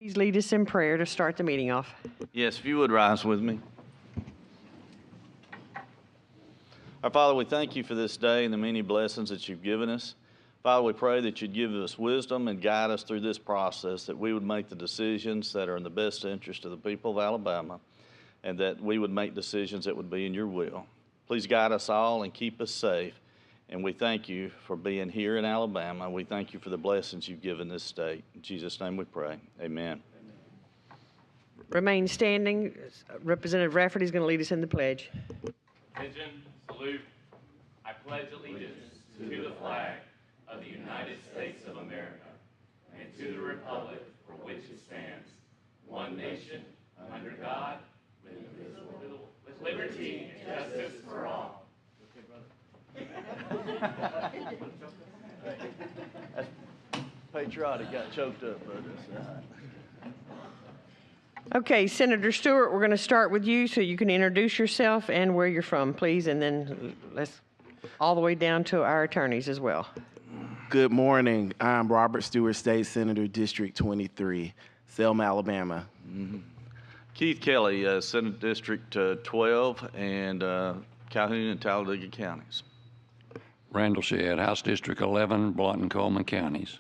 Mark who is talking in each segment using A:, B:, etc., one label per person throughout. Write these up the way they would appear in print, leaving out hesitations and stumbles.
A: Please lead us in prayer to start the meeting off.
B: Yes, if you would rise with me. Our Father, we thank you for this day and the many blessings that you've given us. Father, we pray that you'd give us wisdom and guide us through this process, that we would make the decisions that are in the best interest of the people of Alabama, and that we would make decisions that would be in your will. Please guide us all and keep us safe. And we thank you for being here in Alabama. We thank you for the blessings you've given this state. In Jesus' name we pray. Amen.
A: Remain standing. Representative Rafferty is going to lead us in the pledge.
C: Attention, salute. I pledge allegiance to the flag of the United States of America and to the republic for which it stands, one nation, under God, with liberty and justice for all.
B: That's patriotic. Got choked up, but it's all right.
A: Okay, Senator Stewart, we're going to start with you so you can introduce yourself and where you're from, please, and then let's all the way down to our attorneys as well.
D: Good morning. I'm Robert Stewart, State Senator, District 23, Selma, Alabama.
B: Mm-hmm. Keith Kelly, Senate District 12, and Calhoun and Talladega counties.
E: Randall Shedd, House District 11, Blount-Coleman counties.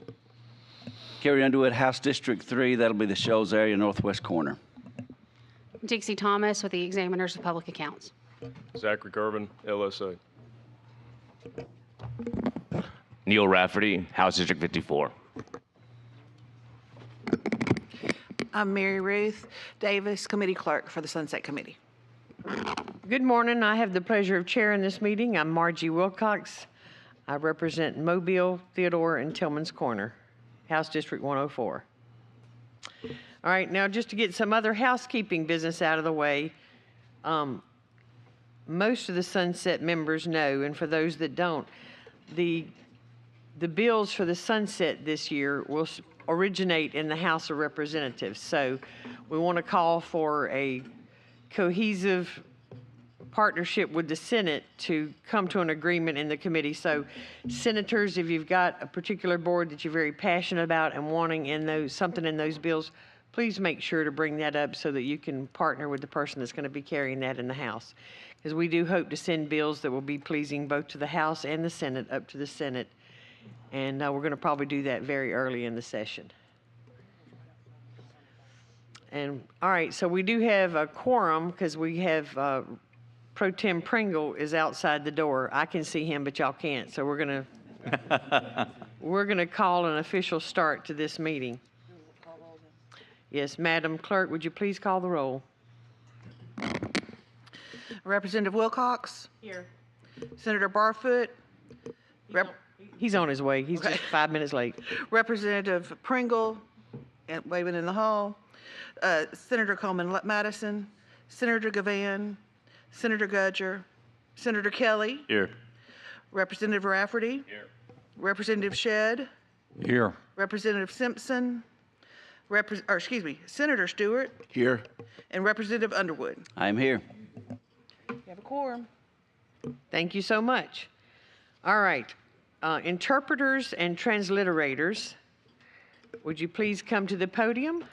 F: Kerry Underwood, House District 3, that'll be the Shoals area, northwest corner.
G: Dixie Thomas with the Examiners of Public Accounts.
H: Zachary Gervin, LSA.
C: Neil Rafferty, House District 54.
I: I'm Mary Ruth Davis, Committee Clerk for the Sunset Committee.
A: Good morning. I have the pleasure of chairing this meeting. I'm Margie Wilcox. I represent Mobile, Theodore, and Tillman's Corner, House District 104. All right, now just to get some other housekeeping business out of the way, most of the Sunset members know, and for those that don't, the bills for the Sunset this year will originate in the House of Representatives. So we want to call for a cohesive partnership with the Senate to come to an agreement in the committee. So senators, if you've got a particular board that you're very passionate about and wanting something in those bills, please make sure to bring that up so that you can partner with the person that's going to be carrying that in the House. Because we do hope to send bills that will be pleasing both to the House and the Senate up to the Senate. And we're going to probably do that very early in the session. And all right, so we do have a quorum because we have Pro Tem Pringle is outside the door. I can see him, but y'all can't. So we're gonna call an official start to this meeting. Yes, Madam Clerk, would you please call the roll?
I: Representative Wilcox.
A: Here.
I: Senator Barfoot.
A: He's on his way. He's just 5 minutes late.
I: Representative Pringle, waving in the hall. Senator Coleman Madison. Senator Gavan. Senator Gudger. Senator Kelly.
B: Here.
I: Representative Rafferty.
C: Here.
I: Representative Shedd.
E: Here.
I: Representative Simpson. Senator Stewart.
D: Here.
I: And Representative Underwood.
F: I'm here.
I: You have a quorum.
A: Thank you so much. All right. Interpreters and transliterators, would you please come to the podium?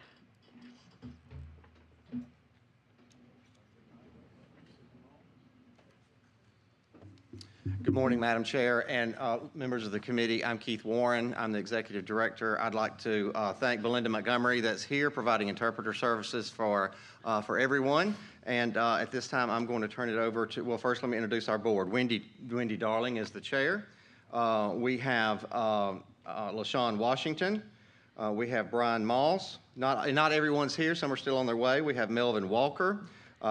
J: Good morning, Madam Chair and members of the committee. I'm Keith Warren. I'm the Executive Director. I'd like to thank Belinda Montgomery that's here providing interpreter services for everyone. And at this time, I'm going to turn it over to, well, first let me introduce our board. Wendy Darling is the chair. We have LaShawn Washington. We have Brian Moss. Not everyone's here. Some are still on their way. We have Melvin Walker,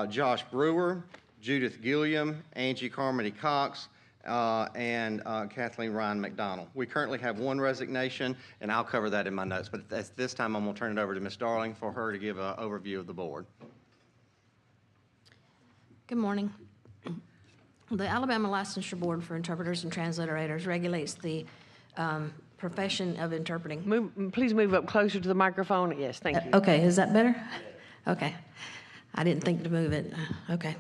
J: Josh Brewer, Judith Gilliam, Angie Carmody Cox, and Kathleen Ryan McDonald. We currently have one resignation, and I'll cover that in my notes. But at this time, I'm going to turn it over to Ms. Darling for her to give an overview of the board.
K: Good morning. The Alabama Licensure Board for Interpreters and Transliterators regulates the profession of interpreting.
A: Please move up closer to the microphone. Yes, thank you.
K: Okay, is that better? Okay. I didn't think to move it. Okay.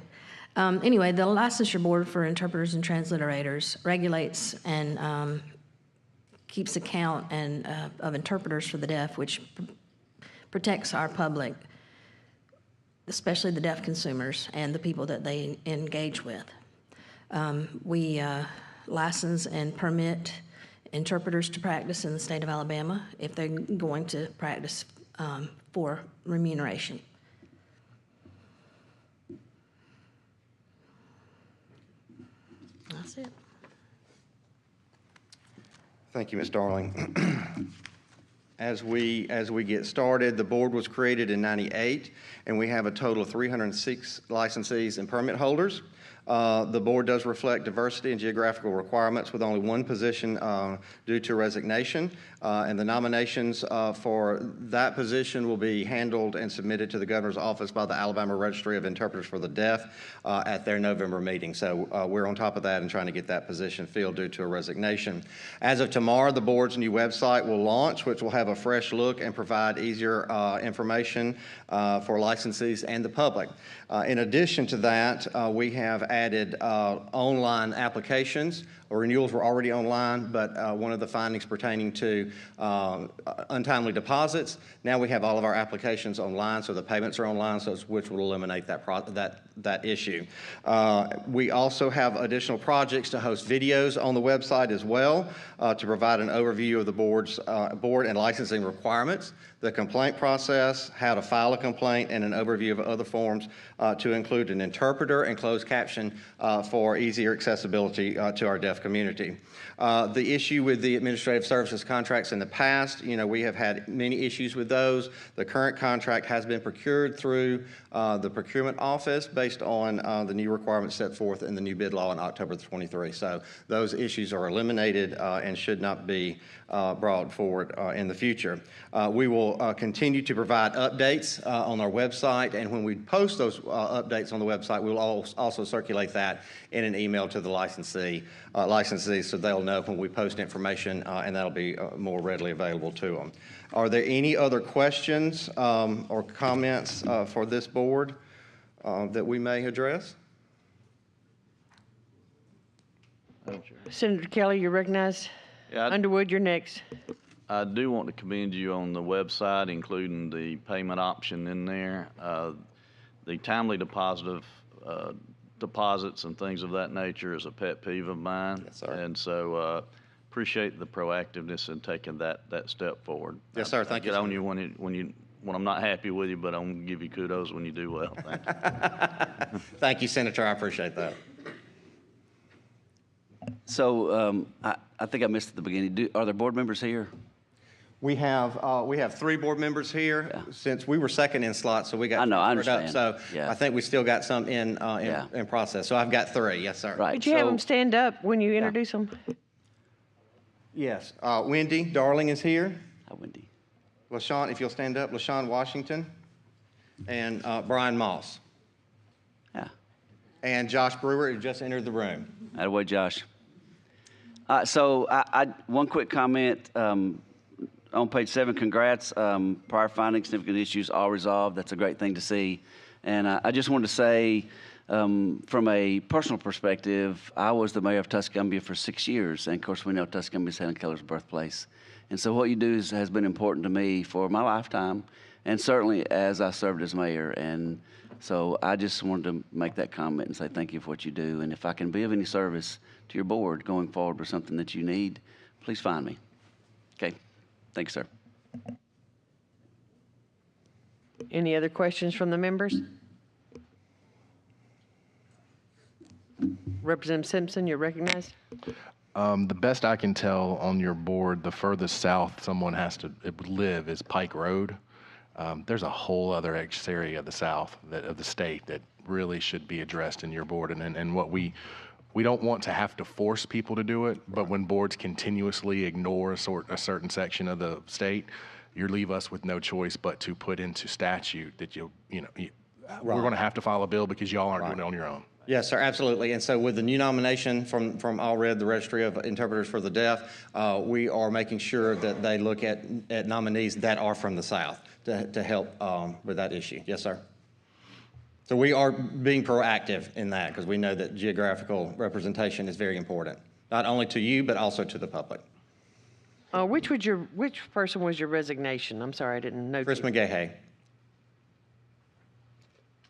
K: Anyway, the Licensure Board for Interpreters and Transliterators regulates and keeps account of interpreters for the deaf, which protects our public, especially the deaf consumers and the people that they engage with. We license and permit interpreters to practice in the state of Alabama if they're going to practice for remuneration. That's it.
J: Thank you, Ms. Darling. As we get started, the board was created in '98, and we have a total of 306 licensees and permit holders. The board does reflect diversity and geographical requirements with only one position due to resignation, and the nominations for that position will be handled and submitted to the governor's office by the Alabama Registry of Interpreters for the Deaf at their November meeting. So we're on top of that and trying to get that position filled due to a resignation. As of tomorrow, the board's new website will launch, which will have a fresh look and provide easier information for licensees and the public. In addition to that, we have added online applications. Renewals were already online, but one of the findings pertaining to untimely deposits, now we have all of our applications online, so the payments are online, which will eliminate that issue. We also have additional projects to host videos on the website as well to provide an overview of the board and licensing requirements, the complaint process, how to file a complaint, and an overview of other forms to include an interpreter and closed caption for easier accessibility to our deaf community. The issue with the administrative services contracts in the past, we have had many issues with those. The current contract has been procured through the procurement office based on the new requirements set forth in the new bid law in October 23. So those issues are eliminated and should not be brought forward in the future. We will continue to provide updates on our website, and when we post those updates on the website, we will also circulate that in an email to the licensees so they'll know when we post information, and that'll be more readily available to them. Are there any other questions or comments for this board that we may address?
A: Senator Kelly, you're recognized.
B: Yeah,
A: Underwood, you're next.
B: I do want to commend you on the website, including the payment option in there. The timely deposits and things of that nature is a pet peeve of mine.
J: Yes, sir.
B: And so appreciate the proactiveness in taking that step forward.
J: Yes, sir. Thank you.
B: Get on you when I'm not happy with you, but I'm going to give you kudos when you do well. Thank you.
J: Thank you, Senator. I appreciate that.
F: So I think I missed at the beginning. Are there board members here?
J: We have 3 board members here.
F: Yeah.
J: Since we were second in slot, so we got.
F: I
J: third up.
F: understand.
J: So
F: Yeah.
J: I think we still got some in process. So I've got 3. Yes, sir.
F: Right.
A: Could you have them stand up when you introduce them?
J: Yes. Wendy Darling is here.
F: Hi, Wendy.
J: LaShawn, if you'll stand up, LaShawn Washington, and Brian Moss,
F: Yeah.
J: and Josh Brewer, who just entered the room.
F: Attaboy, Josh. So one quick comment. On page 7, congrats. Prior findings, significant issues, all resolved. That's a great thing to see. And I just wanted to say, from a personal perspective, I was the mayor of Tuscumbia for 6 years. And, of course, we know Tuscumbia is Helen Keller's birthplace. And so what you do has been important to me for my lifetime, and certainly as I served as mayor. And so I just wanted to make that comment and say thank you for what you do. And if I can be of any service to your board going forward with something that you need, please find me. Okay. Thanks, sir.
A: Any other questions from the members? Representative Simpson, you're recognized.
L: The best I can tell on your board, the furthest south someone has to live is Pike Road. There's a whole other area of the south of the state that really should be addressed in your board. And what we don't want to have to force people to do it, but when boards continuously ignore a certain section of the state, you leave us with no choice but to put into statute that we're going to have to file a bill because y'all aren't doing it on your own.
J: Yes, sir, absolutely. And so with the new nomination from ALRED, the Registry of Interpreters for the Deaf, we are making sure that they look at nominees that are from the South to help with that issue. Yes, sir. So we are being proactive in that because we know that geographical representation is very important, not only to you, but also to the public.
A: Which person was your resignation? I'm sorry, I didn't know.
J: Chris McGahey.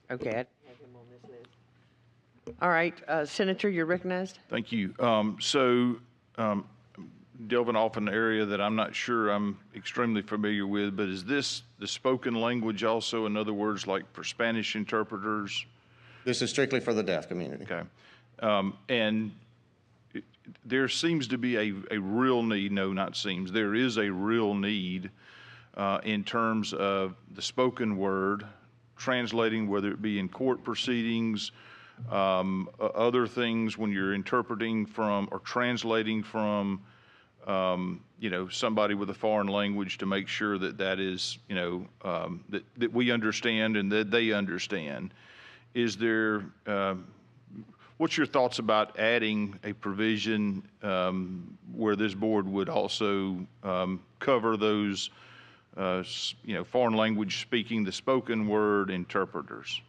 A: Okay, I have him on this list. All right, Senator, you're recognized.
M: Thank you. Delving off an area that I'm not sure I'm extremely familiar with, but is this the spoken language also, in other words, like for Spanish interpreters?
J: This is strictly for the deaf community.
M: Okay. And there seems to be a real need, no, not seems, there is a real need in terms of the spoken word, translating, whether it be in court proceedings, other things when you're interpreting from or translating from, somebody with a foreign language to make sure that that is, that we understand and that they understand. Is there, what's your thoughts about adding a provision where this board would also cover those, foreign language speaking, the spoken word interpreters?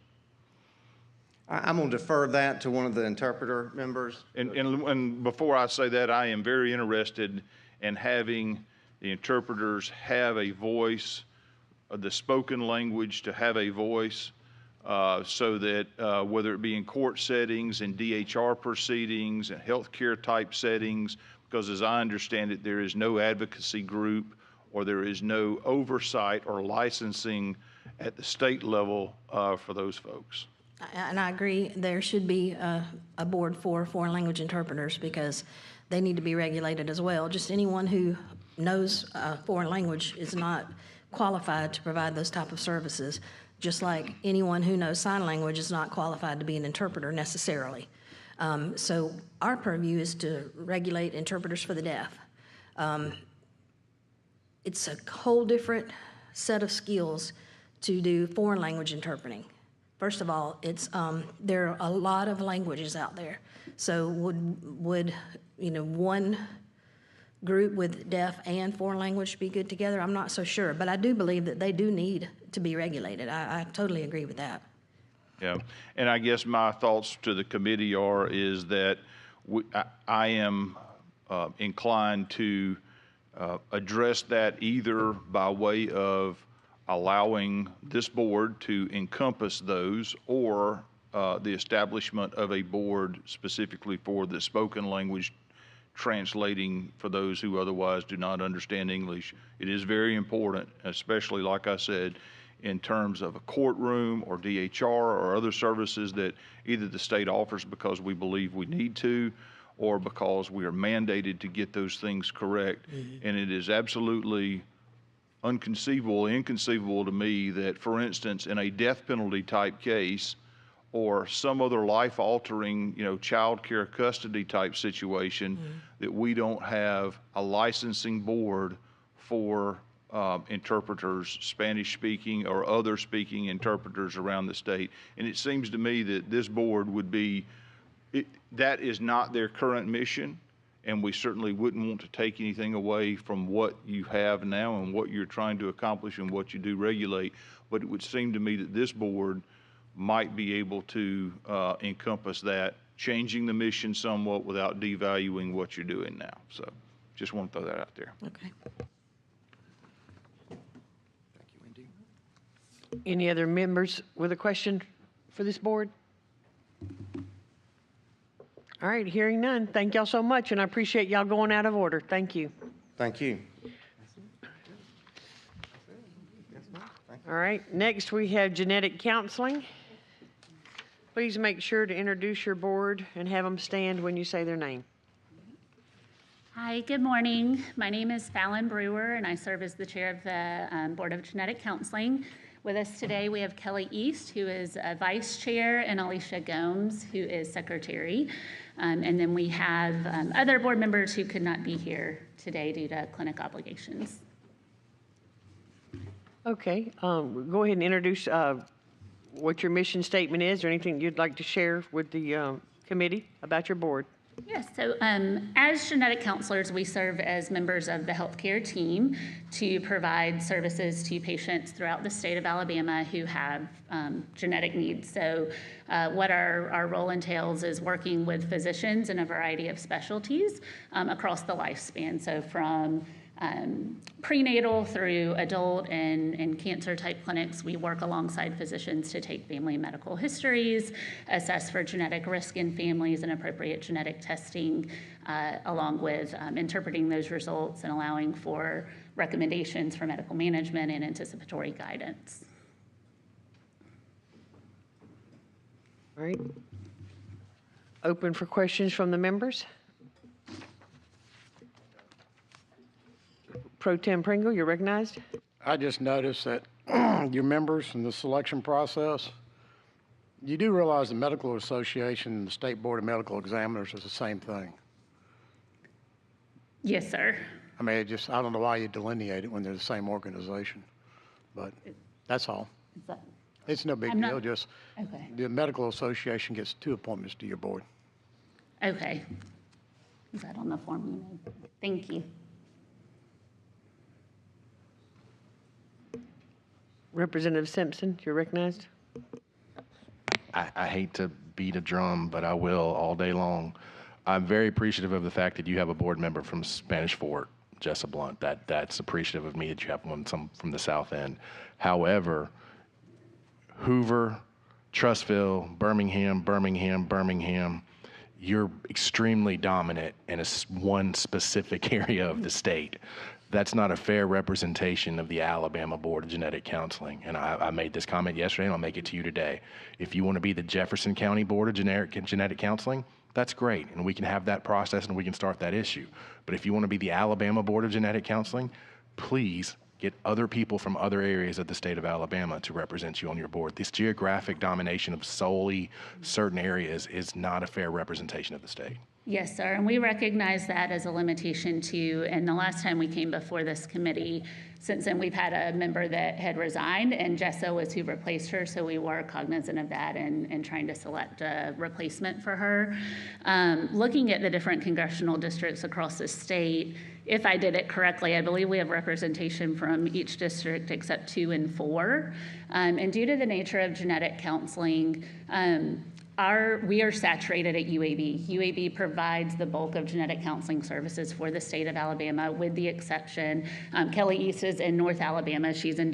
J: I'm going to defer that to one of the interpreter members.
M: And before I say that, I am very interested in having the interpreters have a voice, the spoken language to have a voice, so that whether it be in court settings, in DHR proceedings, and healthcare type settings, because as I understand it, there is no advocacy group or there is no oversight or licensing at the state level for those folks.
K: And I agree, there should be a board for foreign language interpreters because they need to be regulated as well. Just anyone who knows foreign language is not qualified to provide those type of services, just like anyone who knows sign language is not qualified to be an interpreter necessarily. So our purview is to regulate interpreters for the deaf. It's a whole different set of skills to do foreign language interpreting. First of all, it's there are a lot of languages out there. So would one group with deaf and foreign language be good together? I'm not so sure, but I do believe that they do need to be regulated. I totally agree with that.
M: Yeah, and I guess my thoughts to the committee is that I am inclined to address that either by way of allowing this board to encompass those, or the establishment of a board specifically for the spoken language translating for those who otherwise do not understand English. It is very important, especially like I said, in terms of a courtroom or DHR or other services that either the state offers because we believe we need to, or because we are mandated to get those things correct. Mm-hmm. And it is absolutely inconceivable to me that, for instance, in a death penalty type case or some other life-altering, child care custody type situation, that we don't have a licensing board for interpreters, Spanish-speaking or other speaking interpreters around the state. And it seems to me that this board would be, that is not their current mission. And we certainly wouldn't want to take anything away from what you have now and what you're trying to accomplish and what you do regulate. But it would seem to me that this board might be able to encompass that, changing the mission somewhat without devaluing what you're doing now. So just want to throw that out there.
K: Okay.
J: Thank you, Wendy.
A: Any other members with a question for this board? All right, hearing none. Thank y'all so much, and I appreciate y'all going out of order. Thank you.
J: Thank you.
A: All right, next we have genetic counseling. Please make sure to introduce your board and have them stand when you say their name.
N: Hi, good morning. My name is Fallon Brewer, and I serve as the chair of the Board of Genetic Counseling. With us today, we have Kelly East, who is a vice chair, and Alicia Gomes, who is secretary. And then we have other board members who could not be here today due to clinic obligations.
A: Okay, go ahead and introduce what your mission statement is, or anything you'd like to share with the committee about your board.
N: Yes, so as genetic counselors, we serve as members of the healthcare team to provide services to patients throughout the state of Alabama who have genetic needs. So what our role entails is working with physicians in a variety of specialties across the lifespan. So from prenatal through adult and cancer type clinics. We work alongside physicians to take family medical histories, assess for genetic risk in families and appropriate genetic testing, along with interpreting those results and allowing for recommendations for medical management and anticipatory guidance.
A: All right. Open for questions from the members. Pro Tem Pringle, you're recognized.
O: I just noticed that your members in the selection process, you do realize the Medical Association and the State Board of Medical Examiners is the same thing.
N: Yes, sir.
O: I mean, I don't know why you delineate it when they're the same organization, but that's all. It's no big deal, just
N: okay.
O: The Medical Association gets 2 appointments to your board.
N: Okay. Is that on the form you made? Thank you.
A: Representative Simpson, you're recognized.
L: I hate to beat a drum, but I will all day long. I'm very appreciative of the fact that you have a board member from Spanish Fort, Jessa Blunt. That's appreciative of me that you have one from the South End. However, Hoover, Trussville, Birmingham, you're extremely dominant in one specific area of the state. That's not a fair representation of the Alabama Board of Genetic Counseling. And I made this comment yesterday, and I'll make it to you today. If you want to be the Jefferson County Board of Genetic Counseling, that's great, and we can have that process and we can start that issue. But if you want to be the Alabama Board of Genetic Counseling, please get other people from other areas of the state of Alabama to represent you on your board. This geographic domination of solely certain areas is not a fair representation of the state.
N: Yes, sir, and we recognize that as a limitation too. And the last time we came before this committee, since then we've had a member that had resigned, and Jessa was who replaced her, so we were cognizant of that and trying to select a replacement for her. Looking at the different congressional districts across the state, if I did it correctly, I believe we have representation from each district except 2 and 4. And due to the nature of genetic counseling, we are saturated at UAB. UAB provides the bulk of genetic counseling services for the state of Alabama, with the exception, Kelly East is in North Alabama. She's in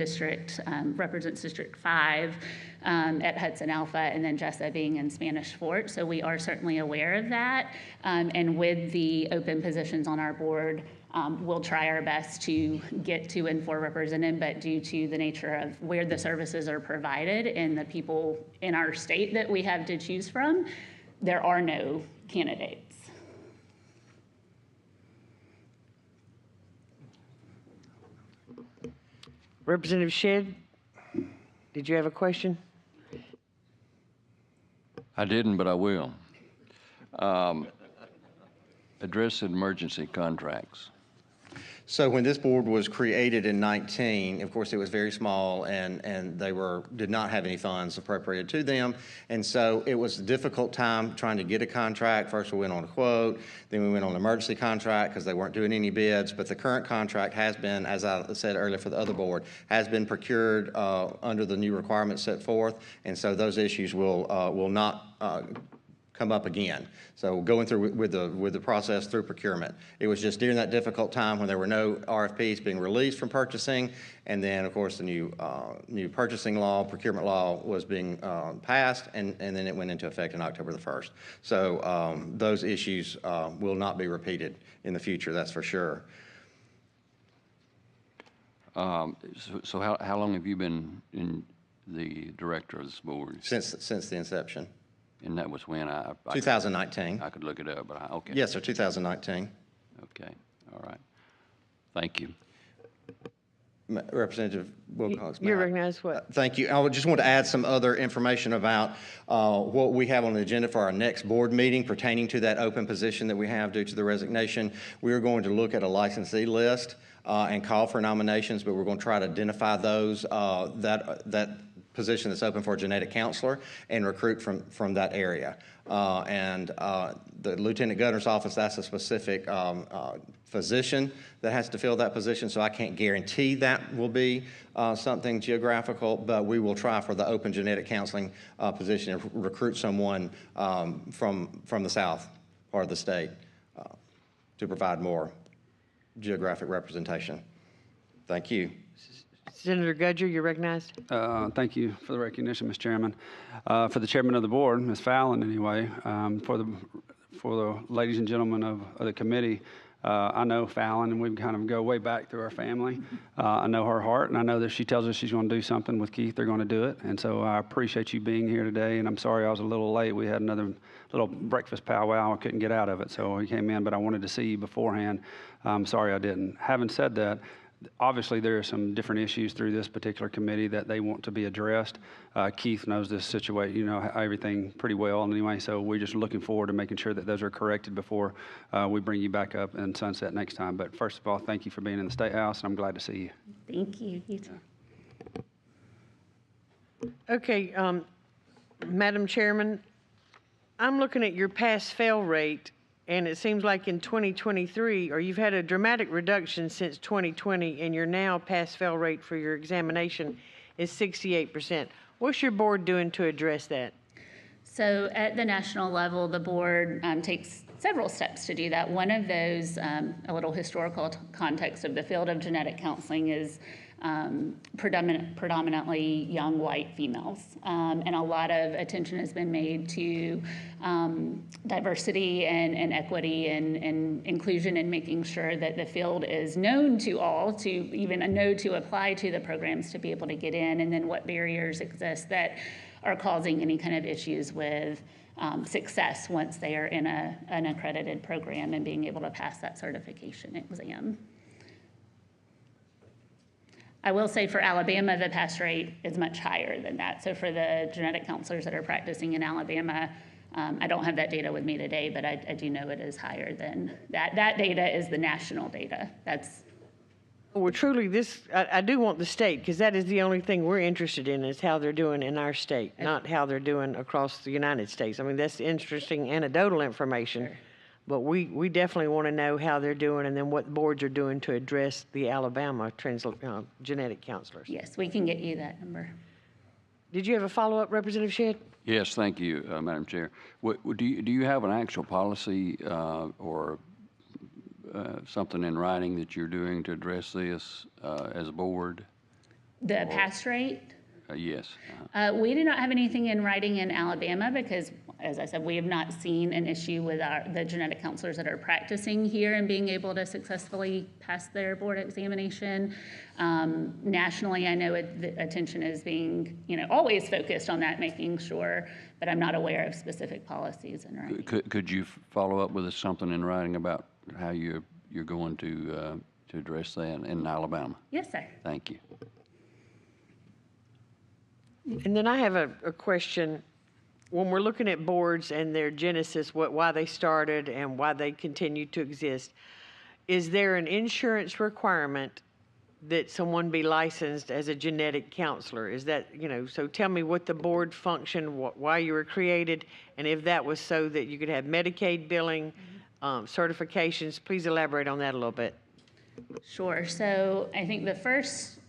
N: represents District 5 at Hudson Alpha, and then Jessa being in Spanish Fort. So we are certainly aware of that. And with the open positions on our board, we'll try our best to get 2 and 4 represented, but due to the nature of where the services are provided and the people in our state that we have to choose from, there are no candidates.
A: Representative Shedd, did you have a question?
E: I didn't, but I will. Address emergency contracts.
J: So when this board was created in 19, of course, it was very small, and they did not have any funds appropriated to them. And so it was a difficult time trying to get a contract. First, we went on a quote, then we went on an emergency contract because they weren't doing any bids. But the current contract has been, as I said earlier for the other board, has been procured under the new requirements set forth. And so those issues will not come up again. So going through with the process through procurement. It was just during that difficult time when there were no RFPs being released from purchasing, and then of course the new purchasing law, procurement law was being passed, and then it went into effect on October the 1st. So those issues will not be repeated in the future, that's for sure.
E: So how long have you been in the director of this board?
J: Since the inception.
E: And that was when
J: 2019.
E: I could look it up, but okay.
J: Yes, sir, 2019.
E: Okay, all right. Thank you.
J: Representative Wilcox.
A: You're recognized. What?
J: Thank you. I just want to add some other information about what we have on the agenda for our next board meeting pertaining to that open position that we have due to the resignation. We are going to look at a licensee list and call for nominations, but we're going to try to identify those that position that's open for a genetic counselor and recruit from that area. And the Lieutenant Governor's office, that's a specific physician that has to fill that position, so I can't guarantee that will be something geographical, but we will try for the open genetic counseling position and recruit someone from the south part of the state to provide more geographic representation. Thank you.
A: Senator Gudger, you're recognized.
P: Thank you for the recognition, Mr. Chairman. For the chairman of the board, Ms. Fallon, anyway, for the ladies and gentlemen of the committee, I know Fallon, and we kind of go way back through our family. I know her heart, and I know that she tells us she's going to do something with Keith, they're going to do it. And so I appreciate you being here today, and I'm sorry I was a little late. We had another little breakfast powwow. I couldn't get out of it, so we came in, but I wanted to see you beforehand. I'm sorry I didn't. Having said that, obviously, there are some different issues through this particular committee that they want to be addressed. Keith knows this situation, you know, everything pretty well anyway, so we're just looking forward to making sure that those are corrected before we bring you back up in Sunset next time. But first of all, thank you for being in the State House, and I'm glad to see you.
N: Thank you. You too.
A: Okay, Madam Chairman, I'm looking at your pass-fail rate, and it seems like in 2023, or you've had a dramatic reduction since 2020, and your now pass-fail rate for your examination is 68%. What's your board doing to address that?
N: So at the national level, the board takes several steps to do that. One of those, a little historical context of the field of genetic counseling, is predominantly young white females. And a lot of attention has been made to diversity and equity and inclusion, and making sure that the field is known to all, to even know to apply to the programs to be able to get in, and then what barriers exist that are causing any kind of issues with success once they are in an accredited program and being able to pass that certification exam. I will say for Alabama, the pass rate is much higher than that. So for the genetic counselors that are practicing in Alabama, I don't have that data with me today, but I do know it is higher than that. That data is the national data. That's.
A: Well, truly, I do want the state, because that is the only thing we're interested in, is how they're doing in our state, not how they're doing across the United States. I mean, that's interesting anecdotal information. Sure. But we definitely want to know how they're doing, and then what boards are doing to address the Alabama genetic counselors.
N: Yes, we can get you that number.
A: Did you have a follow-up, Representative Shedd?
E: Yes, thank you, Madam Chair. Do you have an actual policy or something in writing that you're doing to address this as a board?
N: The pass rate?
E: Yes.
N: We do not have anything in writing in Alabama because, as I said, we have not seen an issue with the genetic counselors that are practicing here and being able to successfully pass their board examination. Nationally, I know the attention is being, always focused on that, making sure, but I'm not aware of specific policies in writing.
E: Could you follow up with us something in writing about how you're going to address that in Alabama?
N: Yes, sir.
E: Thank you.
A: And then I have a question. When we're looking at boards and their genesis, why they started and why they continue to exist, is there an insurance requirement that someone be licensed as a genetic counselor? Is that, so tell me what the board function, why you were created, and if that was so that you could have Medicaid billing, certifications. Please elaborate on that a little bit.
N: Sure. So I think the first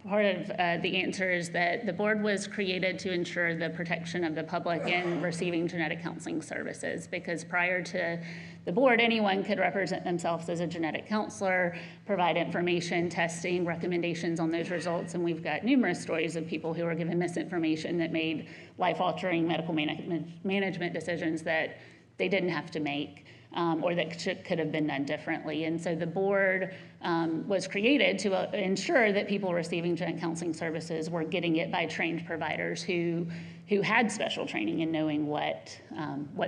N: part of the answer is that the board was created to ensure the protection of the public in receiving genetic counseling services, because prior to the board, anyone could represent themselves as a genetic counselor, provide information, testing, recommendations on those results, and we've got numerous stories of people who were given misinformation that made life-altering medical management decisions that they didn't have to make. Or that could have been done differently. And so the board was created to ensure that people receiving genetic counseling services were getting it by trained providers who had special training in knowing what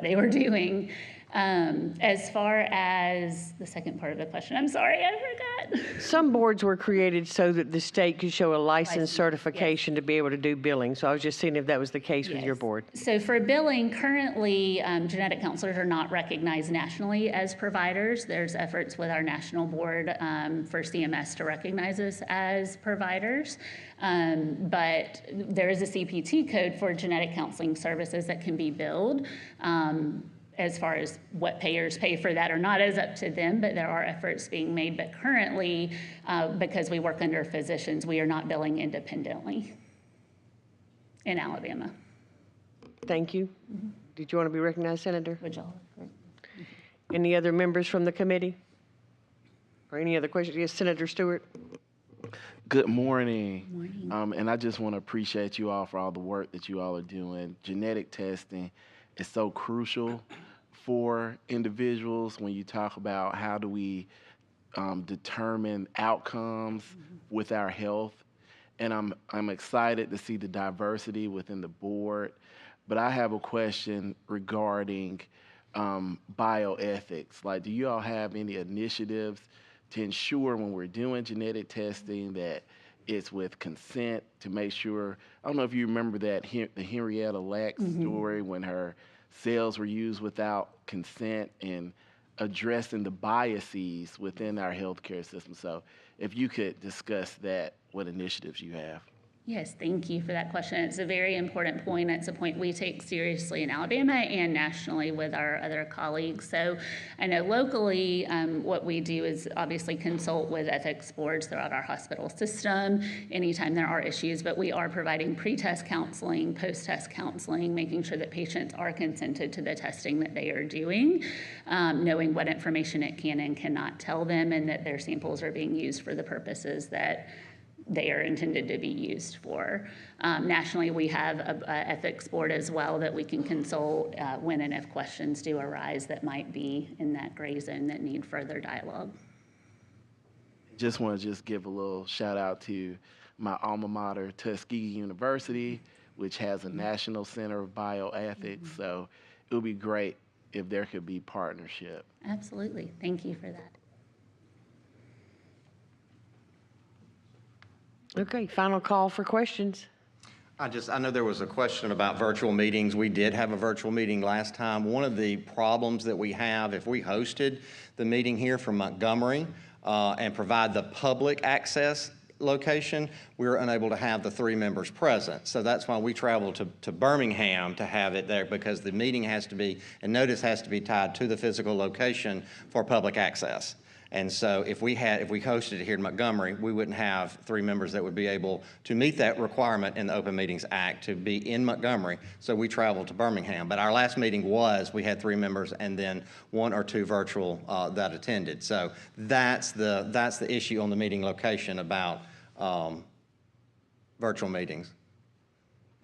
N: they were doing. As far as the second part of the question, I'm sorry, I forgot.
A: Some boards were created so that the state could show a license certification to be able to do billing. So I was just seeing if that was the case with your board.
N: So for billing, currently genetic counselors are not recognized nationally as providers. There's efforts with our national board for CMS to recognize us as providers. But there is a CPT code for genetic counseling services that can be billed. As far as what payers pay for that or not is up to them, but there are efforts being made. But currently, because we work under physicians, we are not billing independently in Alabama.
A: Thank you. Mm-hmm. Did you want to be recognized, Senator?
N: Would y'all?
A: Any other members from the committee? Or any other questions? Yes, Senator Stewart.
D: Good morning. And I just want to appreciate you all for all the work that you all are doing. Genetic testing is so crucial for individuals when you talk about how do we determine outcomes with our health. And I'm excited to see the diversity within the board. But I have a question regarding bioethics. Like, do you all have any initiatives to ensure when we're doing genetic testing that it's with consent to make sure? I don't know if you remember that the Henrietta Lacks story when her cells were used without consent, and addressing the biases within our healthcare system. So if you could discuss that, what initiatives you have.
N: Yes, thank you for that question. It's a very important point. It's a point we take seriously in Alabama and nationally with our other colleagues. So I know locally what we do is obviously consult with ethics boards throughout our hospital system anytime there are issues, but we are providing pre-test counseling, post-test counseling, making sure that patients are consented to the testing that they are doing, knowing what information it can and cannot tell them, and that their samples are being used for the purposes that they are intended to be used for. Nationally, we have an ethics board as well that we can consult when and if questions do arise that might be in that gray zone that need further dialogue.
D: Just want to give a little shout out to my alma mater, Tuskegee University, which has a National Center of Bioethics. So it would be great if there could be partnership.
N: Absolutely. Thank you for that.
A: Okay, final call for questions.
J: I know there was a question about virtual meetings. We did have a virtual meeting last time. One of the problems that we have, if we hosted the meeting here from Montgomery and provide the public access location, we were unable to have the 3 members present. So that's why we traveled to Birmingham to have it there, because the meeting has to be, and notice has to be tied to the physical location for public access. And so if we hosted it here in Montgomery, we wouldn't have 3 members that would be able to meet that requirement in the Open Meetings Act to be in Montgomery. So we traveled to Birmingham. But our last meeting we had 3 members and then 1 or 2 virtual that attended. So that's the issue on the meeting location about virtual meetings.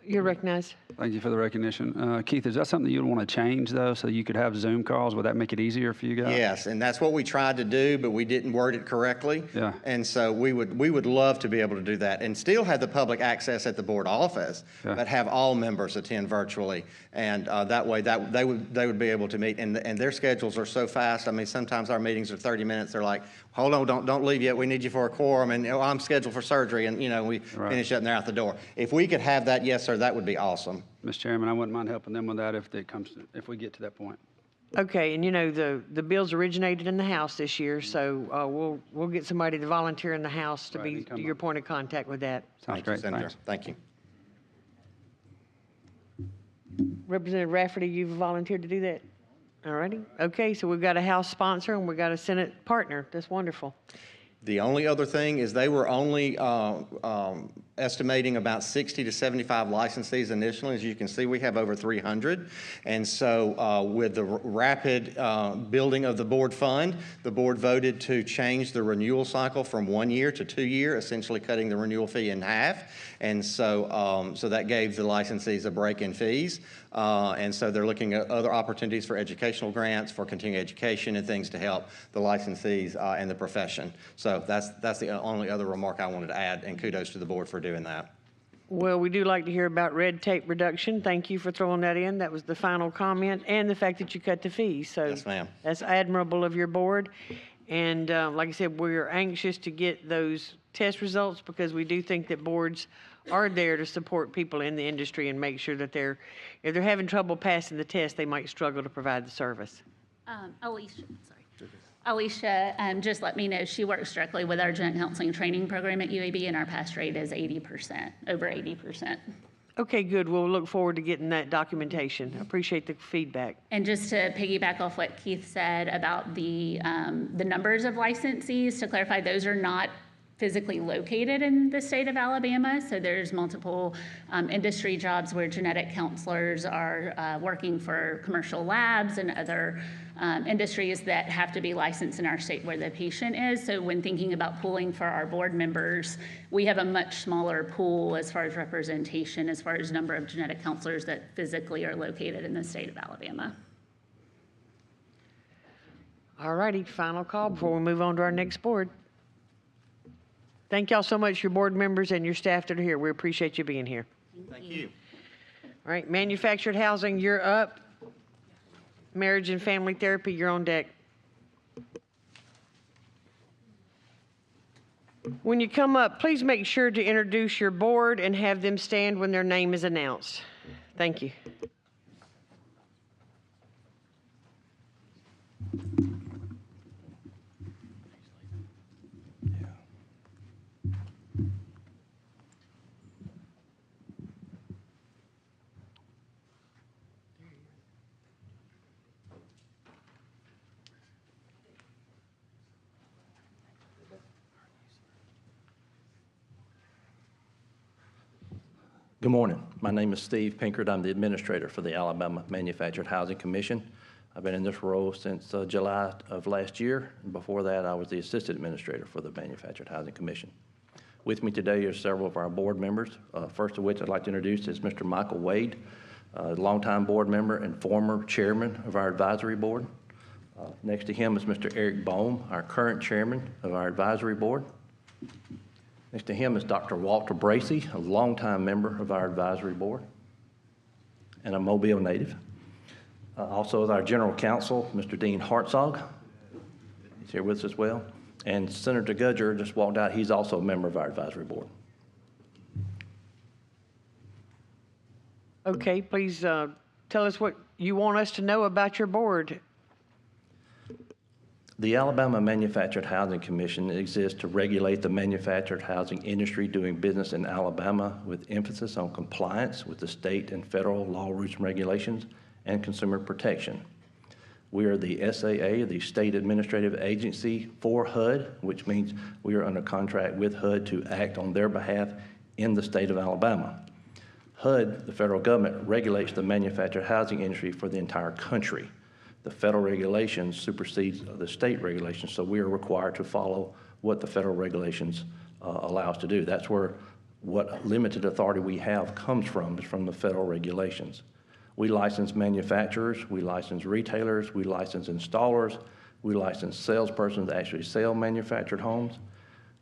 A: You're recognized.
P: Thank you for the recognition. Keith, is that something you'd want to change, though, so you could have Zoom calls? Would that make it easier for you guys?
J: Yes, and that's what we tried to do, but we didn't word it correctly.
P: Yeah.
J: And so we would love to be able to do that and still have the public access at the board office, but have all members attend virtually. And that way they would be able to meet. And their schedules are so fast. I mean, sometimes our meetings are 30 minutes. They're like, hold on, don't leave yet. We need you for a quorum. And I'm scheduled for surgery. And, we finish up and they're out the door. If we could have that, yes, sir, that would be awesome.
P: Mr. Chairman, I wouldn't mind helping them with that if we get to that point.
A: Okay, and the bills originated in the House this year, so we'll get somebody to volunteer in the House to be your point of contact with that.
P: Sounds great.
J: Senator. Thank you.
A: Representative Rafferty, you've volunteered to do that? All righty. Okay, so we've got a House sponsor and we've got a Senate partner. That's wonderful.
J: The only other thing is they were only estimating about 60 to 75 licensees initially. As you can see, we have over 300. And so with the rapid building of the board fund, the board voted to change the renewal cycle from 1 year to 2 year, essentially cutting the renewal fee in half. And so, so that gave the licensees a break in fees. And so they're looking at other opportunities for educational grants, for continuing education and things to help the licensees and the profession. So that's the only other remark I wanted to add, and kudos to the board for doing that.
A: Well, we do like to hear about red tape reduction. Thank you for throwing that in. That was the final comment, and the fact that you cut the fees. So
J: yes, ma'am.
A: That's admirable of your board. And like I said, we're anxious to get those test results because we do think that boards are there to support people in the industry and make sure that if they're having trouble passing the test, they might struggle to provide the service.
N: Alicia just let me know she works directly with our genetic counseling training program at UAB, and our pass rate is 80%, over 80%.
A: Okay, good. We'll look forward to getting that documentation. I appreciate the feedback.
N: And just to piggyback off what Keith said about the numbers of licensees, to clarify, those are not physically located in the state of Alabama. So there's multiple industry jobs where genetic counselors are working for commercial labs and other industries that have to be licensed in our state where the patient is. So when thinking about pooling for our board members, we have a much smaller pool as far as representation, as far as number of genetic counselors that physically are located in the state of Alabama.
A: All righty, final call before we move on to our next board. Thank y'all so much, your board members and your staff that are here. We appreciate you being here.
J: Thank you.
A: All right, manufactured housing, you're up. Marriage and family therapy, you're on deck. When you come up, please make sure to introduce your board and have them stand when their name is announced. Thank you.
Q: Good morning. My name is Steve Pinkert. I'm the administrator for the Alabama Manufactured Housing Commission. I've been in this role since July of last year. And before that, I was the assistant administrator for the Manufactured Housing Commission. With me today are several of our board members. First of which I'd like to introduce is Mr. Michael Wade, a longtime board member and former chairman of our advisory board. Next to him is Mr. Eric Bohm, our current chairman of our advisory board. Next to him is Dr. Walter Bracey, a longtime member of our advisory board and a Mobile native. Also is our general counsel, Mr. Dean Hartzog. He's here with us as well. And Senator Gudger just walked out. He's also a member of our advisory board.
A: Okay, please tell us what you want us to know about your board.
Q: The Alabama Manufactured Housing Commission exists to regulate the manufactured housing industry doing business in Alabama with emphasis on compliance with the state and federal law, rules, and regulations and consumer protection. We are the SAA, the State Administrative Agency for HUD, which means we are under contract with HUD to act on their behalf in the state of Alabama. HUD, the federal government, regulates the manufactured housing industry for the entire country. The federal regulations supersedes the state regulations, so we are required to follow what the federal regulations allow us to do. That's where what limited authority we have comes from, is from the federal regulations. We license manufacturers, we license retailers, we license installers, we license salespersons that actually sell manufactured homes.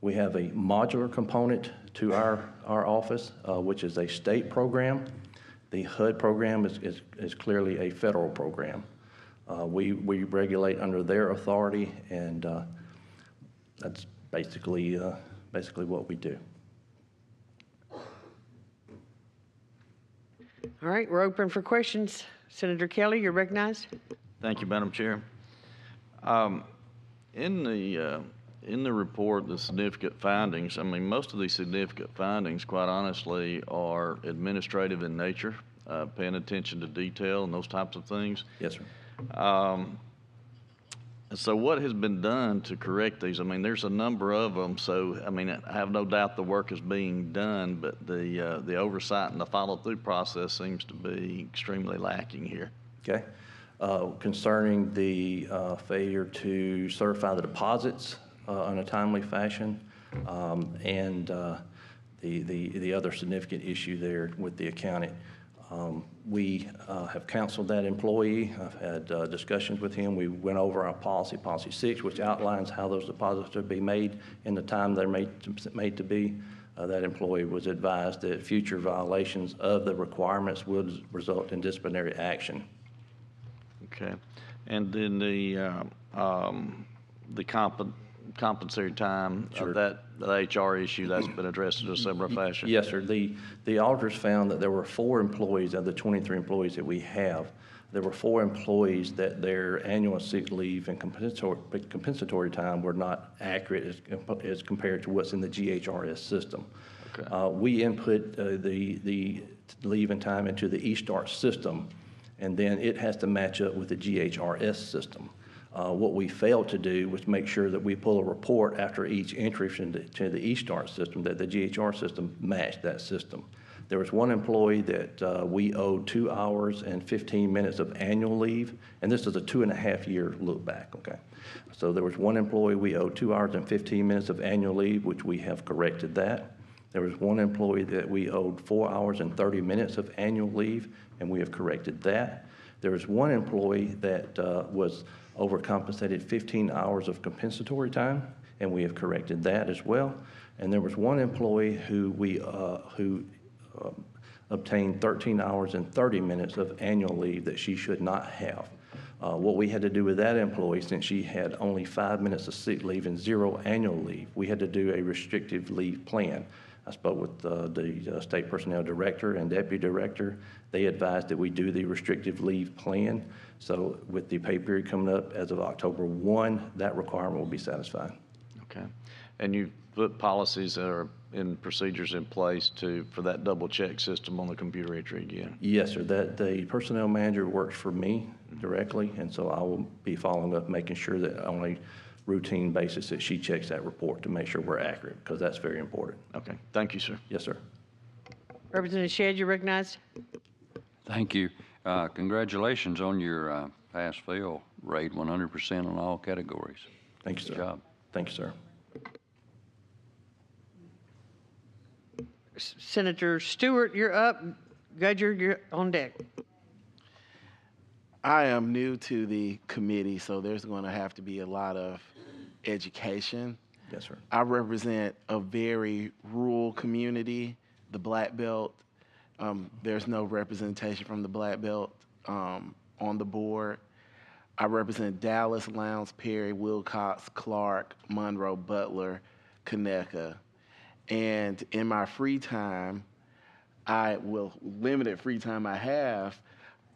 Q: We have a modular component to our office, which is a state program. The HUD program is clearly a federal program. We regulate under their authority, and that's basically what we do.
A: All right, we're open for questions. Senator Kelly, you're recognized.
B: Thank you, Madam Chair. In the report, the significant findings, I mean, most of these significant findings, quite honestly, are administrative in nature, paying attention to detail and those types of things.
Q: Yes, sir.
B: So what has been done to correct these? I mean, there's a number of them, so I mean, I have no doubt the work is being done, but the oversight and the follow-through process seems to be extremely lacking here.
Q: Okay. Concerning the failure to certify the deposits in a timely fashion, and the other significant issue there with the accountant. We have counseled that employee. I've had discussions with him. We went over our policy 6, which outlines how those deposits are to be made in the time they're made to be. That employee was advised that future violations of the requirements would result in disciplinary action.
B: Okay. And then the compensatory time,
Q: Sure.
B: The HR issue, that's been addressed in a similar fashion.
Q: Yes, sir. The auditors found that there were 4 employees of the 23 employees that we have. There were 4 employees that their annual sick leave and compensatory time were not accurate as compared to what's in the GHRS system.
B: Okay.
Q: We input the leave and time into the eStart system, and then it has to match up with the GHRS system. What we failed to do was make sure that we pull a report after each entry to the eStart system, that the GHR system matched that system. There was one employee that we owed 2 hours and 15 minutes of annual leave, and this is a 2.5-year look back, okay? So there was one employee we owed 2 hours and 15 minutes of annual leave, which we have corrected that. There was one employee that we owed 4 hours and 30 minutes of annual leave, and we have corrected that. There was one employee that was overcompensated 15 hours of compensatory time, and we have corrected that as well. And there was one employee who obtained 13 hours and 30 minutes of annual leave that she should not have. What we had to do with that employee, since she had only 5 minutes of sick leave and 0 annual leave, we had to do a restrictive leave plan. I spoke with the state personnel director and deputy director. They advised that we do the restrictive leave plan. So with the pay period coming up as of October 1, that requirement will be satisfied.
B: Okay. And you put policies and procedures in place for that double check system on the computer entry again?
Q: Yes, sir. The personnel manager works for me directly, and so I will be following up, making sure that on a routine basis that she checks that report to make sure we're accurate, because that's very important.
B: Okay. Thank you, sir.
Q: Yes, sir.
A: Representative Shedd, you're recognized.
E: Thank you. Congratulations on your pass-fail rate, 100% on all categories.
Q: Thank you, sir.
E: Good job.
Q: Thank you, sir.
A: Senator Stewart, you're up. Gudger, you're on deck.
D: I am new to the committee, so there's going to have to be a lot of education.
Q: Yes, sir.
D: I represent a very rural community, the Black Belt. There's no representation from the Black Belt on the board. I represent Dallas, Lowndes, Perry, Wilcox, Clark, Monroe, Butler, Conecuh. And in my free time, limited free time I have,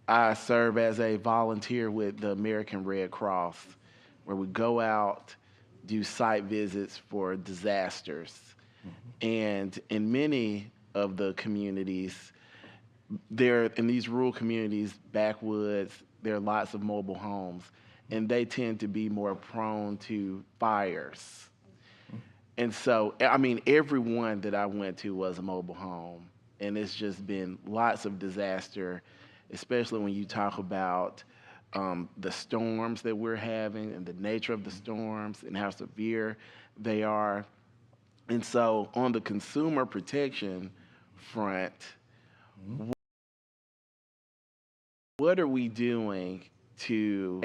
D: I serve as a volunteer with the American Red Cross, where we go out, do site visits for disasters. Mm-hmm. And in many of the communities, in these rural communities, backwoods, there are lots of mobile homes, and they tend to be more prone to fires. And so, I mean, everyone that I went to was a mobile home, and it's just been lots of disaster, especially when you talk about the storms that we're having and the nature of the storms and how severe they are. And so on the consumer protection front, what are we doing to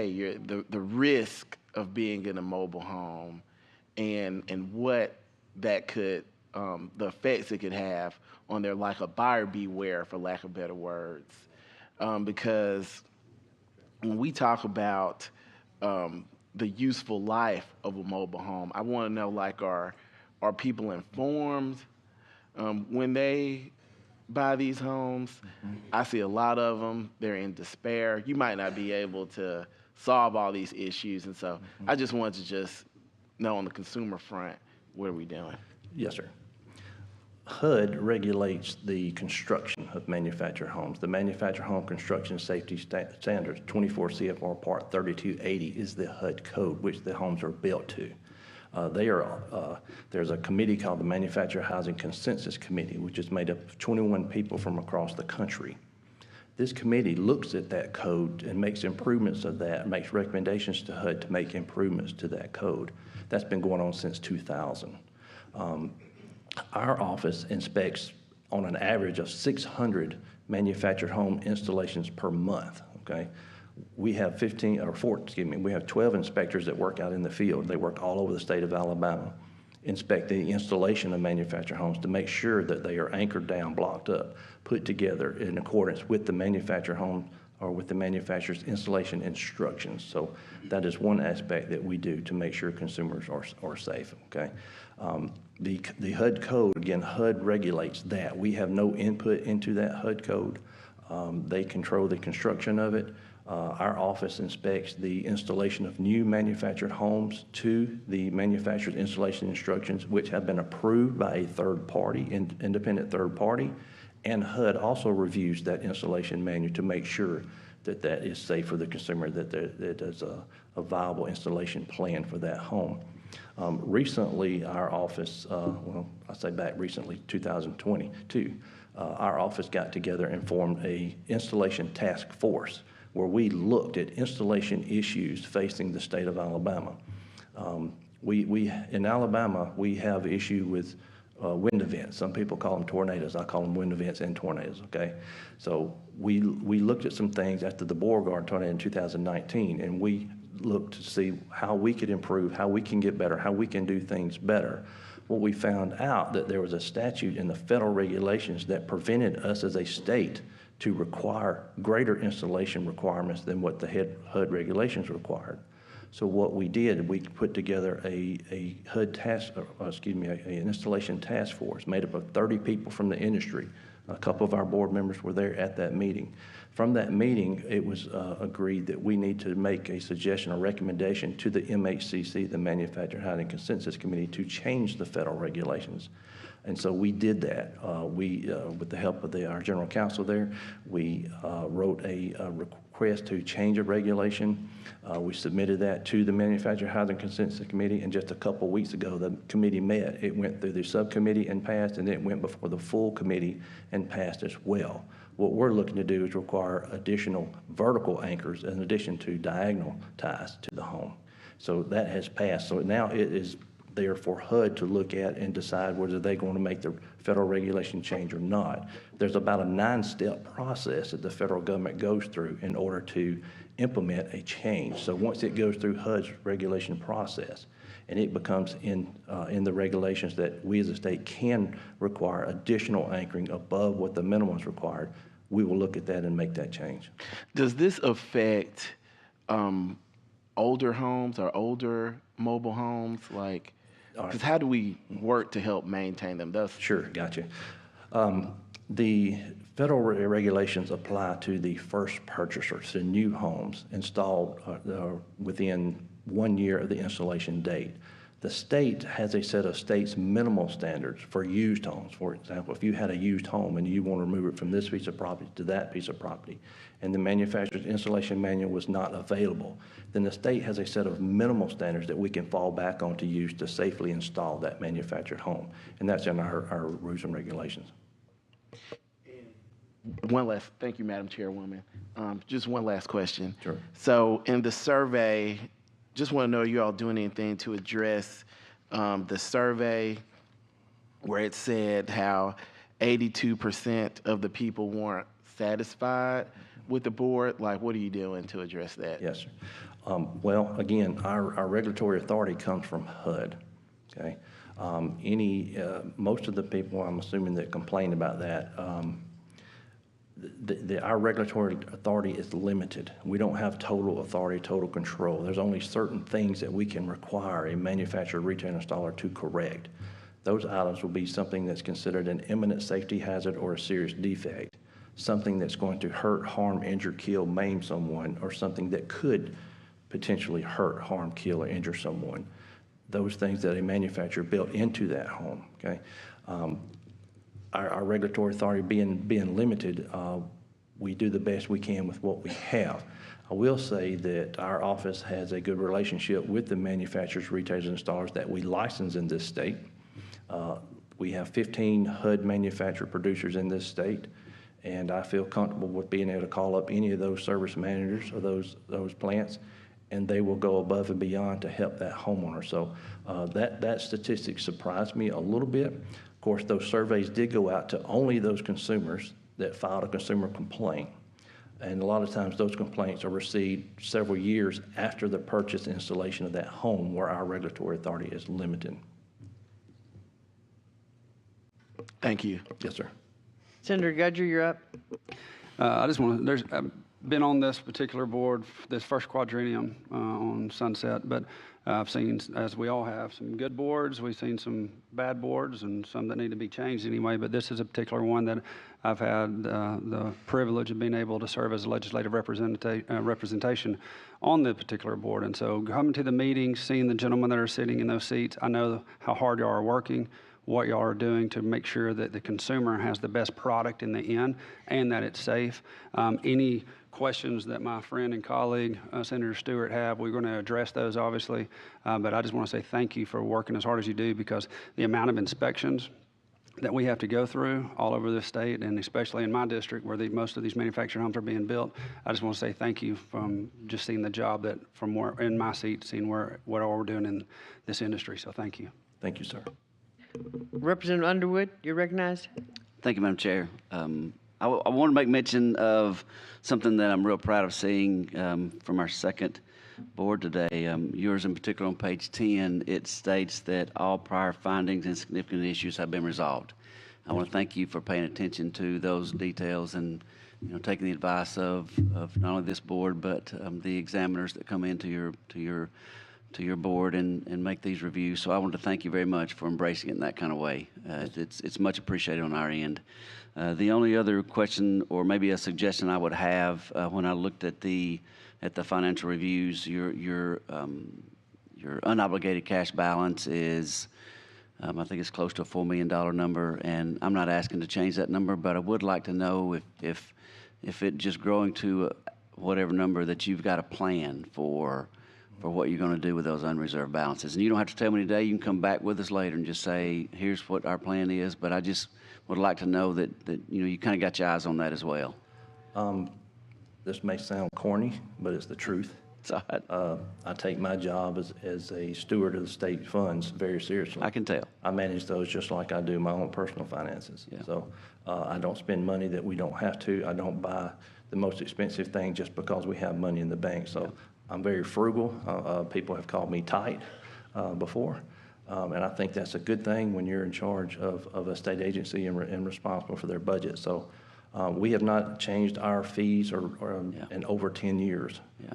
D: the risk of being in a mobile home and what that could, the effects it could have on their, like a buyer beware, for lack of better words? Because when we talk about the useful life of a mobile home, I want to know, like, are people informed when they buy these homes? Mm-hmm. I see a lot of them. They're in despair. You might not be able to solve all these issues. And so I just wanted to just know, on the consumer front, what are we doing?
Q: Yes, sir. HUD regulates the construction of manufactured homes. The Manufactured Home Construction Safety Standards, 24 CFR Part 3280, is the HUD code which the homes are built to. There's a committee called the Manufactured Housing Consensus Committee, which is made up of 21 people from across the country. This committee looks at that code and makes improvements of that, makes recommendations to HUD to make improvements to that code. That's been going on since 2000. Our office inspects on an average of 600 manufactured home installations per month, okay? We have 12 inspectors that work out in the field. They work all over the state of Alabama, inspect the installation of manufactured homes to make sure that they are anchored down, blocked up, put together in accordance with the manufactured home or with the manufacturer's installation instructions. So that is one aspect that we do to make sure consumers are safe, okay? The HUD code, again, HUD regulates that. We have no input into that HUD code. They control the construction of it. Our office inspects the installation of new manufactured homes to the manufacturer's installation instructions, which have been approved by a third party, independent third party. And HUD also reviews that installation manual to make sure that that is safe for the consumer, that there's a viable installation plan for that home. Recently, our office, well, I say back recently, 2022, our office got together and formed a installation task force where we looked at installation issues facing the state of Alabama. In Alabama, we have issue with wind events. Some people call them tornadoes. I call them wind events and tornadoes, okay? So we looked at some things after the Beauregard tornado in 2019, and we looked to see how we could improve, how we can get better, how we can do things better. What we found out that there was a statute in the federal regulations that prevented us as a state to require greater installation requirements than what the HUD regulations required. So what we did, we put together a HUD task, an installation task force made up of 30 people from the industry. A couple of our board members were there at that meeting. From that meeting, it was agreed that we need to make a suggestion or recommendation to the MHCC, the Manufactured Housing Consensus Committee, to change the federal regulations. And so we did that. With the help of our general counsel there, we wrote a request to change a regulation. We submitted that to the Manufactured Housing Consensus Committee, and just a couple weeks ago, the committee met. It went through the subcommittee and passed, and then it went before the full committee and passed as well. What we're looking to do is require additional vertical anchors in addition to diagonal ties to the home. So that has passed. So now it is there for HUD to look at and decide whether they're going to make the federal regulation change or not. There's about a 9-step process that the federal government goes through in order to implement a change. So once it goes through HUD's regulation process and it becomes in the regulations that we as a state can require additional anchoring above what the minimum is required, we will look at that and make that change.
D: Does this affect older homes or older mobile homes? Like, because how do we work to help maintain them?
Q: Sure, gotcha. The federal regulations apply to the first purchasers, to new homes installed within 1 year of the installation date. The state has a set of state's minimal standards for used homes. For example, if you had a used home and you want to remove it from this piece of property to that piece of property, and the manufacturer's installation manual was not available, then the state has a set of minimal standards that we can fall back on to use to safely install that manufactured home. And that's in our rules and regulations.
D: Thank you, Madam Chairwoman. Just one last question.
Q: Sure.
D: So in the survey, just want to know, are you all doing anything to address the survey where it said how 82% of the people weren't satisfied with the board? Like, what are you doing to address that?
Q: Yes, sir. Well, again, our regulatory authority comes from HUD, okay? Most of the people, I'm assuming, that complain about that, our regulatory authority is limited. We don't have total authority, total control. There's only certain things that we can require a manufacturer, retail installer to correct. Those items will be something that's considered an imminent safety hazard or a serious defect, something that's going to hurt, harm, injure, kill, maim someone, or something that could potentially hurt, harm, kill, or injure someone. Those things that a manufacturer built into that home, okay? Our regulatory authority being limited, we do the best we can with what we have. I will say that our office has a good relationship with the manufacturers, retailers, and installers that we license in this state. We have 15 HUD manufacturer producers in this state, and I feel comfortable with being able to call up any of those service managers of those plants, and they will go above and beyond to help that homeowner. So that statistic surprised me a little bit. Of course, those surveys did go out to only those consumers that filed a consumer complaint. And a lot of times those complaints are received several years after the purchase and installation of that home, where our regulatory authority is limited.
D: Thank you.
Q: Yes, sir.
A: Senator Gudger, you're up.
P: I just want to, I've been on this particular board, this first quadrennium on Sunset, but I've seen, as we all have, some good boards. We've seen some bad boards and some that need to be changed anyway, but this is a particular one that I've had the privilege of being able to serve as a legislative representation on the particular board. And so coming to the meetings, seeing the gentlemen that are sitting in those seats, I know how hard you are working. what y'all are doing to make sure that the consumer has the best product in the end and that it's safe. Any questions that my friend and colleague, Senator Stewart, have, we're going to address those, obviously. But I just want to say thank you for working as hard as you do, because the amount of inspections that we have to go through all over the state, and especially in my district where most of these manufactured homes are being built, I just want to say thank you from just seeing the job that from where in my seat, seeing what all we're doing in this industry. So thank you.
Q: Thank you, sir.
A: Representative Underwood, you're recognized.
F: Thank you, Madam Chair. I want to make mention of something that I'm real proud of seeing from our second board today. Yours in particular on page 10, it states that all prior findings and significant issues have been resolved. I want to thank you for paying attention to those details and taking the advice of not only this board but the examiners that come into your board and make these reviews. So I want to thank you very much for embracing it in that kind of way. It's much appreciated on our end. The only other question or maybe a suggestion I would have when I looked at the financial reviews, your unobligated cash balance is, I think it's close to a $4 million number, and I'm not asking to change that number, but I would like to know if it just growing to whatever number that you've got a plan for what you're going to do with those unreserved balances. And you don't have to tell me today. You can come back with us later and just say, here's what our plan is. But I just would like to know that you kind of got your eyes on that as well.
Q: This may sound corny, but it's the truth. I take my job as a steward of the state funds very seriously.
F: I can tell.
Q: I manage those just like I do my own personal finances. Yeah. So I don't spend money that we don't have to. I don't buy the most expensive thing just because we have money in the bank. So I'm very frugal. People have called me tight before. And I think that's a good thing when you're in charge of a state agency and responsible for their budget. So we have not changed our fees in over 10 years. Yeah.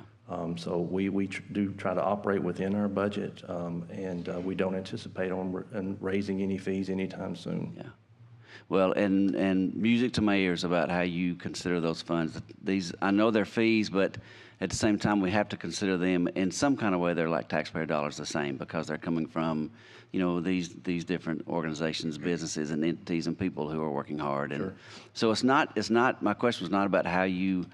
Q: So we do try to operate within our budget, and we don't anticipate on raising any fees anytime soon.
F: Yeah. Well, and music to my ears about how you consider those funds. I know they're fees, but at the same time, we have to consider them in some kind of way. They're like taxpayer dollars the same, because they're coming from, these different organizations, businesses, and entities and people who are working hard. And so it's not. My question was not about how you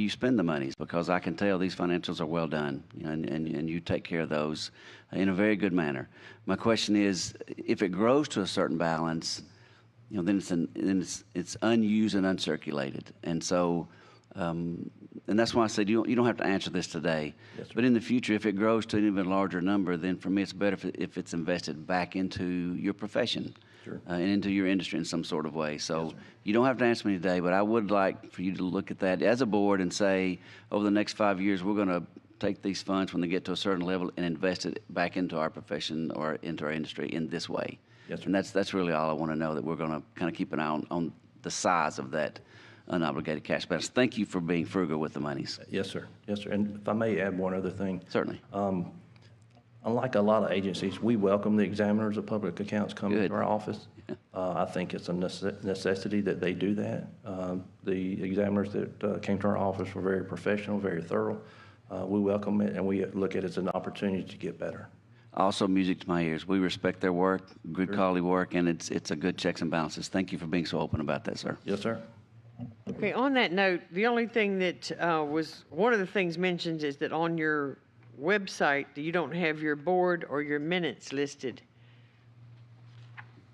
F: spend the monies, because I can tell these financials are well done, and you take care of those in a very good manner. My question is, if it grows to a certain balance, then it's unused and uncirculated, and so. And that's why I said you don't have to answer this today. Yes, but in the future, if it grows to an even larger number, then for me it's better if it's invested back into your profession and into your industry in some sort of way. So you don't have to answer me today, but I would like for you to look at that as a board and say, over the next 5 years, we're going to take these funds when they get to a certain level and invest it back into our profession or into our industry in this way. Yes, and that's really all I want to know, that we're going to kind of keep an eye on the size of that unobligated cash balance. Thank you for being frugal with the monies.
Q: Yes, sir. Yes, sir. And if I may add one other thing.
F: Certainly.
Q: Unlike a lot of agencies, we welcome the examiners of public accounts coming to our office. Yeah. I think it's a necessity that they do that. The examiners that came to our office were very professional, very thorough. We welcome it, and we look at it as an opportunity to get better.
F: Also, music to my ears. We respect their work, good quality work, and it's a good checks and balances. Thank you for being so open about that, sir.
Q: Yes, sir.
A: Okay, on that note, the only thing that was one of the things mentioned is that on your website, you don't have your board or your minutes listed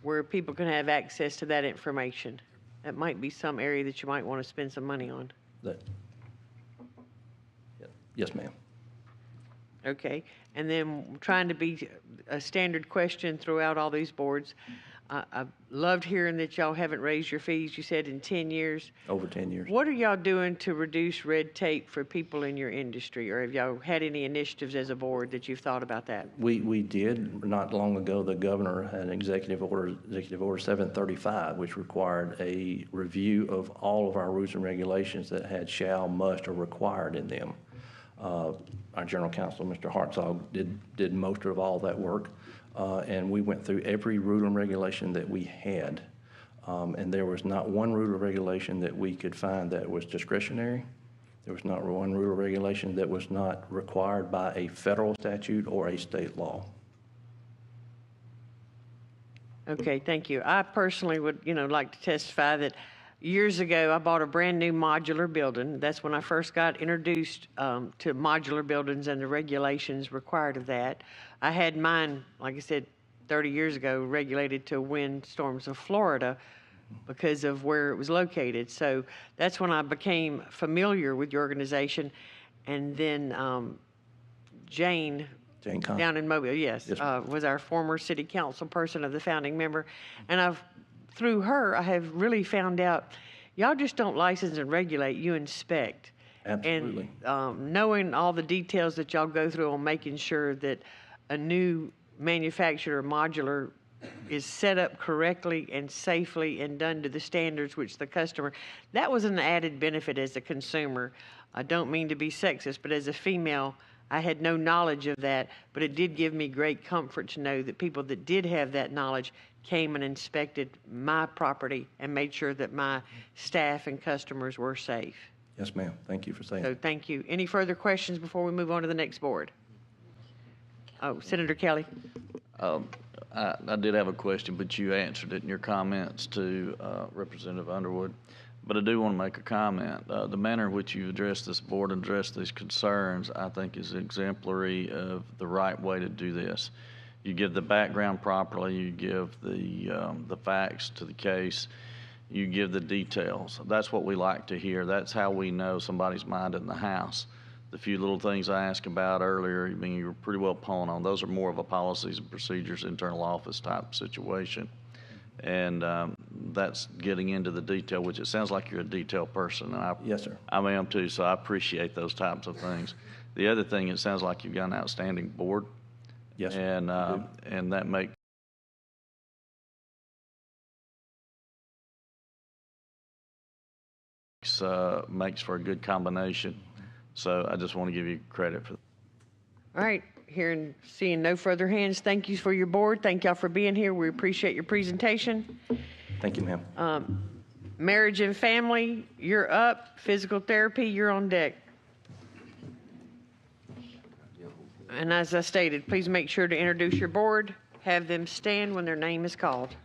A: where people can have access to that information. That might be some area that you might want to spend some money on.
Q: Yes, ma'am.
A: Okay, and then trying to be a standard question throughout all these boards. I loved hearing that y'all haven't raised your fees, you said, in 10 years.
Q: Over 10 years.
A: What are y'all doing to reduce red tape for people in your industry? Or have y'all had any initiatives as a board that you've thought about that?
Q: We did. Not long ago, the governor had an executive order 735, which required a review of all of our rules and regulations that had shall, must, or required in them. Our general counsel, Mr. Hartzog, did most of all that work. And we went through every rule and regulation that we had. And there was not one rule or regulation that we could find that was discretionary. There was not one rule or regulation that was not required by a federal statute or a state law.
A: Okay, thank you. I personally would, like to testify that years ago, I bought a brand-new modular building. That's when I first got introduced to modular buildings and the regulations required of that. I had mine, like I said, 30 years ago, regulated to windstorms of Florida because of where it was located. So that's when I became familiar with the organization. And then Jane
Q: Conn.
A: down in Mobile, yes,
Q: Yes,
A: was our former city council person of the founding member. And through her, I have really found out y'all just don't license and regulate, you inspect.
Q: Absolutely.
A: And knowing all the details that y'all go through on making sure that a new manufactured modular is set up correctly and safely and done to the standards which the customer, that was an added benefit as a consumer. I don't mean to be sexist, but as a female, I had no knowledge of that, but it did give me great comfort to know that people that did have that knowledge came and inspected my property and made sure that my staff and customers were safe.
Q: Yes, ma'am. Thank you for saying
A: So
Q: that.
A: thank you. Any further questions before we move on to the next board? Oh, Senator Kelly.
B: I did have a question, but you answered it in your comments to Representative Underwood. But I do want to make a comment. The manner in which you addressed this board and addressed these concerns, I think, is exemplary of the right way to do this. You give the background properly. You give the facts to the case. You give the details. That's what we like to hear. That's how we know somebody's mind in the house. The few little things I asked about earlier, you were pretty well pulling on. Those are more of a policies and procedures, internal office type situation. And that's getting into the detail, which it sounds like you're a detail person. And
Q: Yes, sir.
B: I am too, so I appreciate those types of things. The other thing, it sounds like you've got an outstanding board.
Q: Yes, sir.
B: And that makes for a good combination. So I just want to give you credit for that.
A: All right, seeing no further hands, thank you for your board. Thank y'all for being here. We appreciate your presentation.
Q: Thank you, ma'am.
A: Marriage and family, you're up. Physical therapy, you're on deck. And as I stated, please make sure to introduce your board. Have them stand when their name is called.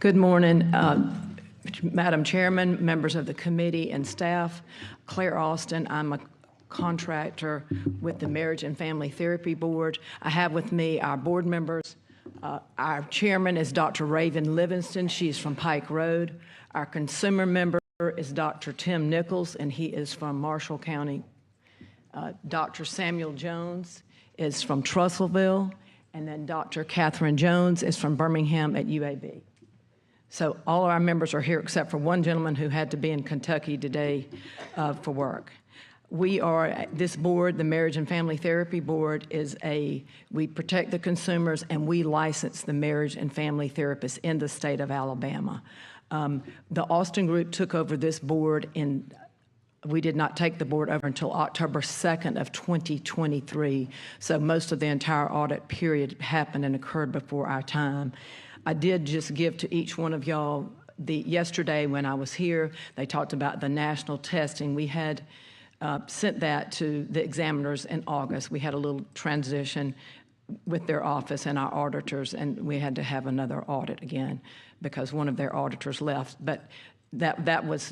R: Good morning, Madam Chairman, members of the committee and staff. Claire Austin, I'm a contractor with the Marriage and Family Therapy Board. I have with me our board members. Our chairman is Dr. Raven Livingston. She's from Pike Road. Our consumer member is Dr. Tim Nichols, and he is from Marshall County. Dr. Samuel Jones is from Trussellville, and then Dr. Catherine Jones is from Birmingham at UAB. So all of our members are here except for one gentleman who had to be in Kentucky today for work. We are, this board, the Marriage and Family Therapy Board, we protect the consumers and we license the marriage and family therapists in the state of Alabama. The Austin Group took over this board we did not take the board over until October 2nd of 2023. So most of the entire audit period happened and occurred before our time. I did just give to each one of y'all yesterday when I was here, they talked about the national testing. We had sent that to the examiners in August. We had a little transition with their office and our auditors, and we had to have another audit again because one of their auditors left. But that was,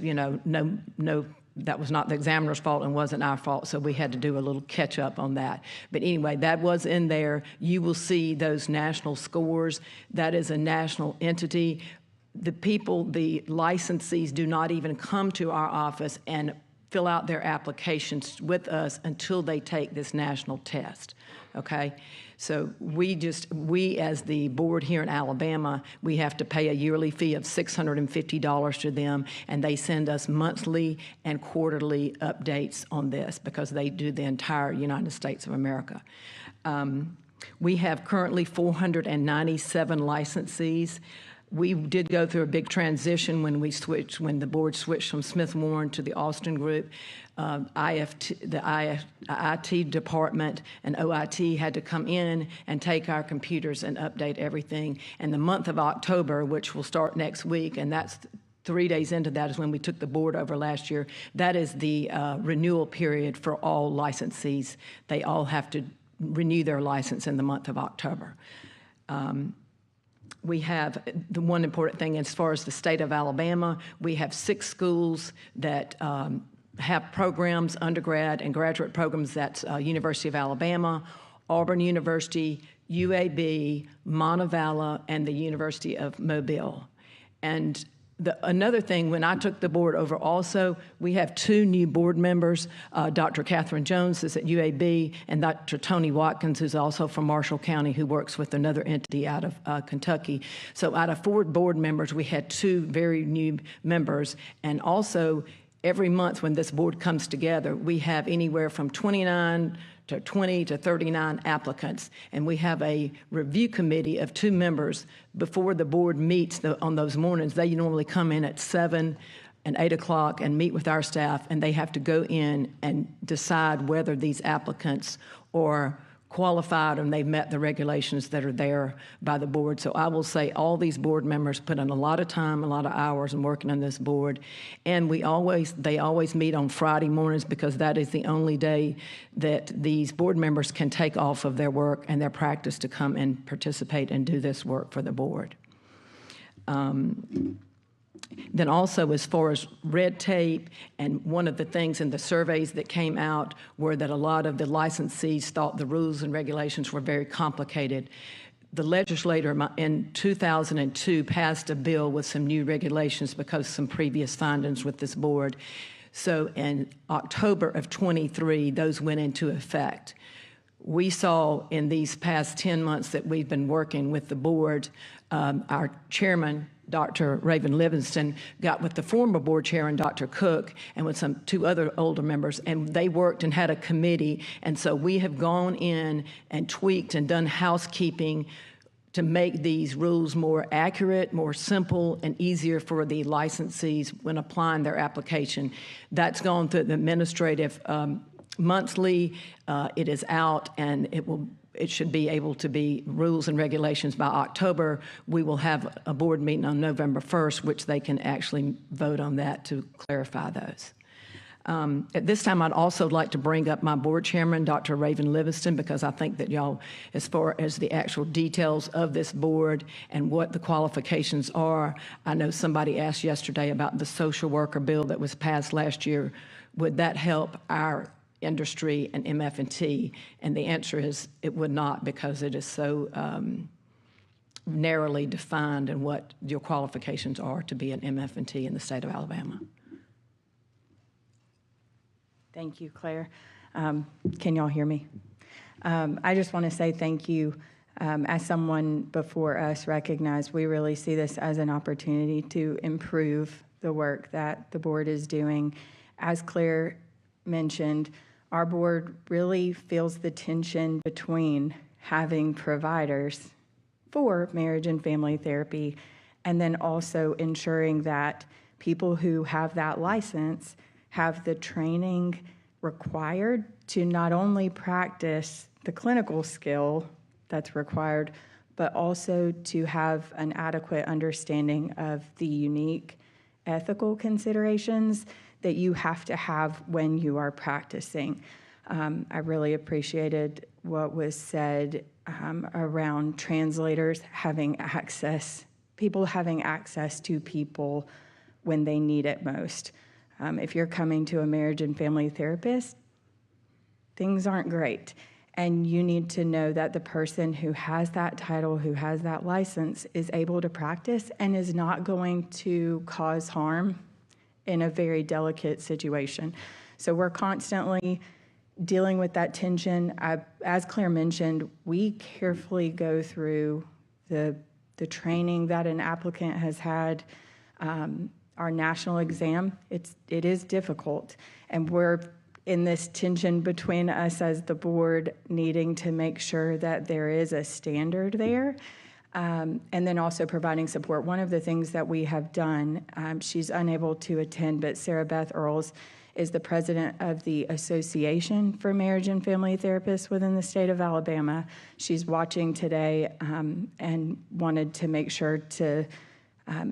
R: that was not the examiner's fault and wasn't our fault, so we had to do a little catch up on that. But anyway, that was in there. You will see those national scores. That is a national entity. The people, the licensees do not even come to our office and fill out their applications with us until they take this national test, okay? So we as the board here in Alabama, we have to pay a yearly fee of $650 to them, and they send us monthly and quarterly updates on this because they do the entire United States of America. We have currently 497 licensees. We did go through a big transition when the board switched from Smith Warren to the Austin Group. The IT department and OIT had to come in and take our computers and update everything. And the month of October, which will start next week, and that's 3 days into that is when we took the board over last year. That is the renewal period for all licensees. They all have to renew their license in the month of October. We have the one important thing as far as the state of Alabama, we have 6 schools that have programs, undergrad and graduate programs. That's University of Alabama, Auburn University, UAB, Montevallo, and the University of Mobile. And another thing, when I took the board over also, we have 2 new board members. Dr. Catherine Jones is at UAB, and Dr. Tony Watkins is also from Marshall County, who works with another entity out of Kentucky. So out of 4 board members, we had 2 very new members. And also, every month when this board comes together, we have anywhere from 29 to 20 to 39 applicants. And we have a review committee of 2 members before the board meets on those mornings. They normally come in at 7 and 8 o'clock and meet with our staff, and they have to go in and decide whether these applicants are qualified and they've met the regulations that are there by the board. So I will say all these board members put in a lot of time, a lot of hours in working on this board. And they always meet on Friday mornings because that is the only day that these board members can take off of their work and their practice to come and participate and do this work for the board. Then also as far as red tape, and one of the things in the surveys that came out were that a lot of the licensees thought the rules and regulations were very complicated. The legislator in 2002 passed a bill with some new regulations because of some previous findings with this board. So in October of 23, those went into effect. We saw in these past 10 months that we've been working with the board, our chairman, Dr. Raven Livingston, got with the former board chair and Dr. Cook and with 2 other older members, and they worked and had a committee. And so we have gone in and tweaked and done housekeeping to make these rules more accurate, more simple, and easier for the licensees when applying their application. That's gone through the administrative monthly. It is out, and it should be able to be rules and regulations by October. We will have a board meeting on November 1st, which they can actually vote on that to clarify those. At this time, I'd also like to bring up my board chairman, Dr. Raven Livingston, because I think that y'all, as far as the actual details of this board and what the qualifications are, I know somebody asked yesterday about the social worker bill that was passed last year. Would that help our industry and MF&T? And the answer is it would not, because it is so narrowly defined in what your qualifications are to be an MF&T in the state of Alabama.
S: Thank you, Claire. Can y'all hear me? I just want to say thank you. As someone before us recognized, we really see this as an opportunity to improve the work that the board is doing. As Claire mentioned, our board really feels the tension between having providers for marriage and family therapy and then also ensuring that people who have that license have the training required to not only practice the clinical skill that's required, but also to have an adequate understanding of the unique ethical considerations that you have to have when you are practicing. I really appreciated what was said around translators having access, people having access to people when they need it most. If you're coming to a marriage and family therapist, things aren't great. And you need to know that the person who has that title, who has that license, is able to practice and is not going to cause harm in a very delicate situation. So we're constantly dealing with that tension. As Claire mentioned, we carefully go through the training that an applicant has had. Our national exam, it is difficult, and we're in this tension between us as the board needing to make sure that there is a standard there, and then also providing support. One of the things that we have done, she's unable to attend, but Sarah Beth Earls is the president of the Association for Marriage and Family Therapists within the state of Alabama. She's watching today and wanted to make sure to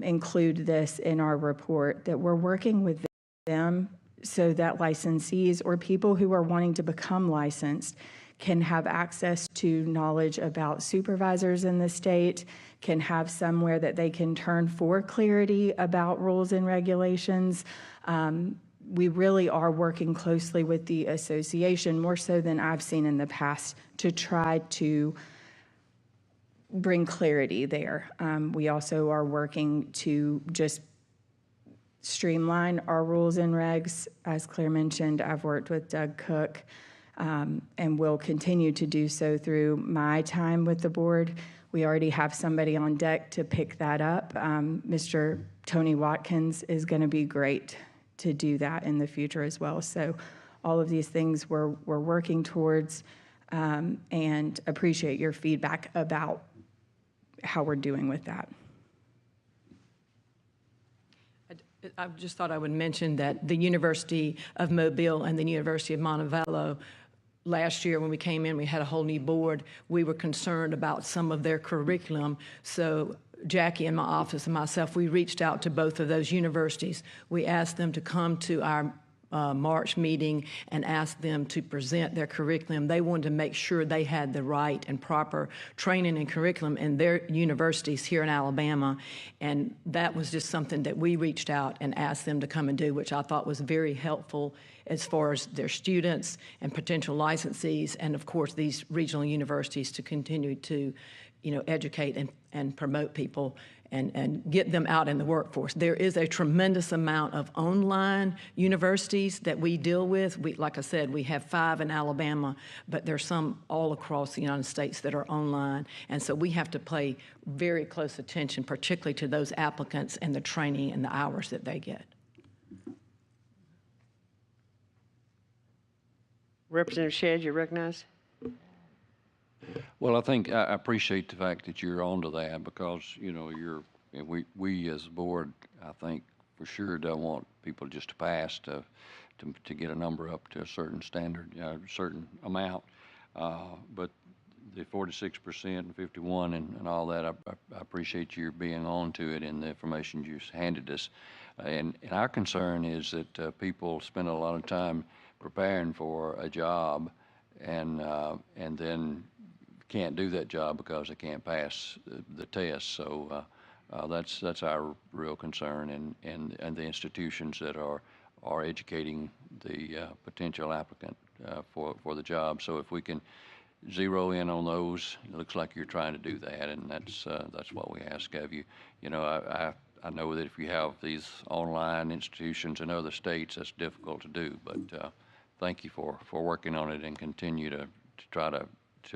S: include this in our report, that we're working with them so that licensees or people who are wanting to become licensed can have access to knowledge about supervisors in the state, can have somewhere that they can turn for clarity about rules and regulations. We really are working closely with the association, more so than I've seen in the past, to try to bring clarity there. We also are working to just streamline our rules and regs. As Claire mentioned, I've worked with Doug Cook and will continue to do so through my time with the board. We already have somebody on deck to pick that up. Mr. Tony Watkins is going to be great to do that in the future as well. So all of these things we're working towards, and appreciate your feedback about how we're doing with that.
R: I just thought I would mention that the University of Mobile and the University of Montevallo, last year when we came in, we had a whole new board. We were concerned about some of their curriculum. So Jackie in my office and myself, we reached out to both of those universities. We asked them to come to our March meeting and asked them to present their curriculum. They wanted to make sure they had the right and proper training and curriculum in their universities here in Alabama. And that was just something that we reached out and asked them to come and do, which I thought was very helpful as far as their students and potential licensees, and of course these regional universities to continue to, educate and promote people and get them out in the workforce. There is a tremendous amount of online universities that we deal with. Like I said, we have 5 in Alabama, but there's some all across the United States that are online. And so we have to pay very close attention, particularly to those applicants and the training and the hours that they get.
A: Representative Shedd, you're recognized.
E: Well, I think I appreciate the fact that you're onto that because, we as a board, I think for sure don't want people just to pass to get a number up to a certain standard, certain amount. But the 46% and 51 and all that, I appreciate you being on to it in the information you handed us. And our concern is that people spend a lot of time preparing for a job and then can't do that job because they can't pass the test. So that's our real concern, and the institutions that are educating the potential applicant for the job. So if we can zero in on those, it looks like you're trying to do that, and that's what we ask of you. I know that if you have these online institutions in other states, that's difficult to do, but thank you for working on it and continue to try to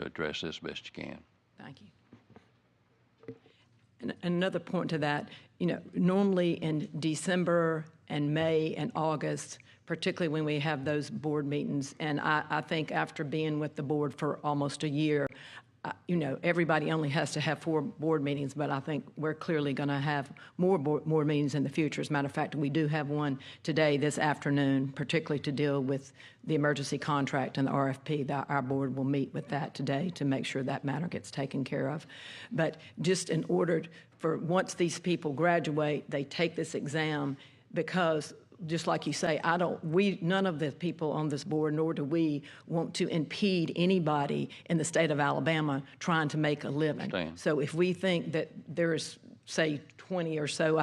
E: address this best you can.
R: Thank you. And another point to that, normally in December and May and August, particularly when we have those board meetings, and I think after being with the board for almost a year, everybody only has to have 4 board meetings, but I think we're clearly going to have more board meetings in the future. As a matter of fact, we do have one today, this afternoon, particularly to deal with the emergency contract and the RFP. Our board will meet with that today to make sure that matter gets taken care of. But just in order for once these people graduate, they take this exam because just like you say, none of the people on this board, nor do we want to impede anybody in the state of Alabama trying to make a living. So if we think that there's, say, 20 or so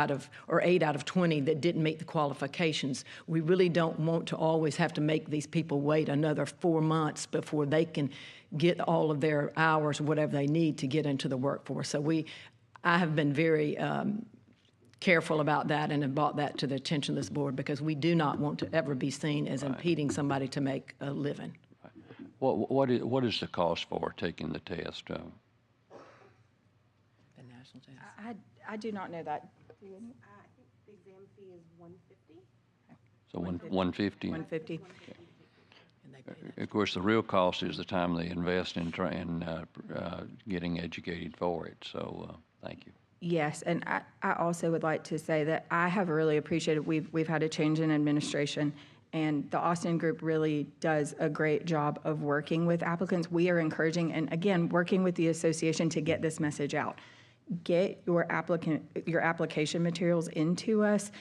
R: or 8 out of 20 that didn't meet the qualifications, we really don't want to always have to make these people wait another 4 months before they can get all of their hours or whatever they need to get into the workforce. So I have been very careful about that and have brought that to the attention of this board because we do not want to ever be seen as impeding somebody to make a living.
E: What is the cost for taking the test?
R: The national test.
S: I do not know that.
K: I think the exam fee is $150.
E: So 150.
S: 150.
E: Of course, the real cost is the time they invest in getting educated for it. So thank you.
S: Yes, and I also would like to say that I have really appreciated, we've had a change in administration, and the Austin Group really does a great job of working with applicants. We are encouraging, and again, working with the association to get this message out. get your application materials into us.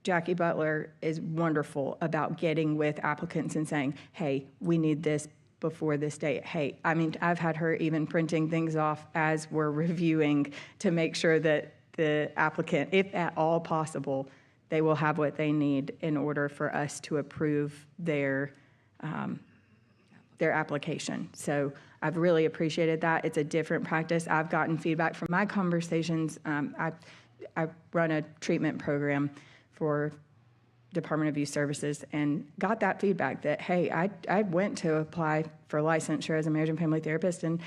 S: Jackie Butler is wonderful about getting with applicants and saying, hey, we need this before this date. Hey, I mean, I've had her even printing things off as we're reviewing to make sure that the applicant, if at all possible, they will have what they need in order for us to approve their application. So I've really appreciated that. It's a different practice. I've gotten feedback from my conversations. I run a treatment program for Department of Youth Services and got that feedback that, hey, I went to apply for licensure as a marriage and family therapist, and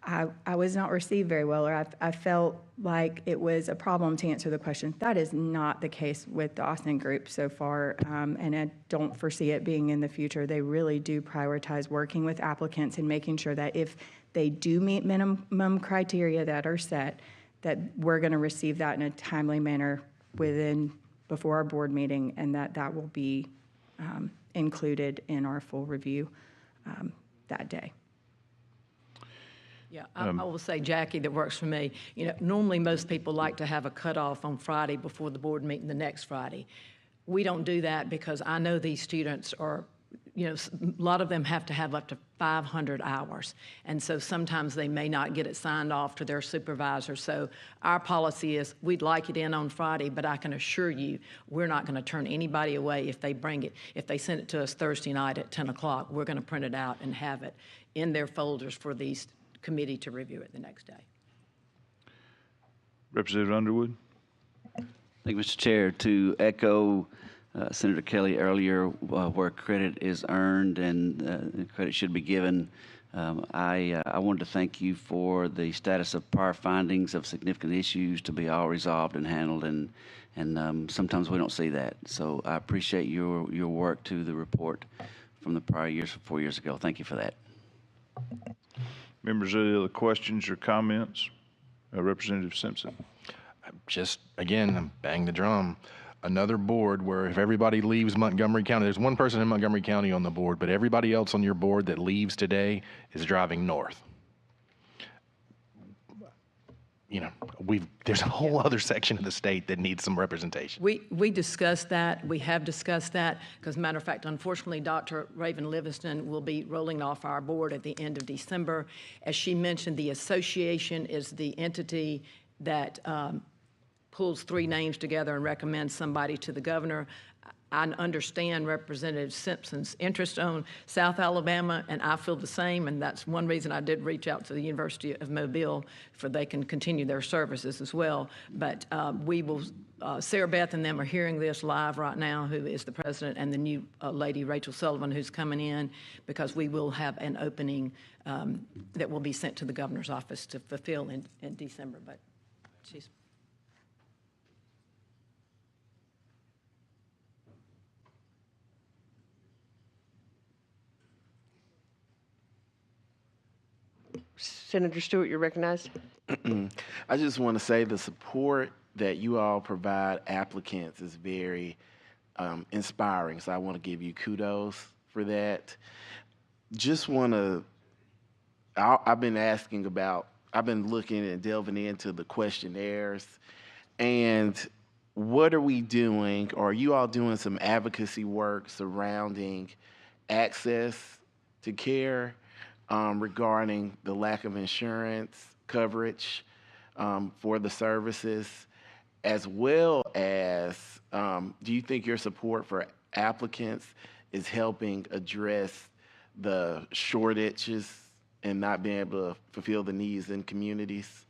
S: I was not received very well, or I felt like it was a problem to answer the question. That is not the case with the Austin group so far, and I don't foresee it being in the future. They really do prioritize working with applicants and making sure that if they do meet minimum criteria that are set, that we're going to receive that in a timely manner before our board meeting, and that will be included in our full review that day.
R: Yeah, I will say, Jackie, that works for me. You know, normally most people like to have a cutoff on Friday before the board meeting the next Friday. We don't do that because I know these students are, you know, a lot of them have to have up to 500 hours. And so sometimes they may not get it signed off to their supervisor. So our policy is we'd like it in on Friday, but I can assure you we're not going to turn anybody away if they bring it. If they send it to us Thursday night at 10 o'clock, we're going to print it out and have it in their folders for these committee to review it the next day.
M: Representative Underwood.
F: Thank you, Mr. Chair. To echo Senator Kelly earlier, where credit is earned and credit should be given, I wanted to thank you for the status of prior findings of significant issues to be all resolved and handled, and sometimes we don't see that. So I appreciate your work to the report from the prior years, 4 years ago. Thank you for that.
M: Members, any other questions or comments? Representative Simpson.
L: Just, again, bang the drum. Another board where if everybody leaves Montgomery County, there's one person in Montgomery County on the board, but everybody else on your board that leaves today is driving north. You know, there's a whole other section of the state that needs some representation.
R: We discussed that. We have discussed that because, matter of fact, unfortunately, Dr. Raven Livingston will be rolling off our board at the end of December. As she mentioned, the association is the entity that pulls three names together and recommends somebody to the governor. I understand Representative Simpson's interest on South Alabama, and I feel the same, and that's one reason I did reach out to the University of Mobile for they can continue their services as well. But we will, Sarah Beth and them are hearing this live right now, who is the president, and the new lady, Rachel Sullivan, who's coming in, because we will have an opening that will be sent to the governor's office to fulfill in December. But she's...
A: Senator Stewart, you're recognized.
D: I just want to say the support that you all provide applicants is very inspiring. So I want to give you kudos for that. Just want to, I've been looking and delving into the questionnaires, and what are we doing? Or are you all doing some advocacy work surrounding access to care? Regarding the lack of insurance coverage for the services, as well as do you think your support for applicants is helping address the shortages and not being able to fulfill the needs in communities?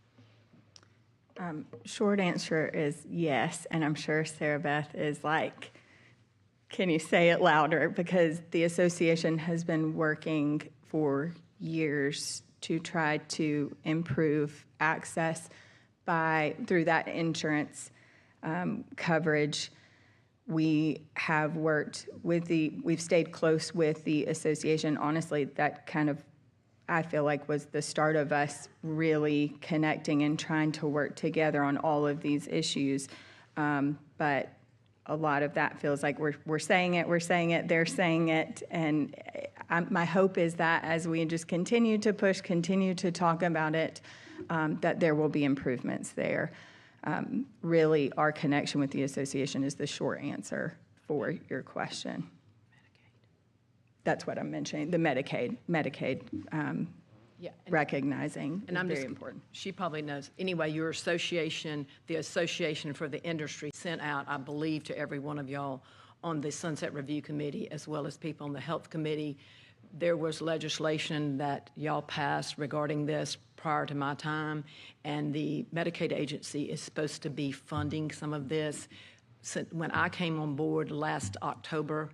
S: Short answer is yes, and I'm sure Sarah Beth is like, can you say it louder? Because the association has been working for years to try to improve access through that insurance coverage. We have worked with we've stayed close with the association. Honestly, that kind of, I feel like, was the start of us really connecting and trying to work together on all of these issues. But a lot of that feels like we're saying it, they're saying it, and my hope is that as we just continue to push, continue to talk about it, that there will be improvements there. Really, our connection with the association is the short answer for your question. That's what I'm mentioning, the Medicaid recognizing is very important.
R: She probably knows. Anyway, your association, the Association for the Industry sent out, I believe, to every one of y'all on the Sunset Review Committee, as well as people on the Health Committee. There was legislation that y'all passed regarding this prior to my time, and the Medicaid agency is supposed to be funding some of this. When I came on board last October,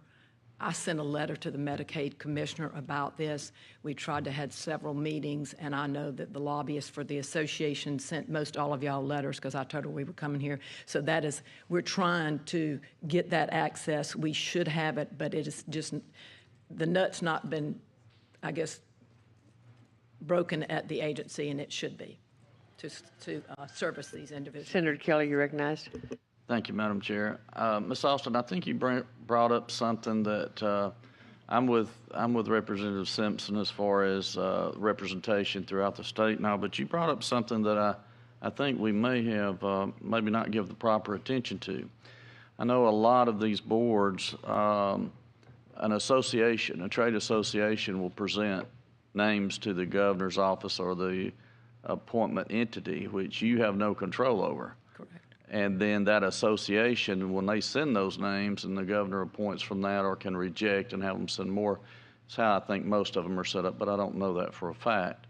R: I sent a letter to the Medicaid commissioner about this. We tried to have several meetings, and I know that the lobbyists for the association sent most all of y'all letters because I told her we were coming here. So that is, we're trying to get that access. We should have it, but it is just, the nut's not been, I guess, broken at the agency, and it should be to service these individuals.
A: Senator Kelly, you recognized.
B: Thank you, Madam Chair. Ms. Austin, I think you brought up something that I'm with Representative Simpson as far as representation throughout the state now, but you brought up something that I think we may have maybe not give the proper attention to. I know a lot of these boards, an association, a trade association will present names to the governor's office or the appointment entity, which you have no control over. And then that association, when they send those names and the governor appoints from that or can reject and have them send more, it's how I think most of them are set up, but I don't know that for a fact.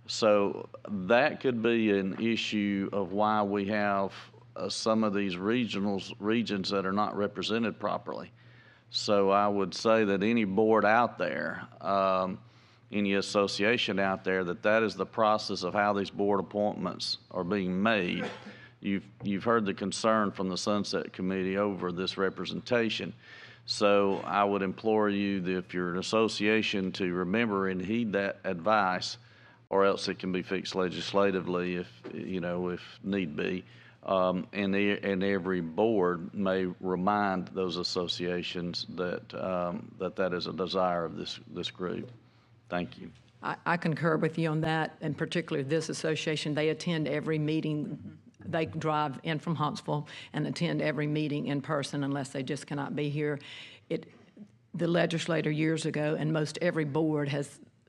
B: So that could be an issue of why we have some of these regions that are not represented properly. So I would say that any board out there, any association out there, that is the process of how these board appointments are being made. You've heard the concern from the Sunset Committee over this representation. So I would implore you that if you're an association to remember and heed that advice, or else it can be fixed legislatively if need be. And every board may remind those associations that is a desire of this group. Thank you.
R: I concur with you on that, and particularly this association. They attend every meeting. They drive in from Huntsville and attend every meeting in person unless they just cannot be here. The legislator years ago, and most every board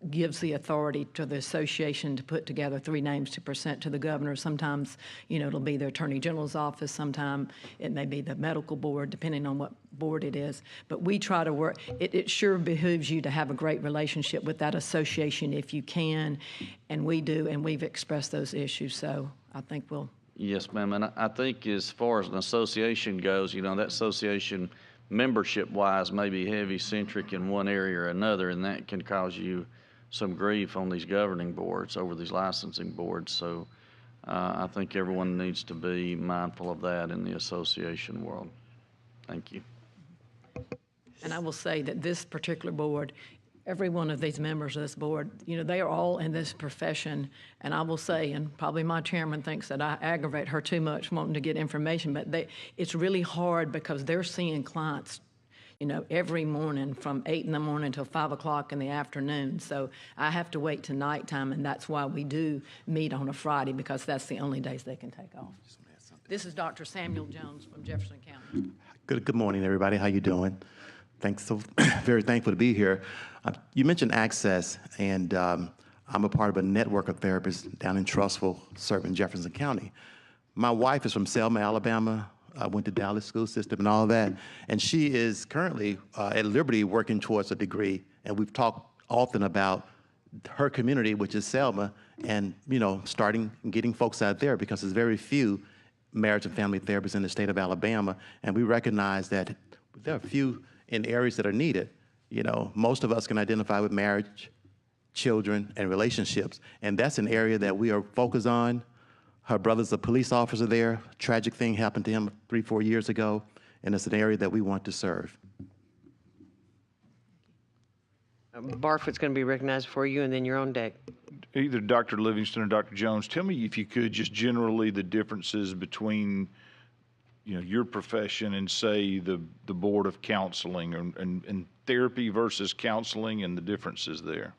R: gives the authority to the association to put together 3 names to present to the governor. Sometimes, it'll be the Attorney General's office. Sometimes it may be the medical board, depending on what board it is. But we try to work. It sure behooves you to have a great relationship with that association if you can, and we do, and we've expressed those issues. So I think we'll.
B: Yes, ma'am. And I think as far as an association goes, that association membership-wise may be heavy-centric in one area or another, and that can cause you some grief on these governing boards over these licensing boards. So I think everyone needs to be mindful of that in the association world. Thank you.
R: And I will say that this particular board, every one of these members of this board, they are all in this profession. And I will say, and probably my chairman thinks that I aggravate her too much wanting to get information, but it's really hard because they're seeing clients every morning from 8 in the morning till 5 o'clock in the afternoon. So I have to wait to nighttime, and that's why we do meet on a Friday, because that's the only days they can take off. This is Dr. Samuel Jones from Jefferson County.
T: Good morning, everybody. How you doing? Thanks. So very thankful to be here. You mentioned access, and I'm a part of a network of therapists down in Trussville, serving Jefferson County. My wife is from Selma, Alabama. I went to Dallas school system and all of that. And she is currently at Liberty working towards a degree. And we've talked often about her community, which is Selma, and starting and getting folks out there, because there's very few marriage and family therapists in the state of Alabama. And we recognize that there are a few in areas that are needed. Most of us can identify with marriage, children, and relationships. And that's an area that we are focused on. Her brother's a police officer there. A tragic thing happened to him 3-4 years ago, and it's an area that we want to serve.
A: Barfoot's going to be recognized for you, and then you're on deck.
M: Either Dr. Livingston or Dr. Jones, tell me if you could just generally the differences between your profession and say the Board of Counseling and therapy versus counseling and the differences there.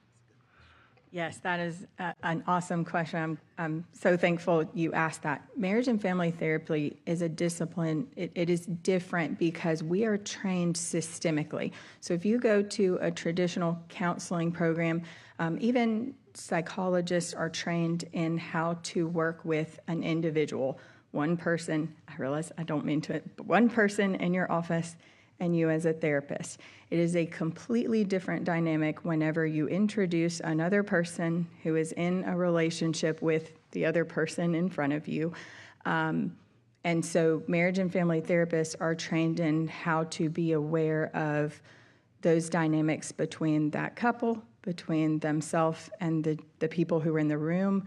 S: Yes, that is an awesome question. I'm so thankful you asked that. Marriage and family therapy is a discipline. It is different because we are trained systemically. So if you go to a traditional counseling program, even psychologists are trained in how to work with an individual. One person, I realize I don't mean to, but one person in your office and you as a therapist. It is a completely different dynamic whenever you introduce another person who is in a relationship with the other person in front of you. And so marriage and family therapists are trained in how to be aware of those dynamics between that couple, between themselves and the people who are in the room,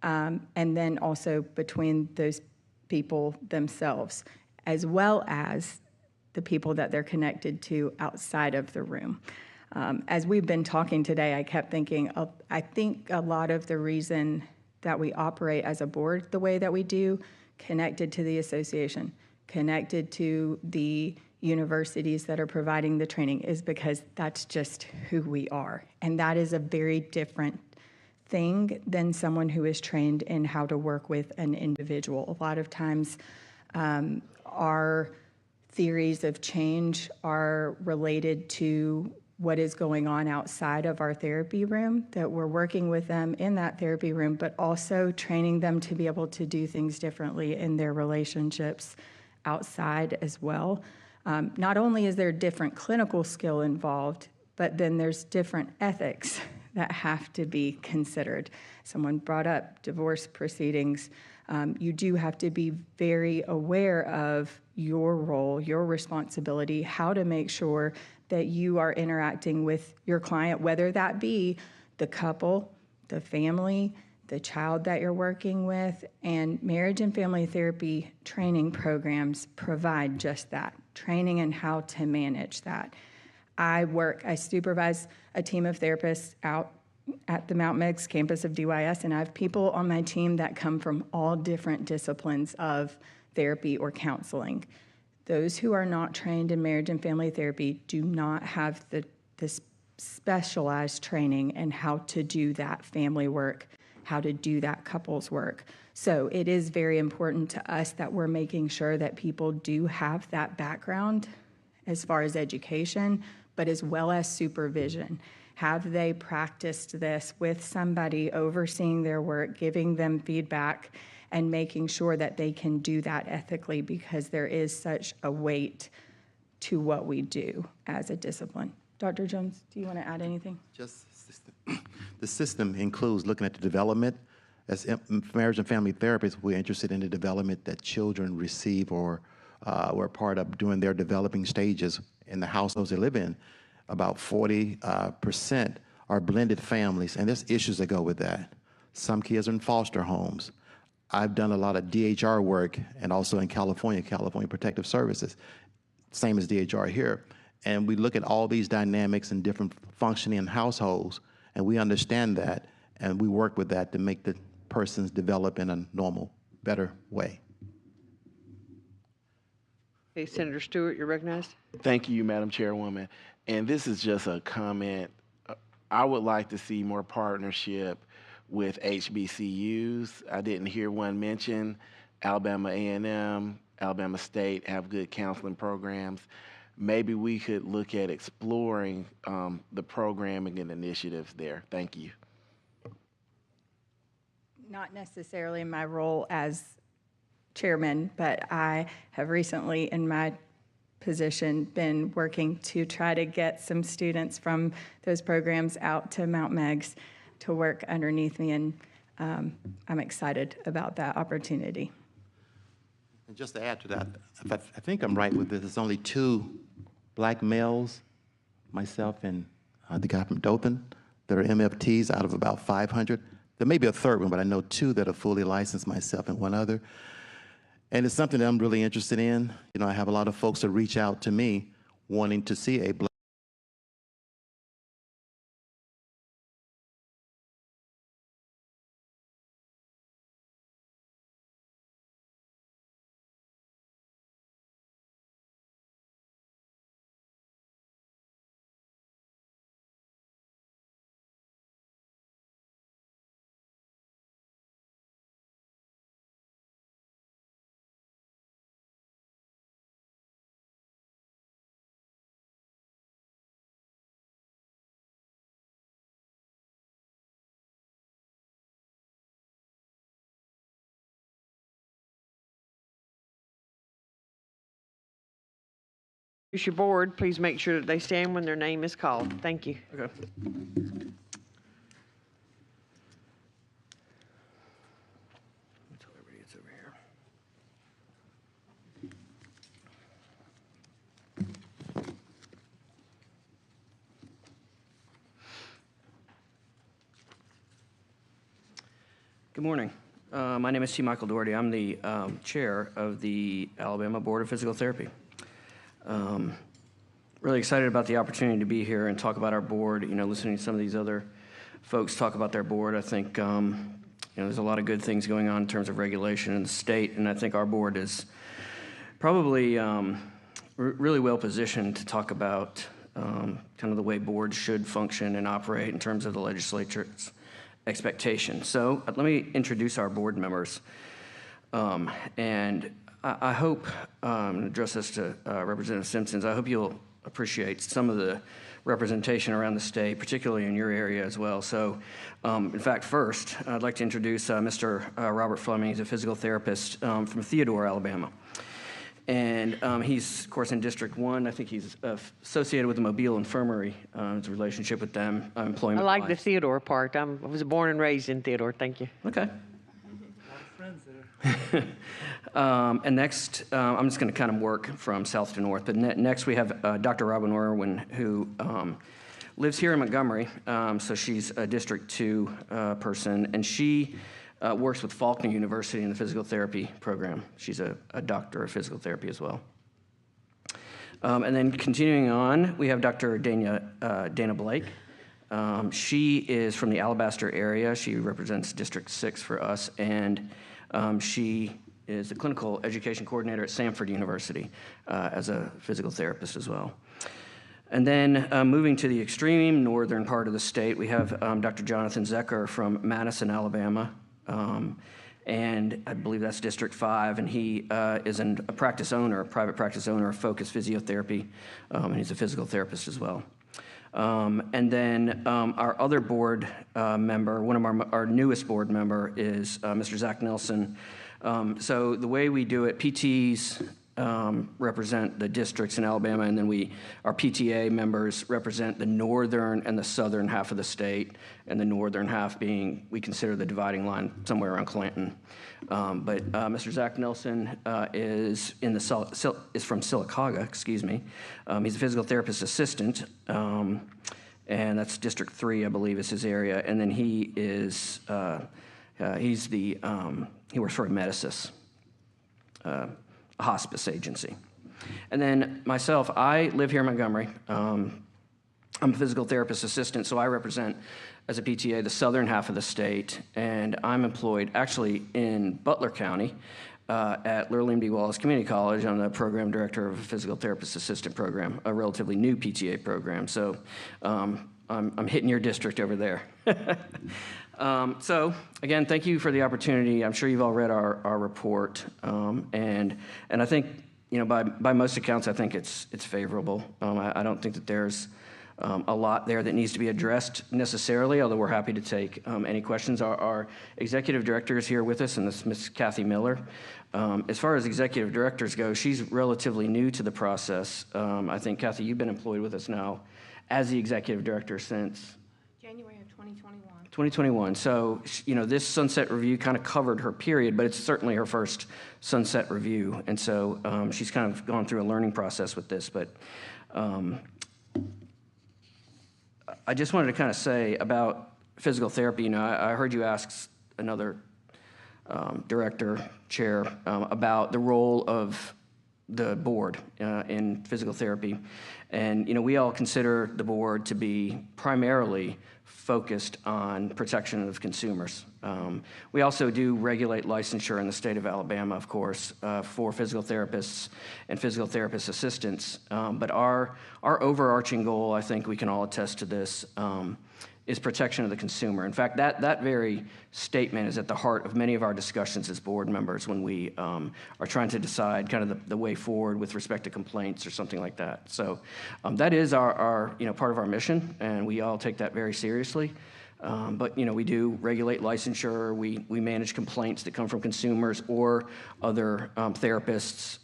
S: and then also between those people themselves, as well as the people that they're connected to outside of the room. As we've been talking today, I kept thinking, I think a lot of the reason that we operate as a board the way that we do, connected to the association, connected to the universities that are providing the training, is because that's just who we are. And that is a very different thing than someone who is trained in how to work with an individual. A lot of times, our theories of change are related to what is going on outside of our therapy room, that we're working with them in that therapy room, but also training them to be able to do things differently in their relationships outside as well. Not only is there different clinical skill involved, but then there's different ethics that have to be considered. Someone brought up divorce proceedings. You do have to be very aware of your role, your responsibility, how to make sure that you are interacting with your client, whether that be the couple, the family, the child that you're working with. And marriage and family therapy training programs provide just that, training in how to manage that. I supervise a team of therapists out at the Mount Meigs campus of DYS, and I have people on my team that come from all different disciplines of therapy or counseling. Those who are not trained in marriage and family therapy do not have this specialized training in how to do that family work, how to do that couples work. So it is very important to us that we're making sure that people do have that background as far as education, but as well as supervision. Have they practiced this with somebody overseeing their work, giving them feedback, and making sure that they can do that ethically, because there is such a weight to what we do as a discipline. Dr. Jones, do you want to add anything?
T: Just the system includes looking at the development. As marriage and family therapists, we're interested in the development that children receive or were part of during their developing stages in the households they live in. About 40% are blended families, and there's issues that go with that. Some kids are in foster homes. I've done a lot of DHR work, and also in California Protective Services, same as DHR here. And we look at all these dynamics and different functioning in households, and we understand that, and we work with that to make the persons develop in a normal, better way.
A: Okay, Senator Stewart, you're recognized.
D: Thank you, Madam Chairwoman. And this is just a comment. I would like to see more partnership with HBCUs. I didn't hear one mention. Alabama A&M, Alabama State have good counseling programs. Maybe we could look at exploring the programming and initiatives there. Thank you.
S: Not necessarily in my role as chairman, but I have recently in my position been working to try to get some students from those programs out to Mount Meigs to work underneath me, and I'm excited about that opportunity.
T: And just to add to that, I think I'm right with this. There's only 2 black males, myself and the guy from Dothan, that are MFTs out of about 500. There may be a third one, but I know 2 that are fully licensed, myself and one other. And it's something that I'm really interested in. You know, I have a lot of folks that reach out to me wanting to see a black
A: Here's your board. Please make sure that they stand when their name is called. Thank you.
U: Okay. Until everybody gets over here. Good morning. My name is T. Michael Doherty. I'm the chair of the Alabama Board of Physical Therapy. Really excited about the opportunity to be here and talk about our board. You know, listening to some of these other folks talk about their board, I think you know, there's a lot of good things going on in terms of regulation in the state, and I think our board is probably really well positioned to talk about kind of the way boards should function and operate in terms of the legislature's expectations. So let me introduce our board members, and I hope, address this to Representative Simpson, I hope you'll appreciate some of the representation around the state, particularly in your area as well. So, in fact, first, I'd like to introduce Mr. Robert Fleming. He's a physical therapist from Theodore, Alabama. And he's, of course, in District 1. I think he's associated with the Mobile Infirmary, his relationship with them, employment.
A: I like the Theodore part. I was born and raised in Theodore. Thank you.
U: Okay. And next, I'm just going to kind of work from south to north. But next, we have Dr. Robin Irwin, who lives here in Montgomery. So she's a District 2 person, and she works with Faulkner University in the physical therapy program. She's a doctor of physical therapy as well. And then continuing on, we have Dr. Dana Blake. She is from the Alabaster area. She represents District 6 for us, and she is the clinical education coordinator at Samford University as a physical therapist as well. And then moving to the extreme northern part of the state, we have Dr. Jonathan Zecker from Madison, Alabama. And I believe that's District 5, and he is a practice owner, a private practice owner of Focus Physiotherapy, and he's a physical therapist as well. And then our other board member, one of our newest board member is Mr. Zach Nelson. So the way we do it, PTs represent the districts in Alabama, and then our PTA members represent the northern and the southern half of the state, and the northern half being, we consider the dividing line somewhere around Clanton. But Mr. Zach Nelson is from Sylacauga, excuse me. He's a physical therapist assistant, and that's District 3, I believe, is his area. And then he is he works for Medicis, a hospice agency. And then myself, I live here in Montgomery. I'm a physical therapist assistant, so I represent, as a PTA, the southern half of the state, and I'm employed actually in Butler County at William D. Wallace Community College. I'm the program director of a physical therapist assistant program, a relatively new PTA program. So I'm hitting your district over there. So again, thank you for the opportunity. I'm sure you've all read our report, and I think, you know, by most accounts, I think it's favorable. I don't think that there's a lot there that needs to be addressed necessarily, although we're happy to take any questions. Our executive director is here with us, and this is Ms. Kathy Miller. As far as executive directors go, she's relatively new to the process. I think, Kathy, you've been employed with us now as the executive director since
G: January of 2021.
U: 2021. So, you know, this sunset review kind of covered her period, but it's certainly her first sunset review. And so she's kind of gone through a learning process with this. But I just wanted to kind of say about physical therapy. You know, I heard you ask another chair, about the role of the board in physical therapy. And, you know, we all consider the board to be primarily focused on protection of consumers. We also do regulate licensure in the state of Alabama, of course, for physical therapists and physical therapist assistants. But our overarching goal, I think we can all attest to this, is protection of the consumer. In fact, that very statement is at the heart of many of our discussions as board members when we are trying to decide kind of the way forward with respect to complaints or something like that. So that is our part of our mission, and we all take that very seriously. But, we do regulate licensure. We manage complaints that come from consumers or other therapists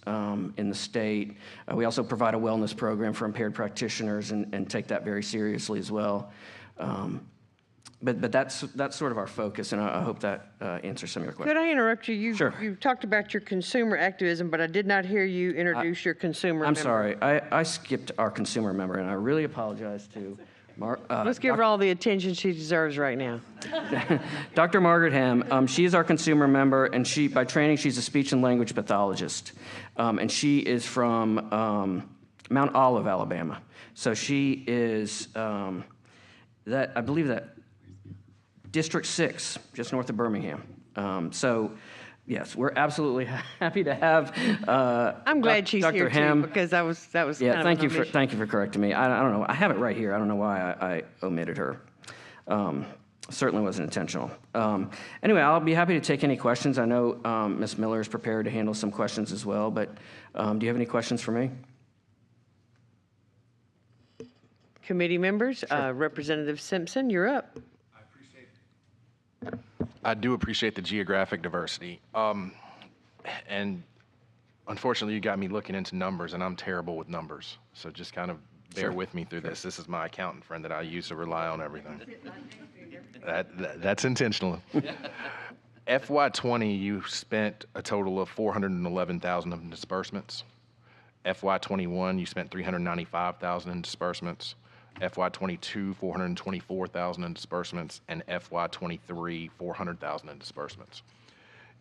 U: in the state. We also provide a wellness program for impaired practitioners and take that very seriously as well. But that's sort of our focus, and I hope that answers some of your questions.
A: Could I interrupt you?
U: Sure.
A: You talked about your consumer activism, but I did not hear you introduce your consumer
U: I'm
A: member.
U: sorry. I skipped our consumer member, and I really apologize to
A: Let's give her all the attention she deserves right now.
U: Dr. Margaret Ham. She is our consumer member, and by training, she's a speech and language pathologist. And she is from Mount Olive, Alabama. So she is, I believe that District 6, just north of Birmingham. So, yes, we're absolutely happy to have
A: I'm glad she's
U: Dr.
A: here
U: Ham.
A: too, because that was
U: Yeah,
A: kind
U: thank
A: of
U: you
A: an
U: for
A: omission.
U: thank you for correcting me. I don't know. I have it right here. I don't know why I omitted her. Certainly wasn't intentional. Anyway, I'll be happy to take any questions. I know Ms. Miller is prepared to handle some questions as well. But do you have any questions for me?
A: Committee members, Representative Simpson, you're up.
L: I do appreciate the geographic diversity. And unfortunately, you got me looking into numbers, and I'm terrible with numbers. So just kind of bear with me through this. This is my accountant friend that I use to rely on everything. That's intentional. FY20, you spent a total of $411,000 in disbursements. FY21, you spent $395,000 in disbursements. FY22, $424,000 in disbursements, and FY23, $400,000 in disbursements.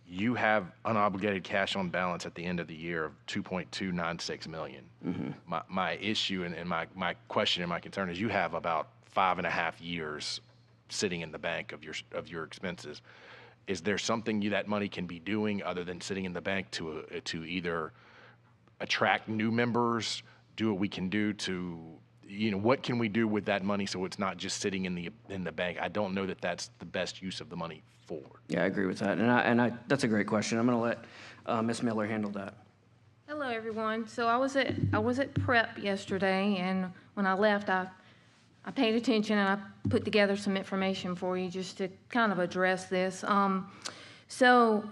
L: You have unobligated cash on balance at the end of the year of $2.296 million.
U: Mm-hmm.
L: My issue and my question and my concern is you have about 5.5 years sitting in the bank of your expenses. Is there something that money can be doing other than sitting in the bank to either attract new members, do what we can do to what can we do with that money so it's not just sitting in the bank? I don't know that that's the best use of the money forward.
U: Yeah, I agree with that, and that's a great question. I'm going to let Ms. Miller handle that.
H: Hello, everyone. So I was at prep yesterday, and when I left, I paid attention and I put together some information for you just to kind of address this. So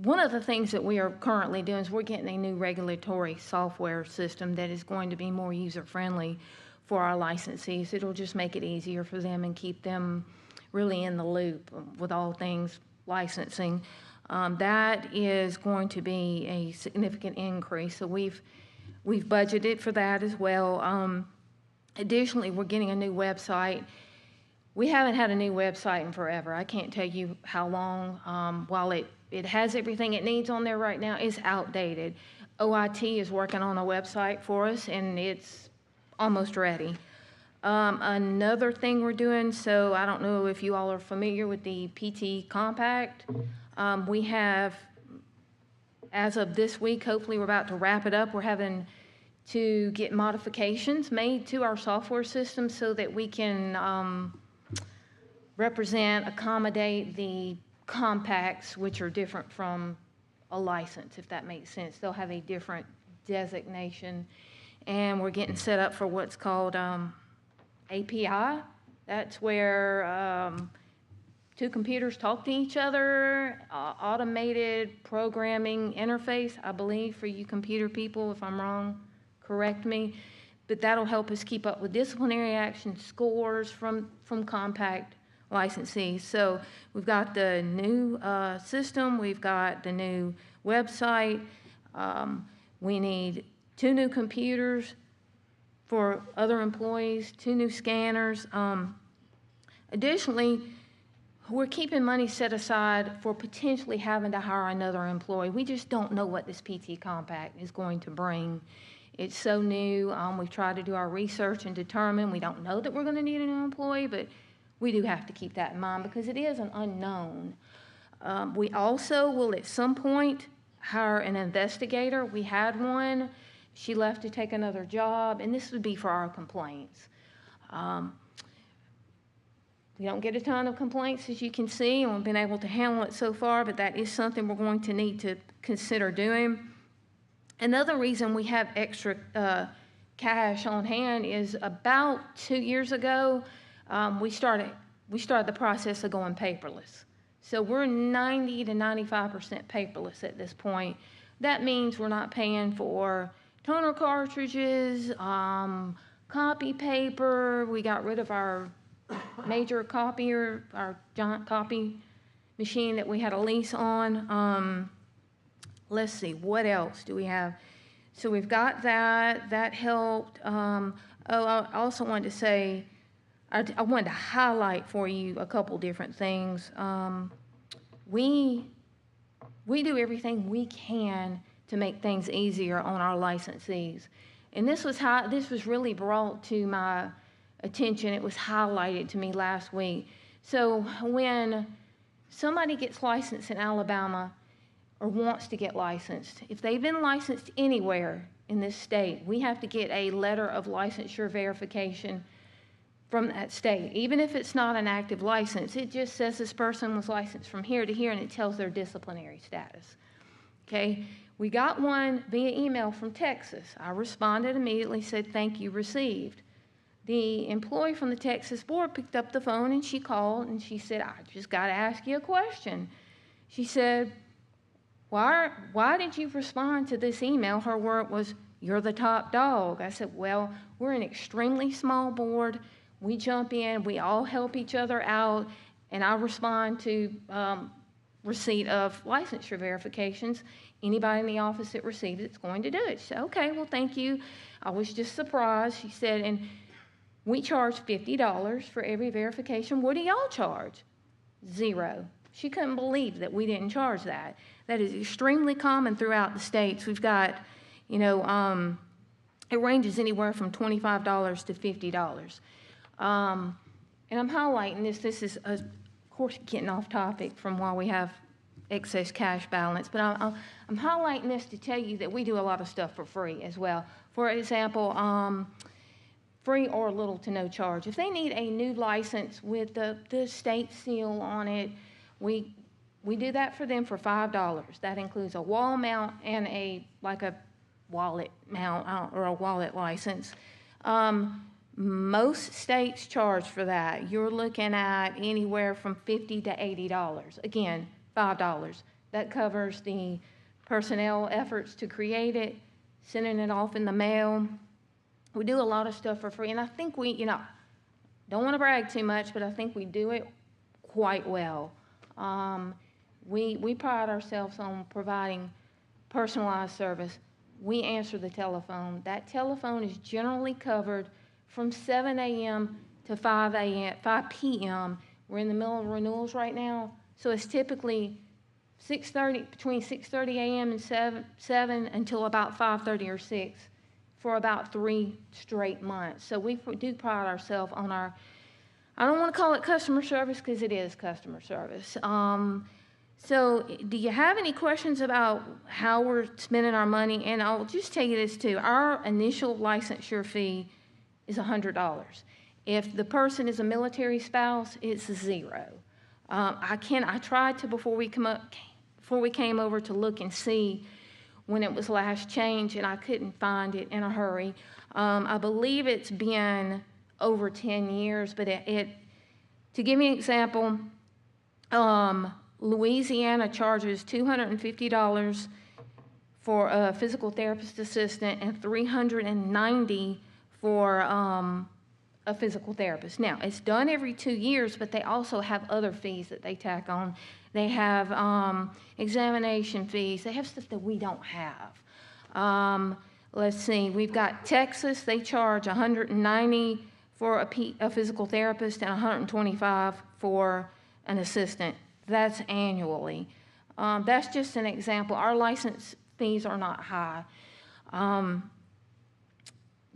H: one of the things that we are currently doing is we're getting a new regulatory software system that is going to be more user-friendly for our licensees. It'll just make it easier for them and keep them really in the loop with all things licensing. That is going to be a significant increase. So we've budgeted for that as well. Additionally, we're getting a new website. We haven't had a new website in forever. I can't tell you how long. While it has everything it needs on there right now, it's outdated. OIT is working on a website for us, and it's almost ready. Another thing we're doing, so I don't know if you all are familiar with the PT Compact. We have, as of this week, hopefully we're about to wrap it up, we're having to get modifications made to our software system so that we can accommodate the compacts, which are different from a license, if that makes sense. They'll have a different designation. And we're getting set up for what's called API. That's where two computers talk to each other, automated programming interface, I believe, for you computer people. If I'm wrong, correct me. But that'll help us keep up with disciplinary action scores from compact licensees. So we've got the new system, we've got the new website. We need 2 new computers for other employees, 2 new scanners. Additionally, we're keeping money set aside for potentially having to hire another employee. We just don't know what this PT Compact is going to bring. It's so new. We've tried to do our research and determine. We don't know that we're going to need a new employee, but we do have to keep that in mind because it is an unknown. We also will at some point hire an investigator. We had one. She left to take another job, and this would be for our complaints. We don't get a ton of complaints, as you can see, and we've been able to handle it so far, but that is something we're going to need to consider doing. Another reason we have extra cash on hand is about 2 years ago, we started we started the process of going paperless. So we're 90 to 95% paperless at this point. That means we're not paying for toner cartridges, copy paper. We got rid of our major copier, our giant copy machine that we had a lease on. Let's see, what else do we have? So we've got that. That helped. I also wanted to say, I wanted to highlight for you a couple different things. We do everything we can to make things easier on our licensees. And this was really brought to my attention. It was highlighted to me last week. So when somebody gets licensed in Alabama or wants to get licensed, if they've been licensed anywhere in this state, we have to get a letter of licensure verification from that state. Even if it's not an active license, it just says this person was licensed from here to here, and it tells their disciplinary status. Okay? We got one via email from Texas. I responded immediately, said, thank you, received. The employee from the Texas board picked up the phone, and she called, and she said, I just got to ask you a question. She said, why did you respond to this email? Her word was, you're the top dog. I said, well, we're an extremely small board. We jump in, we all help each other out, and I respond to receipt of licensure verifications. Anybody in the office that received it's going to do it. She said, okay, well, thank you. I was just surprised. She said, and we charge $50 for every verification. What do y'all charge? $0. She couldn't believe that we didn't charge that. That is extremely common throughout the states. We've got, it ranges anywhere from $25 to $50. And I'm highlighting this. This is, of course, getting off topic from why we have excess cash balance, but I'm highlighting this to tell you that we do a lot of stuff for free as well. For example, free or little to no charge. If they need a new license with the state seal on it, we do that for them for $5. That includes a wall mount and a wallet mount or a wallet license. Most states charge for that. You're looking at anywhere from $50 to $80. Again, $5. That covers the personnel efforts to create it, sending it off in the mail. We do a lot of stuff for free, and I think we, don't want to brag too much, but I think we do it quite well. We pride ourselves on providing personalized service. We answer the telephone. That telephone is generally covered from 7 a.m. to 5 p.m. We're in the middle of renewals right now, so it's typically between 6:30 a.m. and 7 until about 5:30 or 6 for about 3 straight months. So we do pride ourselves on our, I don't want to call it customer service because it is customer service. So do you have any questions about how we're spending our money? And I'll just tell you this too. Our initial licensure fee is $100. If the person is a military spouse, it's $0. I tried to before we came over to look and see when it was last changed, and I couldn't find it in a hurry. I believe it's been over 10 years, but to give you an example, Louisiana charges $250 for a physical therapist assistant and $390 for a physical therapist. Now, it's done every 2 years, but they also have other fees that they tack on. They have examination fees. They have stuff that we don't have. Let's see. We've got Texas. They charge $190 for a physical therapist and $125 for an assistant. That's annually. That's just an example. Our license fees are not high.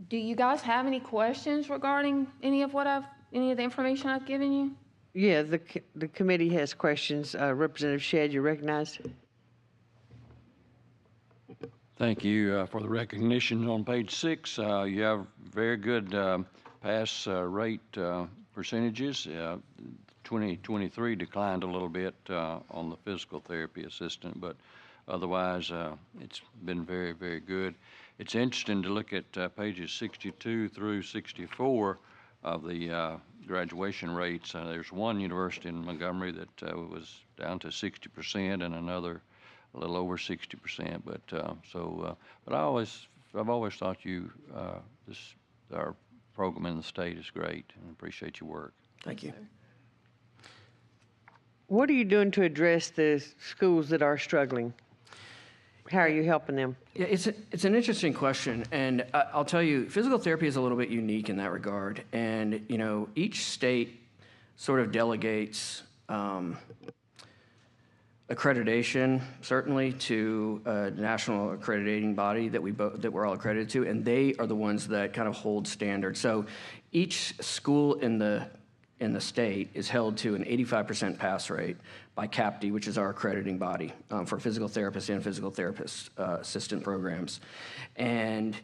H: Do you guys have any questions regarding any of the information I've given you?
A: Yeah, the committee has questions. Representative Shedd, you're recognized.
E: Thank you for the recognition. On page 6, you have very good pass rate percentages. 2023 declined a little bit on the physical therapy assistant, but otherwise it's been very, very good. It's interesting to look at pages 62 through 64 of the graduation rates. There's one university in Montgomery that was down to 60% and another a little over 60%. But but I've always thought our program in the state is great, and appreciate your work.
U: Thank you.
A: What are you doing to address the schools that are struggling? How are you helping them?
U: Yeah, it's an interesting question, and I'll tell you, physical therapy is a little bit unique in that regard. And each state sort of delegates accreditation, certainly, to a national accrediting body that we're all accredited to, and they are the ones that kind of hold standards. So each school in the state is held to an 85% pass rate by CAPD, which is our accrediting body for physical therapists and physical therapist assistant programs. And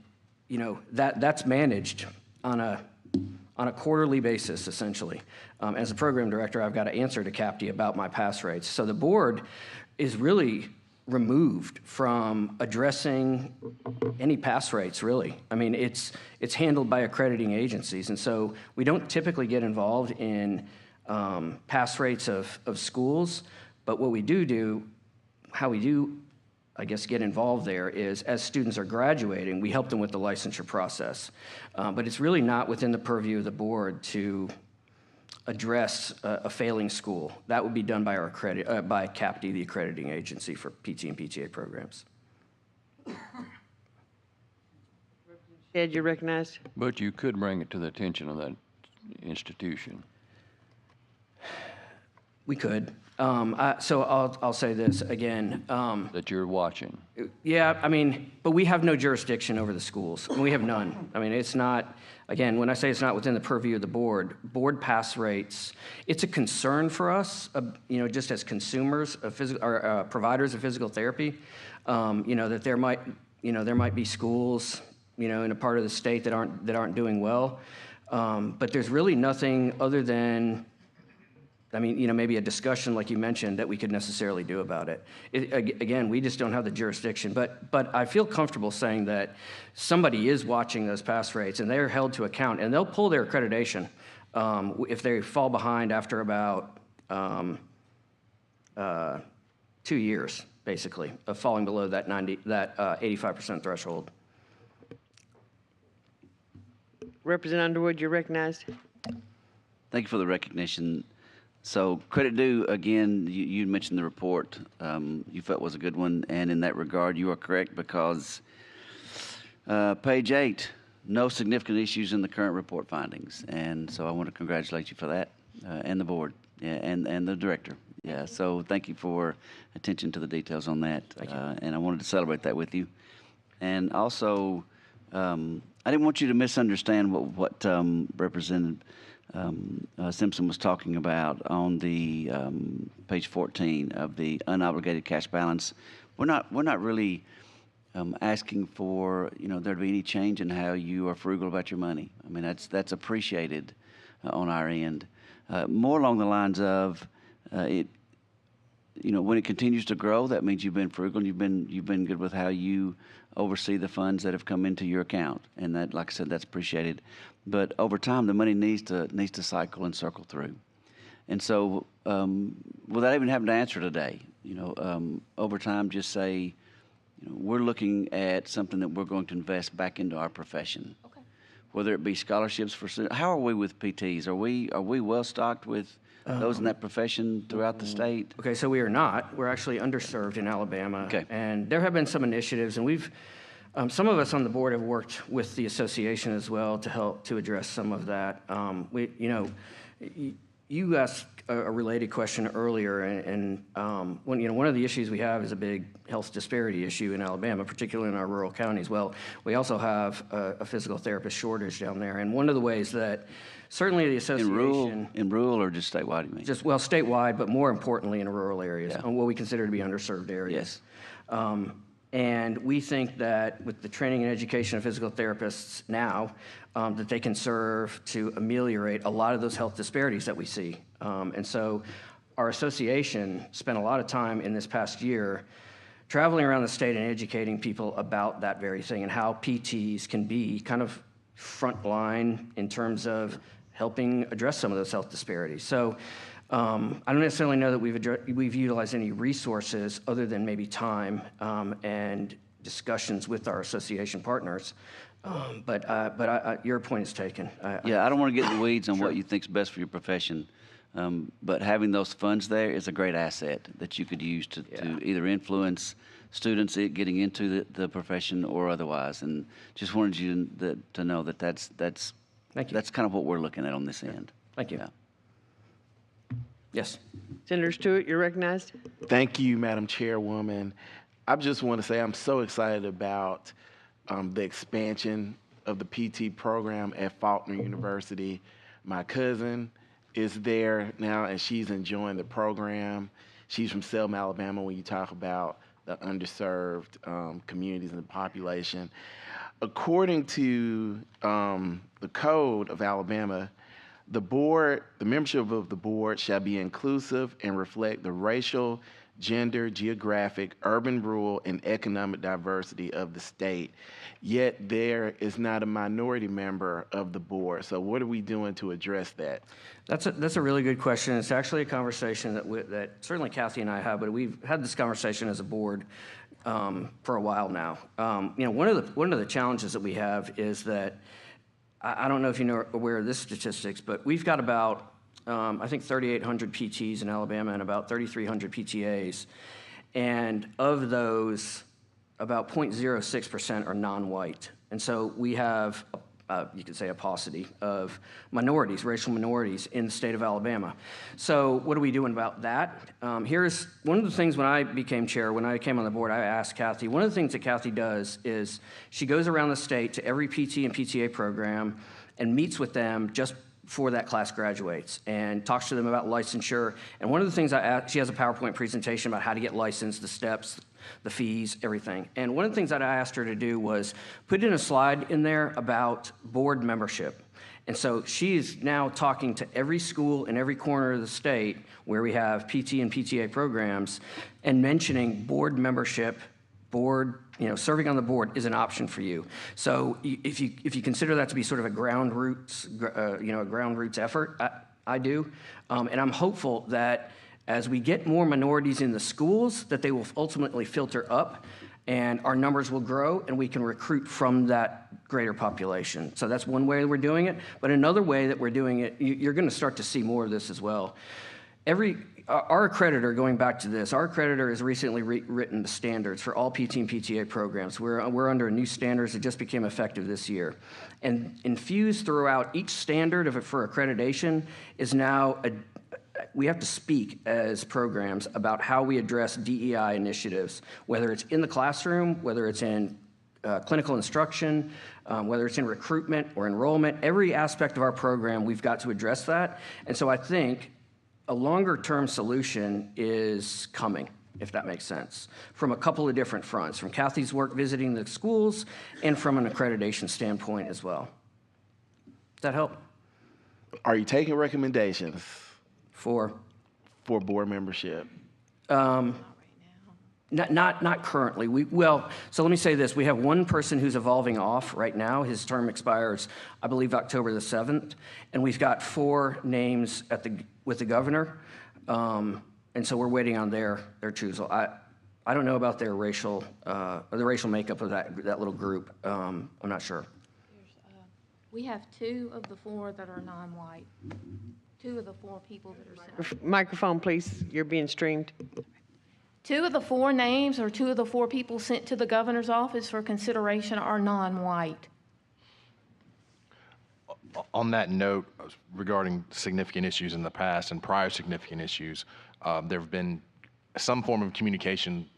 U: that's managed on a quarterly basis, essentially. As a program director, I've got to answer to CAPD about my pass rates. So the board is really removed from addressing any pass rates, really. I mean, it's handled by accrediting agencies, and so we don't typically get involved in pass rates of schools, but what we do, how we do, I guess, get involved there is as students are graduating, we help them with the licensure process. But it's really not within the purview of the board to address a failing school. That would be done by by CAPD, the accrediting agency for PT and PTA programs.
A: Ed, you're recognized.
E: But you could bring it to the attention of that institution.
U: We could. So I'll say this again.
E: That you're watching.
U: Yeah, I mean, but we have no jurisdiction over the schools. We have none. I mean, it's not, again, when I say it's not within the purview of the board pass rates, it's a concern for us, just as consumers of providers of physical therapy, that there might be schools, in a part of the state that aren't doing well. But there's really nothing other than, maybe a discussion like you mentioned that we could necessarily do about it. Again, we just don't have the jurisdiction. But I feel comfortable saying that somebody is watching those pass rates, and they're held to account, and they'll pull their accreditation if they fall behind after about 2 years, basically, of falling below that 85% threshold.
A: Representative Underwood, you're recognized.
F: Thank you for the recognition. So credit due, again, you mentioned the report you felt was a good one, and in that regard, you are correct because page 8, no significant issues in the current report findings. And so I want to congratulate you for that and the board and the director. Yeah, so thank you for attention to the details on that. Thank you. And I wanted to celebrate that with you. And also, I didn't want you to misunderstand what Representative Simpson was talking about on the page 14 of the unobligated cash balance. We're not really asking for there to be any change in how you are frugal about your money. I mean that's appreciated on our end. More along the lines of it. When it continues to grow, that means you've been frugal. You've been good with how you oversee the funds that have come into your account, and that, like I said, that's appreciated. But over time, the money needs to cycle and circle through. And so, without even having to answer today, over time, just say, we're looking at something that we're going to invest back into our profession. Okay. Whether it be scholarships for students. How are we with PTs? Are we well stocked with those in that profession throughout the state?
U: Okay, so we are not. We're actually underserved in Alabama. Okay. And there have been some initiatives, and we've, some of us on the board have worked with the association as well to help to address some of that. You asked a related question earlier, and one of the issues we have is a big health disparity issue in Alabama, particularly in our rural counties. Well, we also have a physical therapist shortage down there, and one of the ways that certainly the association...
F: In rural or just statewide, you mean?
U: Statewide, but more importantly in rural areas, on what we consider to be underserved areas. Yes. And we think that with the training and education of physical therapists now, that they can serve to ameliorate a lot of those health disparities that we see. And so our association spent a lot of time in this past year traveling around the state and educating people about that very thing and how PTs can be kind of frontline in terms of helping address some of those health disparities. So I don't necessarily know that we've utilized any resources other than maybe time and discussions with our association partners. But your point is taken.
F: Yeah, I don't want to get in the weeds on what you think is best for your profession, but having those funds there is a great asset that you could use to either influence students getting into the profession or otherwise. And just wanted you to know that that's kind of what we're looking at on this end.
U: Thank you.
F: Yeah.
U: Yes.
A: Senator Stewart, you're recognized.
D: Thank you, Madam Chairwoman. I just want to say I'm so excited about the expansion of the PT program at Faulkner University. My cousin is there now, and she's enjoying the program. She's from Selma, Alabama, when you talk about the underserved communities and the population. According to the code of Alabama, the membership of the board shall be inclusive and reflect the racial, gender, geographic, urban, rural, and economic diversity of the state. Yet there is not a minority member of the board. So what are we doing to address that?
U: That's a really good question. It's actually a conversation that certainly Kathy and I have, but we've had this conversation as a board for a while now. One of the challenges that we have is that I don't know if you're aware of this statistics, but we've got about I think 3,800 PTs in Alabama and about 3,300 PTAs. And of those, about 0.06% are non-white. And so we have, you could say, a paucity of minorities, racial minorities in the state of Alabama. So what are we doing about that? Here's one of the things when I became chair, when I came on the board, I asked Kathy, one of the things that Kathy does is she goes around the state to every PT and PTA program and meets with them just before that class graduates and talks to them about licensure. And one of the things she has a PowerPoint presentation about how to get licensed, the steps, the fees, everything. And one of the things that I asked her to do was put in a slide in there about board membership. And so she is now talking to every school in every corner of the state where we have PT and PTA programs and mentioning board membership, serving on the board is an option for you. So if you consider that to be sort of a ground roots effort, I do. And I'm hopeful that as we get more minorities in the schools, that they will ultimately filter up and our numbers will grow and we can recruit from that greater population. So that's one way that we're doing it. But another way that we're doing it, you're going to start to see more of this as well. Our accreditor, going back to this, our accreditor has recently written the standards for all PT and PTA programs. We're under new standards that just became effective this year. And infused throughout each standard for accreditation is now we have to speak as programs about how we address DEI initiatives, whether it's in the classroom, whether it's in clinical instruction, whether it's in recruitment or enrollment. Every aspect of our program, we've got to address that. And so I think a longer-term solution is coming, if that makes sense, from a couple of different fronts, from Kathy's work visiting the schools and from an accreditation standpoint as well. Does that help?
D: Are you taking recommendations
U: for
D: board membership?
U: Not currently. So let me say this. We have one person who's evolving off right now. His term expires, I believe, October the 7th. And we've got 4 names with the governor. And so we're waiting on their choosal. I don't know about their racial, or the racial makeup of that little group. I'm not sure.
H: We have 2 of the 4 that are non-white. 2 of the 4 people that are sent.
A: Microphone, please. You're being streamed.
H: 2 of the 4 names or 2 of the 4 people sent to the governor's office for consideration are non-white.
L: On that note, regarding significant issues in the past and prior significant issues, there have been some form of communication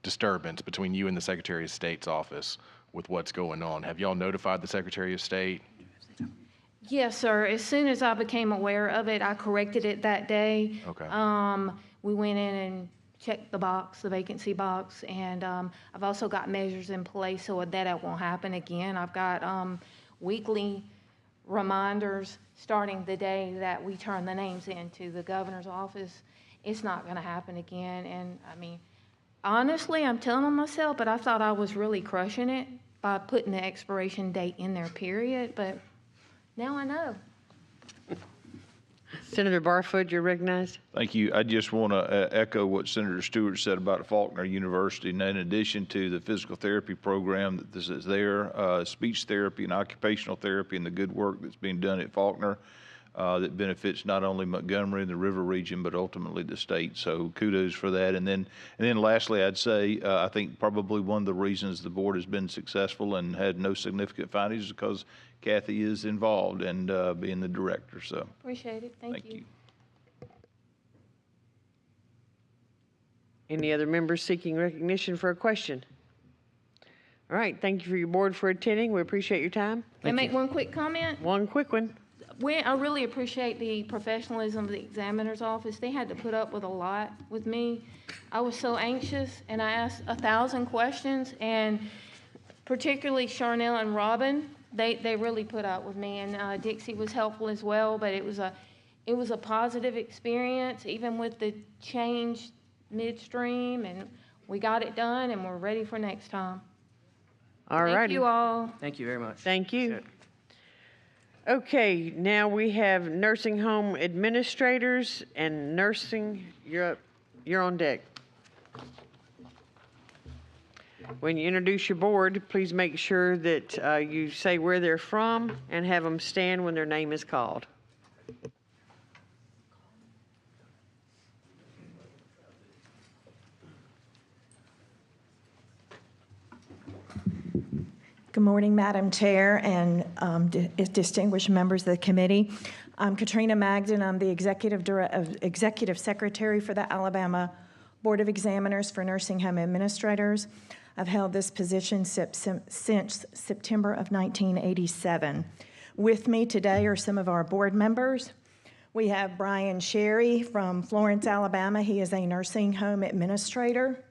L: disturbance between you and the Secretary of State's office with what's going on. Have y'all notified the Secretary of State?
H: Yes, sir. As soon as I became aware of it, I corrected it that day.
L: Okay.
H: We went in and checked the vacancy box, and I've also got measures in place so that it won't happen again. I've got weekly reminders starting the day that we turn the names into the governor's office. It's not going to happen again. And I mean, honestly, I'm telling on myself, but I thought I was really crushing it by putting the expiration date in there, period. But now I know.
A: Senator Barfoot, you're recognized.
M: Thank you. I just want to echo what Senator Stewart said about Faulkner University. And in addition to the physical therapy program that this is there, speech therapy and occupational therapy and the good work that's being done at Faulkner that benefits not only Montgomery and the River region, but ultimately the state. So kudos for that. And then lastly, I'd say I think probably one of the reasons the board has been successful and had no significant findings is because Kathy is involved and being the director. So
H: Appreciate it. Thank you.
A: Any other members seeking recognition for a question? All right, thank you for your board for attending. We appreciate your time.
H: Can I make one quick comment?
A: One quick one.
H: I really appreciate the professionalism of the examiner's office. They had to put up with a lot with me. I was so anxious, and I asked 1,000 questions, and particularly Charnel and Robin, they really put up with me, and Dixie was helpful as well, but it was a positive experience, even with the change midstream, and we got it done, and we're ready for next time.
A: All righty.
H: Thank you all.
U: Thank you very much.
A: Thank you. Okay, now we have nursing home administrators and nursing. You're up. You're on deck. When you introduce your board, please make sure that you say where they're from and have them stand when their name is called.
C: Good morning, Madam Chair and distinguished members of the committee. I'm Katrina Magden. I'm the Executive Secretary for the Alabama Board of Examiners for Nursing Home Administrators. I've held this position since September of 1987. With me today are some of our board members. We have Brian Sherry from Florence, Alabama. He is a nursing home administrator.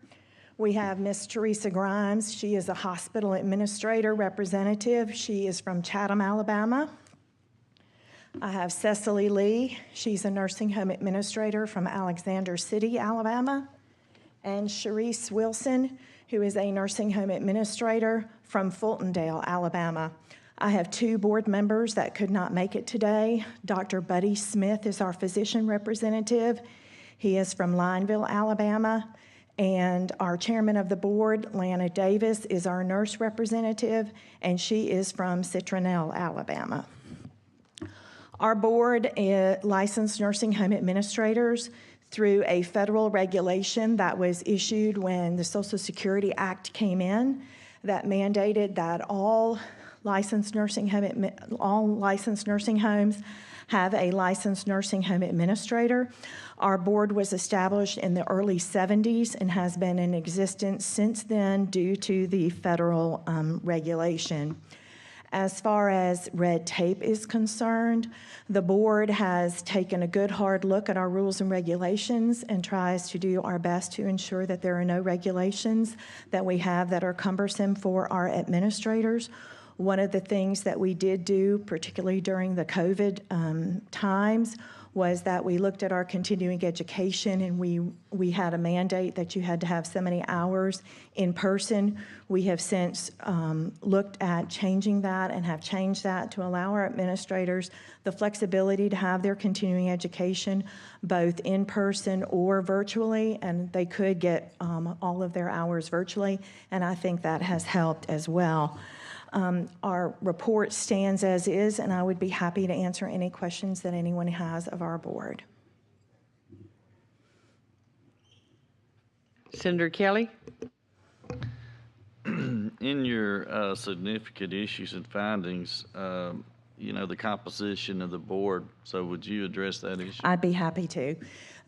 C: We have Miss Teresa Grimes. She is a hospital administrator representative. She is from Chatham, Alabama. I have Cecily Lee. She's a nursing home administrator from Alexander City, Alabama. And Sharice Wilson, who is a nursing home administrator from Fultondale, Alabama. I have two board members that could not make it today. Dr. Buddy Smith is our physician representative. He is from Lineville, Alabama. And our chairman of the board, Lana Davis, is our nurse representative, and she is from Citronelle, Alabama. Our board licensed nursing home administrators through a federal regulation that was issued when the Social Security Act came in that mandated that all licensed nursing homes have a licensed nursing home administrator. Our board was established in the early 70s and has been in existence since then due to the federal regulation. As far as red tape is concerned, the board has taken a good hard look at our rules and regulations and tries to do our best to ensure that there are no regulations that we have that are cumbersome for our administrators. One of the things that we did do, particularly during the COVID times, was that we looked at our continuing education, and we had a mandate that you had to have so many hours in person. We have since looked at changing that and have changed that to allow our administrators the flexibility to have their continuing education both in person or virtually, and they could get all of their hours virtually, and I think that has helped as well. Our report stands as is, and I would be happy to answer any questions that anyone has of our board.
A: Senator Kelly?
B: In your significant issues and findings, the composition of the board, so would you address that issue?
C: I'd be happy to.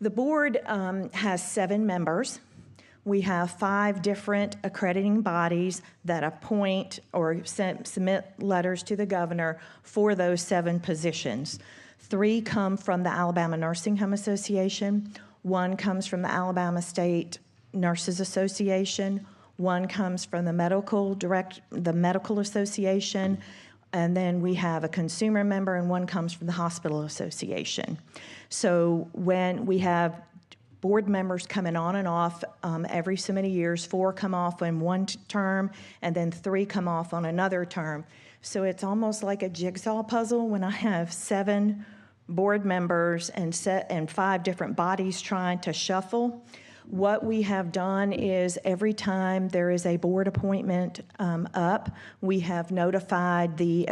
C: The board has 7 members. We have 5 different accrediting bodies that appoint or submit letters to the governor for those 7 positions. 3 come from the Alabama Nursing Home Association, 1 comes from the Alabama State Nurses Association, 1 comes from the Medical Association, and then we have a consumer member, and 1 comes from the Hospital Association. So when we have board members coming on and off every so many years, 4 come off in one term, and then 3 come off on another term. So it's almost like a jigsaw puzzle when I have 7 board members and 5 different bodies trying to shuffle. What we have done is every time there is a board appointment up, we have notified the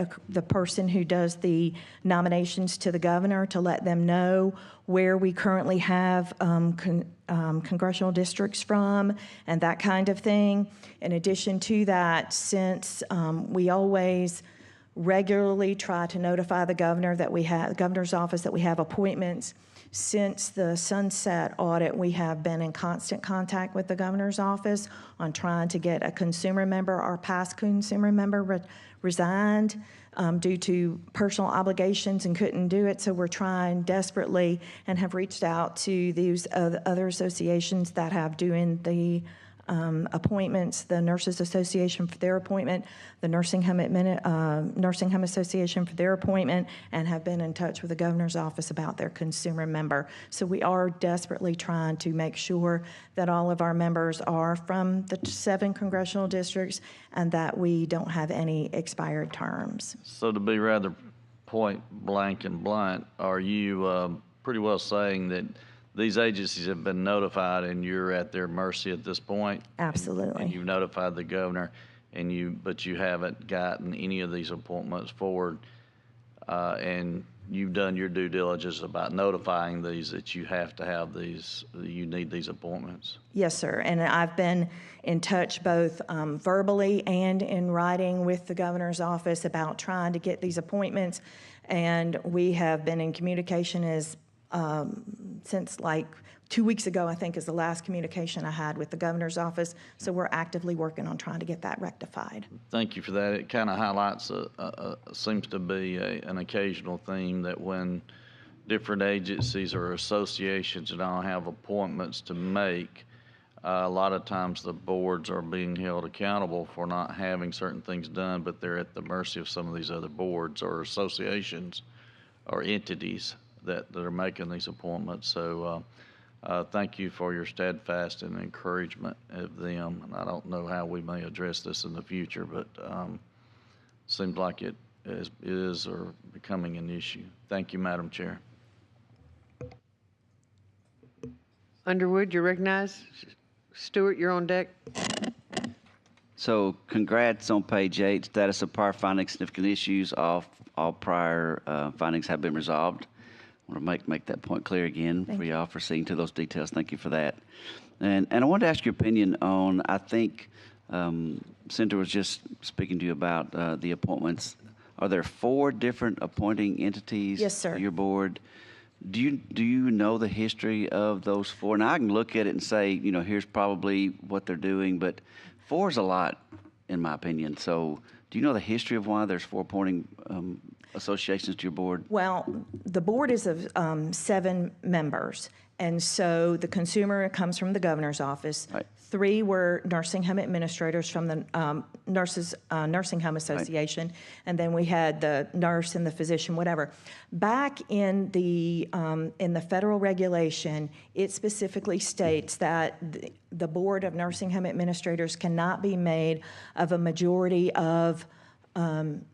C: person who does the nominations to the governor to let them know where we currently have congressional districts from and that kind of thing. In addition to that, since we always regularly try to notify the governor that we have, the governor's office, that we have appointments. Since the sunset audit, we have been in constant contact with the governor's office on trying to get a consumer member. Our past consumer member resigned due to personal obligations and couldn't do it, so we're trying desperately and have reached out to these other associations that have doing the appointments, the Nurses Association for their appointment, the Nursing Home Association for their appointment, and have been in touch with the governor's office about their consumer member. So we are desperately trying to make sure that all of our members are from the 7 congressional districts and that we don't have any expired terms.
B: So to be rather point blank and blunt, are you pretty well saying that these agencies have been notified and you're at their mercy at this point?
C: Absolutely.
B: And you've notified the governor, but you haven't gotten any of these appointments forward, and you've done your due diligence about notifying these that you have to have these, you need these appointments?
C: Yes, sir. And I've been in touch both verbally and in writing with the governor's office about trying to get these appointments, and we have been in communication since like 2 weeks ago, I think, is the last communication I had with the governor's office. So we're actively working on trying to get that rectified.
B: Thank you for that. It kind of highlights, seems to be an occasional theme that when different agencies or associations and all have appointments to make, a lot of times the boards are being held accountable for not having certain things done, but they're at the mercy of some of these other boards or associations or entities that are making these appointments. So thank you for your steadfast and encouragement of them. And I don't know how we may address this in the future, but seems like it is or becoming an issue. Thank you, Madam Chair.
A: Underwood, you're recognized. Stewart, you're on deck.
F: So congrats on page 8, status of prior findings, significant issues. All prior findings have been resolved. I want to make that point clear again for y'all for seeing to those details. Thank you for that. And I wanted to ask your opinion on, I think Senator was just speaking to you about the appointments. Are there 4 different appointing entities?
C: Yes, sir.
F: To your board? Do you know the history of those 4? And I can look at it and say, you know, here's probably what they're doing, but 4 is a lot, in my opinion. So do you know the history of why there's 4 appointing associations to your board?
C: Well, the board is of 7 members, and so the consumer comes from the governor's office.
F: Right.
C: 3 were nursing home administrators from the Nurses Nursing Home Association, right. And then we had the nurse and the physician, whatever. Back in the federal regulation, it specifically states that the board of nursing home administrators cannot be made of a majority of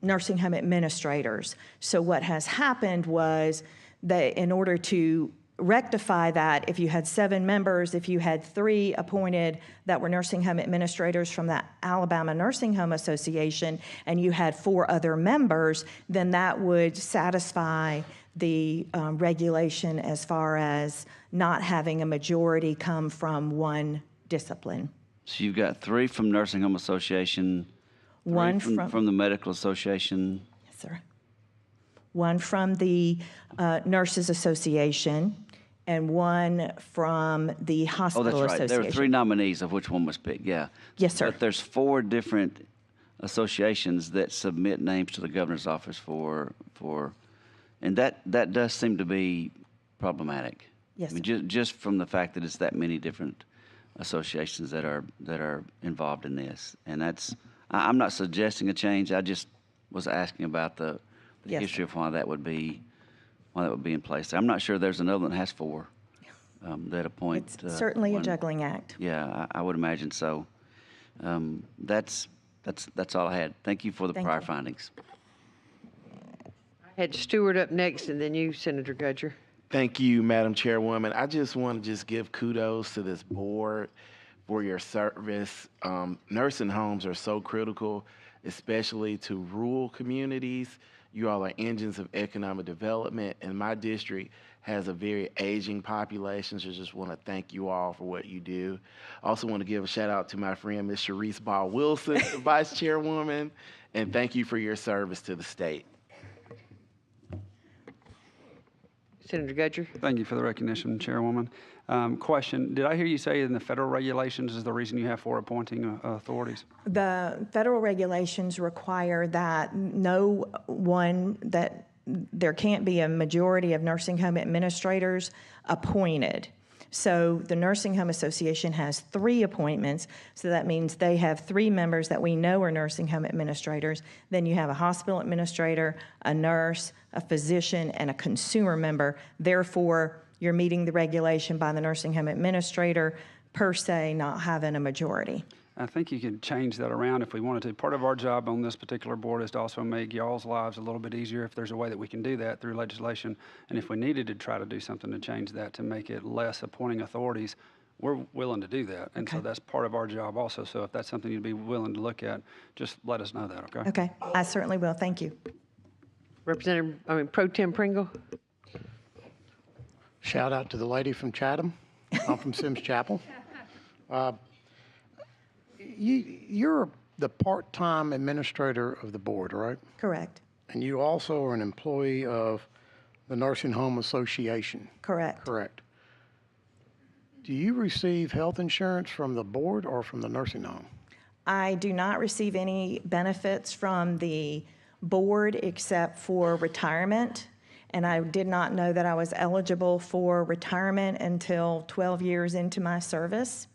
C: nursing home administrators. So what has happened was that in order to rectify that, if you had 7 members, if you had 3 appointed that were nursing home administrators from the Alabama Nursing Home Association, and you had 4 other members, then that would satisfy the regulation as far as not having a majority come from one discipline.
F: So you've got 3 from Nursing Home Association,
C: 1
F: from the Medical Association.
C: Yes, sir. 1 from the Nurses Association, and 1 from the Hospital Association.
F: Oh, that's right. There were 3 nominees, of which 1 was picked, yeah.
C: Yes, sir.
F: But there's 4 different associations that submit names to the governor's office for and that does seem to be problematic.
C: Yes,
F: I mean, just from the fact that it's that many different associations that are involved in this. And I'm not suggesting a change. I just was asking about the
C: Yes,
F: history
C: sir.
F: of why that would be in place. I'm not sure there's another one that has 4 that appoint.
C: It's certainly
F: one.
C: a juggling act.
F: Yeah, I would imagine so. That's all I had. Thank you for the
C: Thank
F: prior
C: you.
F: findings.
I: I
A: Had Stewart up next, and then you, Senator Gudger.
D: Thank you, Madam Chairwoman. I just want to give kudos to this board for your service. Nursing homes are so critical, especially to rural communities. You all are engines of economic development, and my district has a very aging population, so just want to thank you all for what you do. Also want to give a shout out to my friend, Ms. Sharice Ball Wilson, the Vice Chairwoman, and thank you for your service to the state.
A: Senator Gudger.
P: Thank you for the recognition, Chairwoman. Question, did I hear you say in the federal regulations is the reason you have 4 appointing authorities?
C: The federal regulations require that there can't be a majority of nursing home administrators appointed. So the Nursing Home Association has 3 appointments, so that means they have 3 members that we know are nursing home administrators. Then you have a hospital administrator, a nurse, a physician, and a consumer member. Therefore, you're meeting the regulation by the nursing home administrator per se not having a majority.
P: I think you could change that around if we wanted to. Part of our job on this particular board is to also make y'all's lives a little bit easier if there's a way that we can do that through legislation. And if we needed to try to do something to change that to make it less appointing authorities, we're willing to do that. And so that's part of our job also. So if that's something you'd be willing to look at, just let us know that, okay?
C: Okay, I certainly will. Thank you.
A: Pro Tem Pringle.
O: Shout out to the lady from Chatham. I'm from Sims Chapel. You're the part-time administrator of the board, right?
C: Correct.
O: And you also are an employee of the Nursing Home Association.
C: Correct.
O: Correct. Do you receive health insurance from the board or from the nursing home?
C: I do not receive any benefits from the board except for retirement, and I did not know that I was eligible for retirement until 12 years into my service.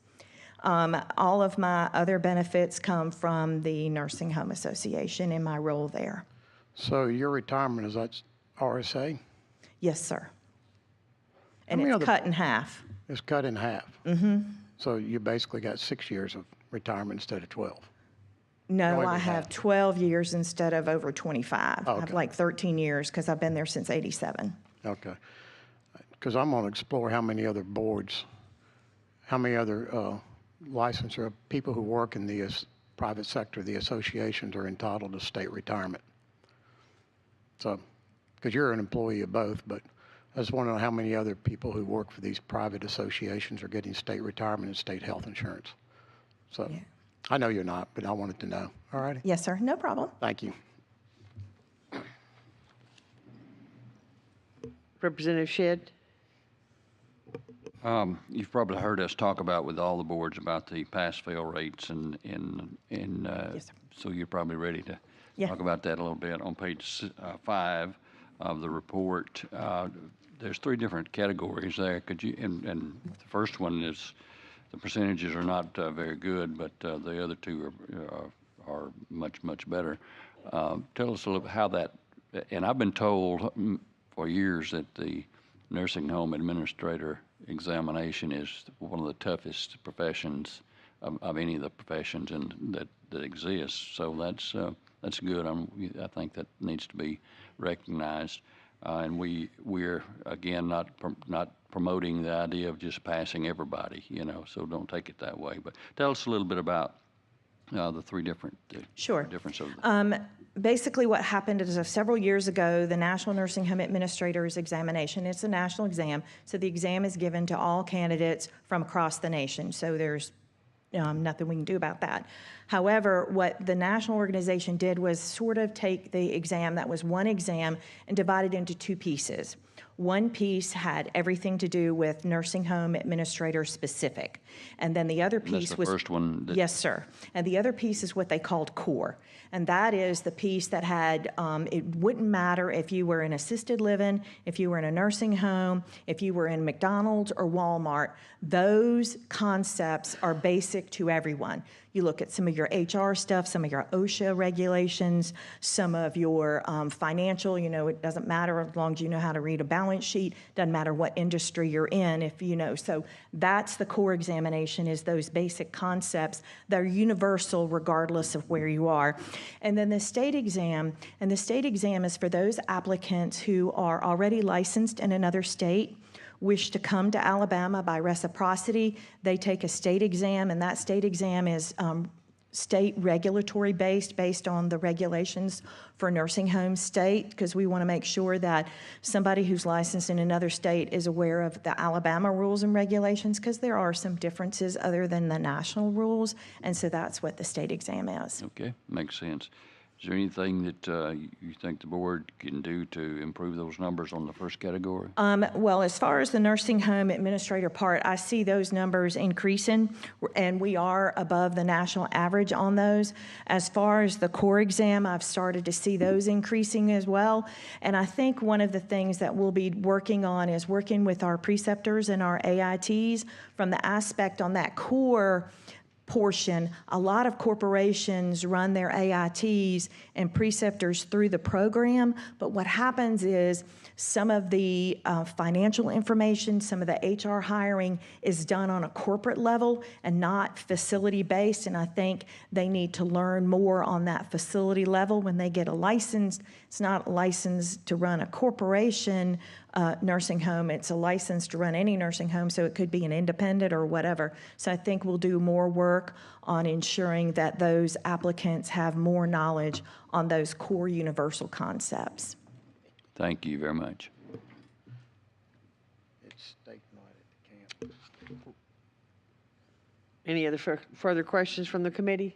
C: All of my other benefits come from the Nursing Home Association in my role there.
O: So your retirement, is that RSA?
C: Yes, sir. And it's cut in half.
O: It's cut in half.
C: Mm-hmm.
O: So you basically got 6 years of retirement instead of 12.
C: No, I have 12 years instead of over 25. I have like 13 years because I've been there since '87.
O: Okay. Because I'm going to explore how many other boards, how many other licensure people who work in the private sector, the associations are entitled to state retirement. So, because you're an employee of both, but I just want to know how many other people who work for these private associations are getting state retirement and state health insurance. So, yeah. I know you're not, but I wanted to know. All righty.
C: Yes, sir. No problem.
O: Thank you.
A: Representative Shedd.
E: You've probably heard us talk about with all the boards about the pass-fail rates, and
C: Yes, sir.
E: so you're probably ready to talk about that a little bit. On page 5 of the report, there's 3 different categories there. Could you? And the first one is the percentages are not very good, but the other 2 are much better. Tell us a little how that. And I've been told for years that the nursing home administrator examination is one of the toughest professions of any of the professions that exist. So that's good. I think that needs to be recognized. And we're again not promoting the idea of just passing everybody, so don't take it that way. But tell us a little bit about the 3 different difference of them.
C: Basically what happened is several years ago, the National Nursing Home Administrators Examination, it's a national exam, so the exam is given to all candidates from across the nation, so there's nothing we can do about that. However, what the national organization did was sort of take the exam that was one exam and divide it into 2 pieces. One piece had everything to do with nursing home administrator specific. And then the other piece
E: was... That's the first one?
C: Yes, sir. And the other piece is what they called core. And that is the piece that had, it wouldn't matter if you were in assisted living, if you were in a nursing home, if you were in McDonald's or Walmart, those concepts are basic to everyone. You look at some of your HR stuff, some of your OSHA regulations, some of your financial, it doesn't matter as long as you know how to read a balance sheet, doesn't matter what industry you're in, if you know. So that's the core examination, is those basic concepts. They're universal regardless of where you are. And then the state exam, and the state exam is for those applicants who are already licensed in another state, wish to come to Alabama by reciprocity. They take a state exam, and that state exam is state regulatory based on the regulations for nursing home state, because we want to make sure that somebody who's licensed in another state is aware of the Alabama rules and regulations, because there are some differences other than the national rules, and so that's what the state exam is.
E: Okay, makes sense. Is there anything that you think the board can do to improve those numbers on the first category?
C: Well, as far as the nursing home administrator part, I see those numbers increasing, and we are above the national average on those. As far as the core exam, I've started to see those increasing as well. And I think one of the things that we'll be working on is working with our preceptors and our AITs from the aspect on that core portion. A lot of corporations run their AITs and preceptors through the program, but what happens is some of the financial information, some of the HR hiring is done on a corporate level and not facility-based, and I think they need to learn more on that facility level when they get a license. It's not a license to run a corporation nursing home. It's a license to run any nursing home, so it could be an independent or whatever. So I think we'll do more work on ensuring that those applicants have more knowledge on those core universal concepts.
E: Thank you very much.
O: It's state night at the camp.
A: Any other further questions from the committee?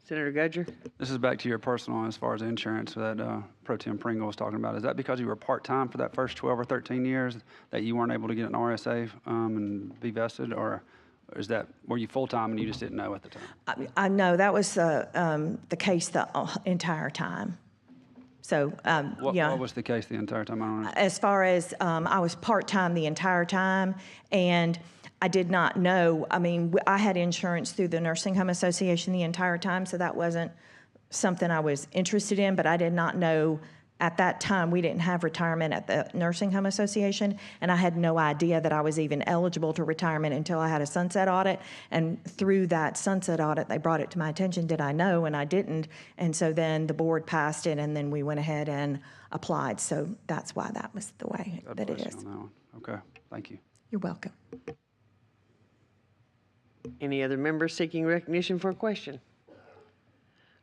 A: Senator Gudger?
P: This is back to your personal as far as insurance that Pro Tem Pringle was talking about. Is that because you were part-time for that first 12 or 13 years that you weren't able to get an RSA and be vested, or is that, were you full-time and you just didn't know at the time?
C: I know that was the case the entire time. So, yeah.
P: What was the case the entire time? I don't know.
C: As far as I was part-time the entire time, and I did not know. I mean, I had insurance through the Nursing Home Association the entire time, so that wasn't something I was interested in, but I did not know. At that time, we didn't have retirement at the Nursing Home Association, and I had no idea that I was even eligible to retirement until I had a sunset audit. And through that sunset audit, they brought it to my attention, did I know? And I didn't. And so then the board passed it, and then we went ahead and applied. So that's why that was the way that it is.
P: On that one. Okay, thank you.
C: You're welcome.
A: Any other members seeking recognition for a question?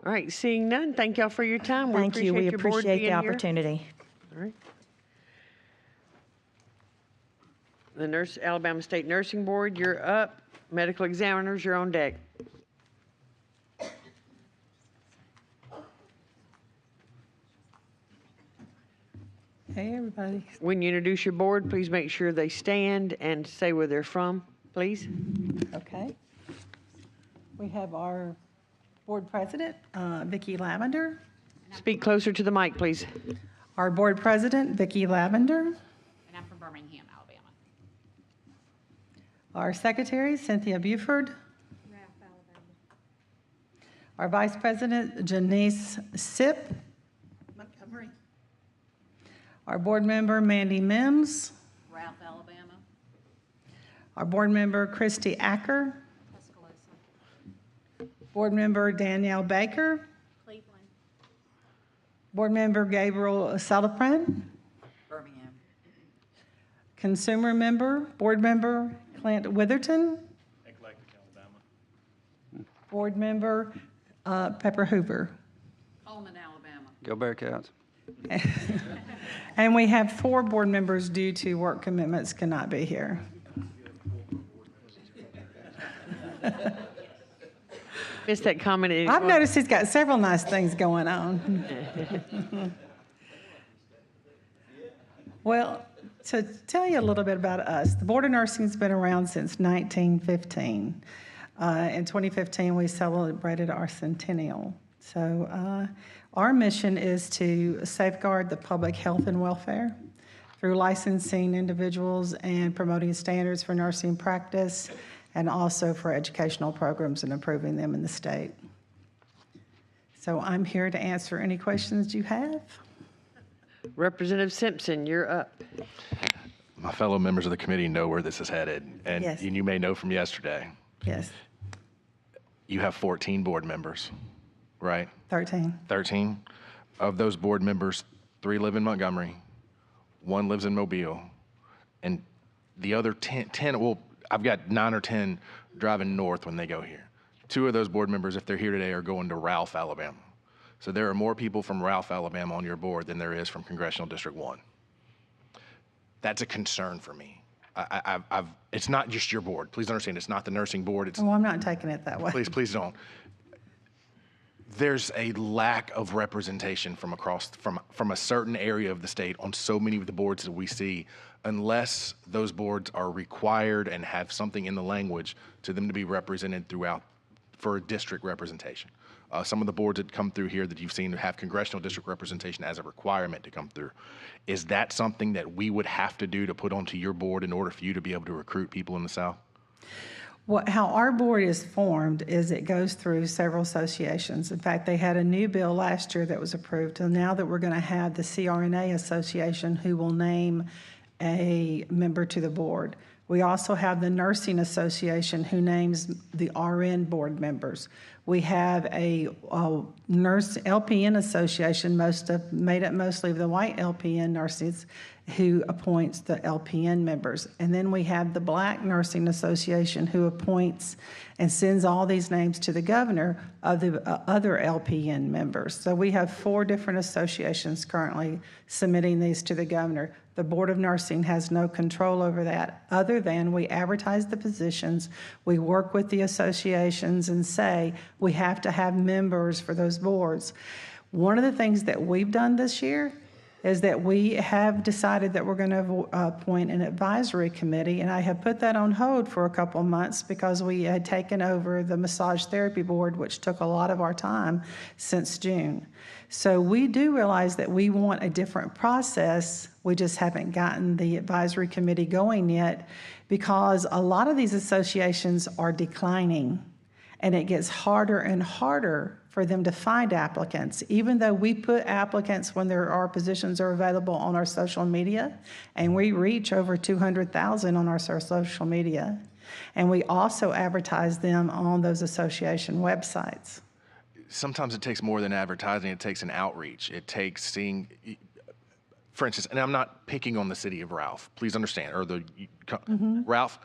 A: All right, seeing none, thank y'all for your time.
C: Thank you. We
A: your board
C: appreciate the
A: being here.
C: opportunity.
A: All right. The Alabama State Nursing Board, you're up. Medical examiners, you're on deck.
I: Hey, everybody.
A: When you introduce your board, please make sure they stand and say where they're from, please.
I: Okay. We have our board president, Vicki Lavender.
A: Speak closer to the mic, please.
I: Our board president, Vicki Lavender.
V: And I'm from Birmingham, Alabama.
I: Our secretary, Cynthia Buford. Our vice president, Janice Sipp.
V: Montgomery.
I: Our board member, Mandy Mims.
V: Ralph, Alabama.
I: Our board member, Christy Acker. Board member, Danielle Baker.
V: Cleveland.
I: Board member, Gabriel Salapran.
V: Birmingham.
I: Consumer member, board member, Clint Witherton.
W: Eclectic, Alabama.
I: Board member, Pepper Hoover.
V: Coleman, Alabama.
P: Go Bearcats.
I: And we have 4 board members due to work commitments cannot be here.
A: Missed that comment.
I: I've noticed he's got several nice things going on. Well, to tell you a little bit about us, the Board of Nursing has been around since 1915. In 2015, we celebrated our centennial. So our mission is to safeguard the public health and welfare through licensing individuals and promoting standards for nursing practice, and also for educational programs and improving them in the state. So I'm here to answer any questions you have.
A: Representative Simpson, you're up.
L: My fellow members of the committee know where this is headed, and
I: Yes.
L: you may know from yesterday,
I: Yes,
L: you have 14 board members, right?
I: 13.
L: 13. Of those board members, 3 live in Montgomery, 1 lives in Mobile, and the other 10, well, I've got 9 or 10 driving north when they go here. 2 of those board members, if they're here today, are going to Ralph, Alabama. So there are more people from Ralph, Alabama on your board than there is from Congressional District 1. That's a concern for me. It's not just your board. Please understand, it's not the nursing board. It's
I: Well, I'm not taking it that way.
L: Please don't. There's a lack of representation from a certain area of the state on so many of the boards that we see, unless those boards are required and have something in the language to them to be represented throughout for district representation. Some of the boards that come through here that you've seen have congressional district representation as a requirement to come through. Is that something that we would have to do to put onto your board in order for you to be able to recruit people in the South?
I: How our board is formed is it goes through several associations. In fact, they had a new bill last year that was approved. And now that we're going to have the CRNA Association who will name a member to the board. We also have the Nursing Association who names the RN board members. We have a nurse LPN association, made up mostly of the white LPN nurses, who appoints the LPN members. And then we have the Black Nursing Association who appoints and sends all these names to the governor of the other LPN members. So we have 4 different associations currently submitting these to the governor. The Board of Nursing has no control over that other than we advertise the positions, we work with the associations and say we have to have members for those boards. One of the things that we've done this year is that we have decided that we're going to appoint an advisory committee, and I have put that on hold for a couple of months because we had taken over the massage therapy board, which took a lot of our time since June. So we do realize that we want a different process. We just haven't gotten the advisory committee going yet because a lot of these associations are declining, and it gets harder and harder for them to find applicants. Even though we put applicants when there are positions are available on our social media, and we reach over 200,000 on our social media, and we also advertise them on those association websites.
L: Sometimes it takes more than advertising. It takes an outreach. It takes seeing, for instance, and I'm not picking on the city of Ralph. Please understand, or Ralph.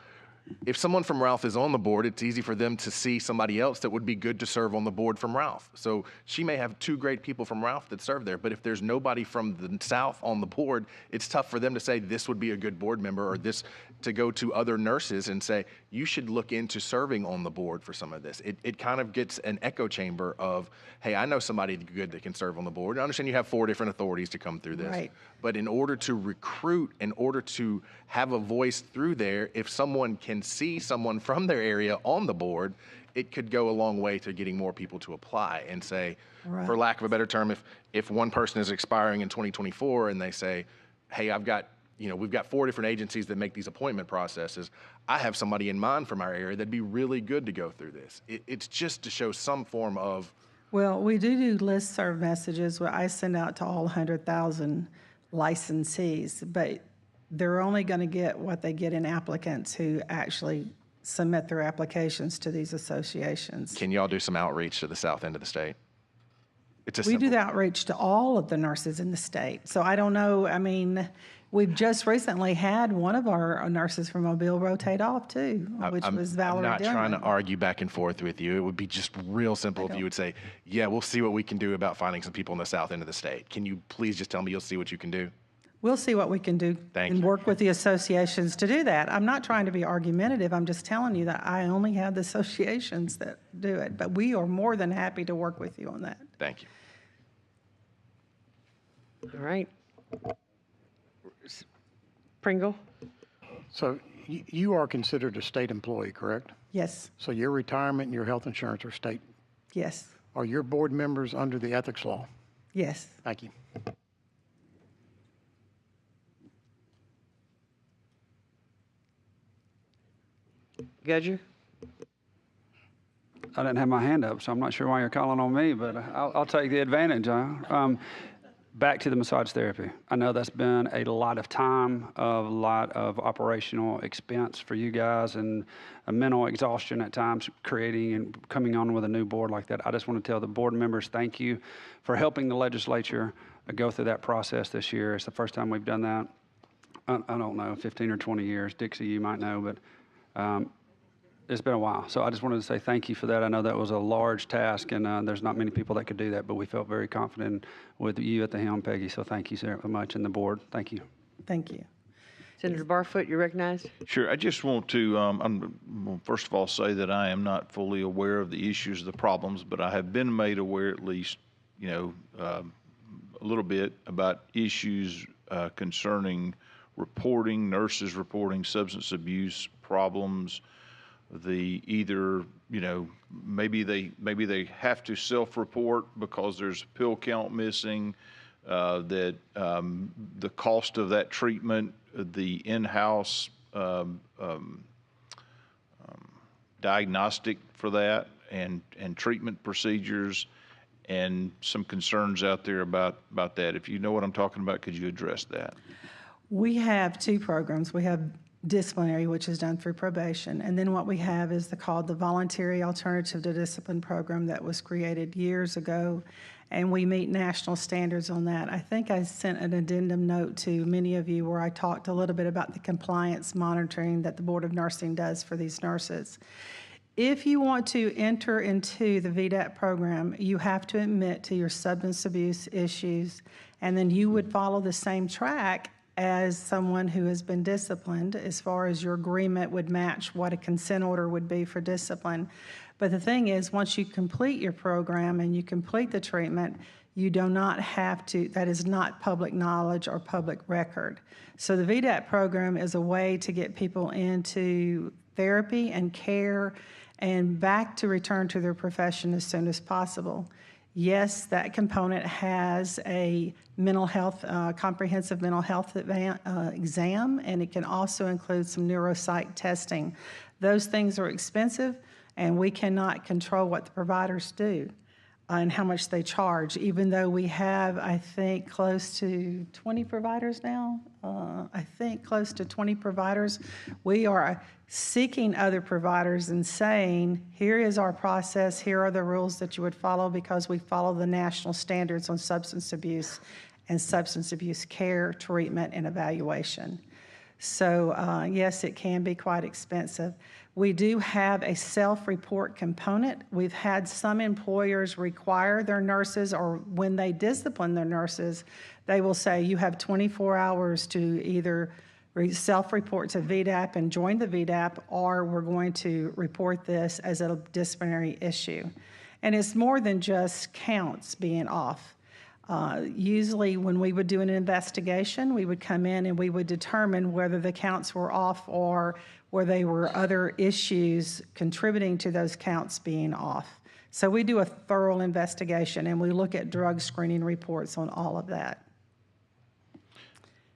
L: If someone from Ralph is on the board, it's easy for them to see somebody else that would be good to serve on the board from Ralph. So she may have 2 great people from Ralph that serve there, but if there's nobody from the South on the board, it's tough for them to say this would be a good board member, or this to go to other nurses and say, you should look into serving on the board for some of this. It kind of gets an echo chamber of, hey, I know somebody good that can serve on the board. I understand you have 4 different authorities to come through this.
I: Right.
L: But in order to recruit, in order to have a voice through there, if someone can see someone from their area on the board, it could go a long way to getting more people to apply and say,
I: Right.
L: for lack of a better term, if one person is expiring in 2024 and they say, hey, we've got 4 different agencies that make these appointment processes. I have somebody in mind from our area that'd be really good to go through this. It's just to show some form of.
I: Well, we do listserv messages where I send out to all 100,000 licensees, but they're only going to get what they get in applicants who actually submit their applications to these associations.
L: Can y'all do some outreach to the south end of the state?
I: We do the outreach to all of the nurses in the state. So I don't know, I mean, we've just recently had one of our nurses from Mobile rotate off too, which was Valerie
L: I'm not
I: Dillon.
L: trying to argue back and forth with you. It would be just real simple if you would say, yeah, we'll see what we can do about finding some people in the south end of the state. Can you please just tell me you'll see what you can do?
I: We'll see what we can do and work with the associations to do that. I'm not trying to be argumentative. I'm just telling you that I only have the associations that do it, but we are more than happy to work with you on that.
L: Thank you.
A: All right. Pringle?
O: So you are considered a state employee, correct?
I: Yes.
O: So your retirement and your health insurance are state?
I: Yes.
O: Are your board members under the ethics law?
I: Yes.
O: Thank you.
A: Gudger?
P: I didn't have my hand up, so I'm not sure why you're calling on me, but I'll take the advantage. back to the massage therapy. I know that's been a lot of time, a lot of operational expense for you guys, and a mental exhaustion at times creating and coming on with a new board like that. I just want to tell the board members thank you for helping the legislature go through that process this year. It's the first time we've done that. I don't know, 15 or 20 years. Dixie, you might know, but it's been a while. So I just wanted to say thank you for that. I know that was a large task, and there's not many people that could do that, but we felt very confident with you at the helm, Peggy. So thank you so much, and the board. Thank you.
I: Thank you.
A: Senator Barfoot, you're recognized.
M: Sure. I just want to, first of all, say that I am not fully aware of the issues, the problems, but I have been made aware at least, a little bit about issues concerning reporting, nurses reporting substance abuse problems. Maybe they have to self-report because there's a pill count missing, that the cost of that treatment, the in-house diagnostic for that, and treatment procedures, and some concerns out there about that. If you know what I'm talking about, could you address that?
I: We have two programs. We have disciplinary, which is done through probation, and then what we have is called the Voluntary Alternative to Discipline program that was created years ago, and we meet national standards on that. I think I sent an addendum note to many of you where I talked a little bit about the compliance monitoring that the Board of Nursing does for these nurses. If you want to enter into the VDAP program, you have to admit to your substance abuse issues, and then you would follow the same track as someone who has been disciplined, as far as your agreement would match what a consent order would be for discipline. But the thing is, once you complete your program and you complete the treatment, you do not have to, that is not public knowledge or public record. So the VDAP program is a way to get people into therapy and care and back to return to their profession as soon as possible. Yes, that component has a mental health, comprehensive mental health exam, and it can also include some neuropsych testing. Those things are expensive, and we cannot control what the providers do and how much they charge, even though we have, I think, close to 20 providers now. We are seeking other providers and saying, here is our process, here are the rules that you would follow, because we follow the national standards on substance abuse and substance abuse care, treatment, and evaluation. So yes, it can be quite expensive. We do have a self-report component. We've had some employers require their nurses, or when they discipline their nurses, they will say you have 24 hours to either self-report to VDAP and join the VDAP, or we're going to report this as a disciplinary issue. And it's more than just counts being off. Usually when we would do an investigation, we would come in and we would determine whether the counts were off or where there were other issues contributing to those counts being off. So we do a thorough investigation, and we look at drug screening reports on all of that.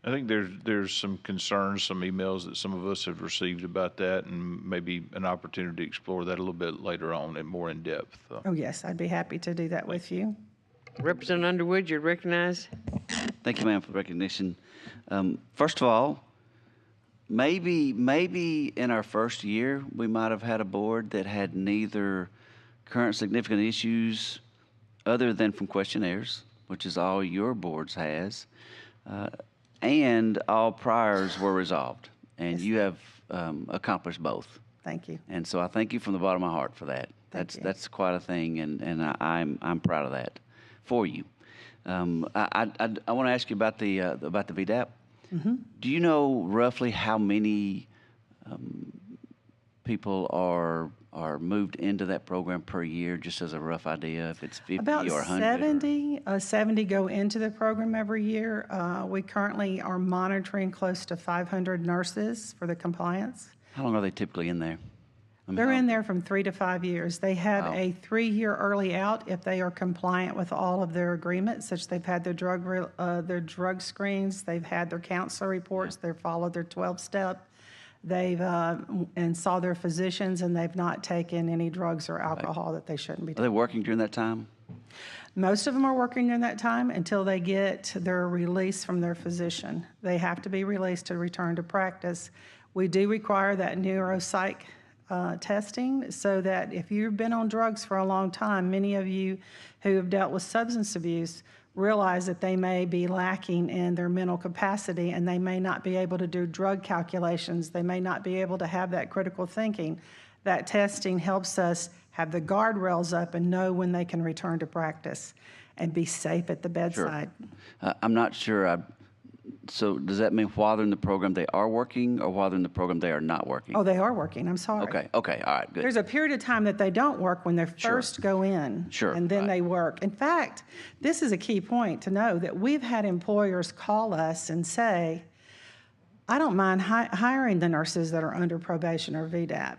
M: I think there's some concerns, some emails that some of us have received about that, and maybe an opportunity to explore that a little bit later on and more in depth.
I: Oh, yes, I'd be happy to do that with you.
A: Representative Underwood, you're recognized.
F: Thank you, ma'am, for the recognition. First of all, maybe in our first year, we might have had a board that had neither current significant issues other than from questionnaires, which is all your boards has, and all priors were resolved. And yes, you have accomplished both.
I: Thank you.
F: And so I thank you from the bottom of my heart for that. That's quite a thing, and I'm proud of that for you. I want to ask you about the VDAP.
I: Mm-hmm.
F: Do you know roughly how many people are moved into that program per year, just as a rough idea, if it's 50
I: About
F: or 100?
I: 70 go into the program every year. We currently are monitoring close to 500 nurses for the compliance.
F: How long are they typically in there?
I: They're in there from 3 to 5 years. They have a 3-year early out if they are compliant with all of their agreements, such they've had their drug screens, they've had their counselor reports, they've followed their 12-step, they've and saw their physicians, and they've not taken any drugs or alcohol that they shouldn't be taking.
F: Are they working during that time?
I: Most of them are working during that time until they get their release from their physician. They have to be released to return to practice. We do require that neuropsych testing so that if you've been on drugs for a long time, many of you who have dealt with substance abuse realize that they may be lacking in their mental capacity and they may not be able to do drug calculations. They may not be able to have that critical thinking. That testing helps us have the guardrails up and know when they can return to practice and be safe at the bedside.
F: Sure. I'm not sure. So does that mean while they're in the program they are working, or while they're in the program they are not working?
I: Oh, they are working. I'm sorry.
F: Okay. Okay. All right. Good.
I: There's a period of time that they don't work when they first go in.
F: Sure.
I: And then they work. In fact, this is a key point to know that we've had employers call us and say, I don't mind hiring the nurses that are under probation or VDAP.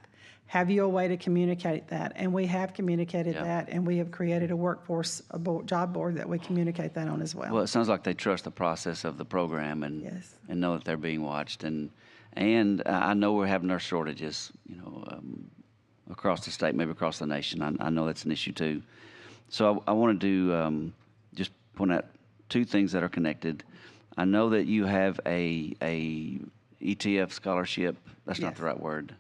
I: Have you a way to communicate that? And we have communicated that, and we have created a workforce job board that we communicate that on as well.
F: Well, it sounds like they trust the process of the program and know that they're being watched. And I know we're having nurse shortages, across the state, maybe across the nation. I know that's an issue too. So I want to just point out two things that are connected. I know that you have a ETF scholarship. That's not the right word.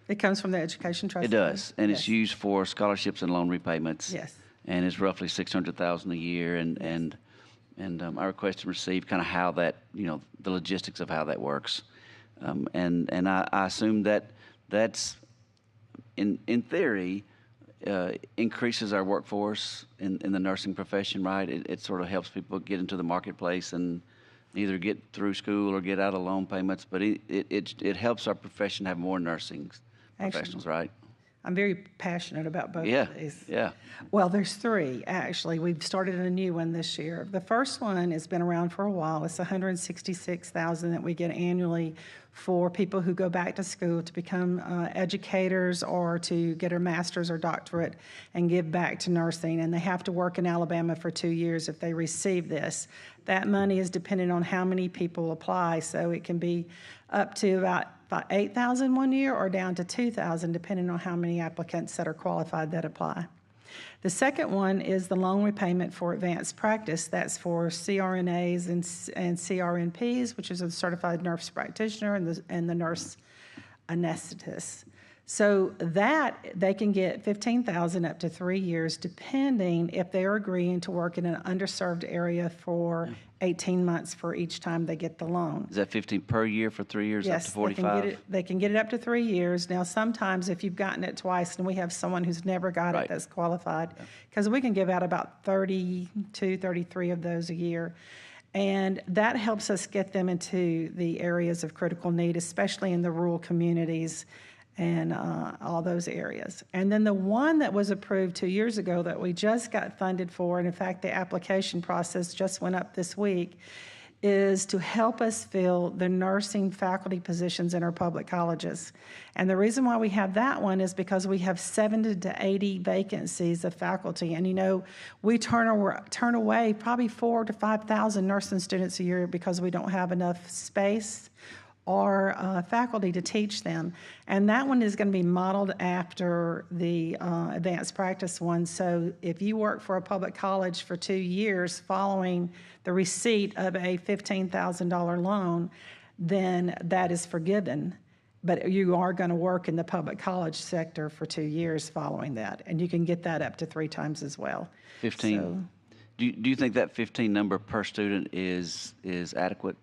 I: It comes from the Education Trust.
F: It does, and it's used for scholarships and loan repayments.
I: Yes.
F: And it's roughly $600,000 a year, and I request to receive kind of how that, the logistics of how that works, and I assume that that's in theory increases our workforce in the nursing profession, right? It sort of helps people get into the marketplace and either get through school or get out of loan payments, but it helps our profession have more nursing professionals, right?
I: I'm very passionate about both of these.
F: Yeah.
I: Well, there's three, actually. We've started a new one this year. The first one has been around for a while. It's $166,000 that we get annually for people who go back to school to become educators or to get a master's or doctorate and give back to nursing. And they have to work in Alabama for 2 years if they receive this. That money is dependent on how many people apply, so it can be up to about $8,000 one year or down to $2,000, depending on how many applicants that are qualified that apply. The second one is the loan repayment for advanced practice. That's for CRNAs and CRNPs, which is a certified nurse practitioner and the nurse anesthetist. So that they can get $15,000 up to 3 years, depending if they are agreeing to work in an underserved area for 18 months for each time they get the loan.
F: Is that 15 per year for 3 years, up to 45?
I: They can get it up to 3 years. Now, sometimes if you've gotten it twice, and we have someone who's never got it that's qualified, because we can give out about 32, 33 of those a year. And that helps us get them into the areas of critical need, especially in the rural communities and all those areas. And then the one that was approved 2 years ago that we just got funded for, and in fact the application process just went up this week, is to help us fill the nursing faculty positions in our public colleges. And the reason why we have that one is because we have 70 to 80 vacancies of faculty. And we turn away probably 4,000 to 5,000 nursing students a year because we don't have enough space or faculty to teach them. And that one is going to be modeled after the advanced practice one. So if you work for a public college for 2 years following the receipt of a $15,000 loan, then that is forgiven. But you are going to work in the public college sector for 2 years following that. And you can get that up to 3 times as well.
F: 15.
I: So,
F: do you think that 15 number per student is adequate?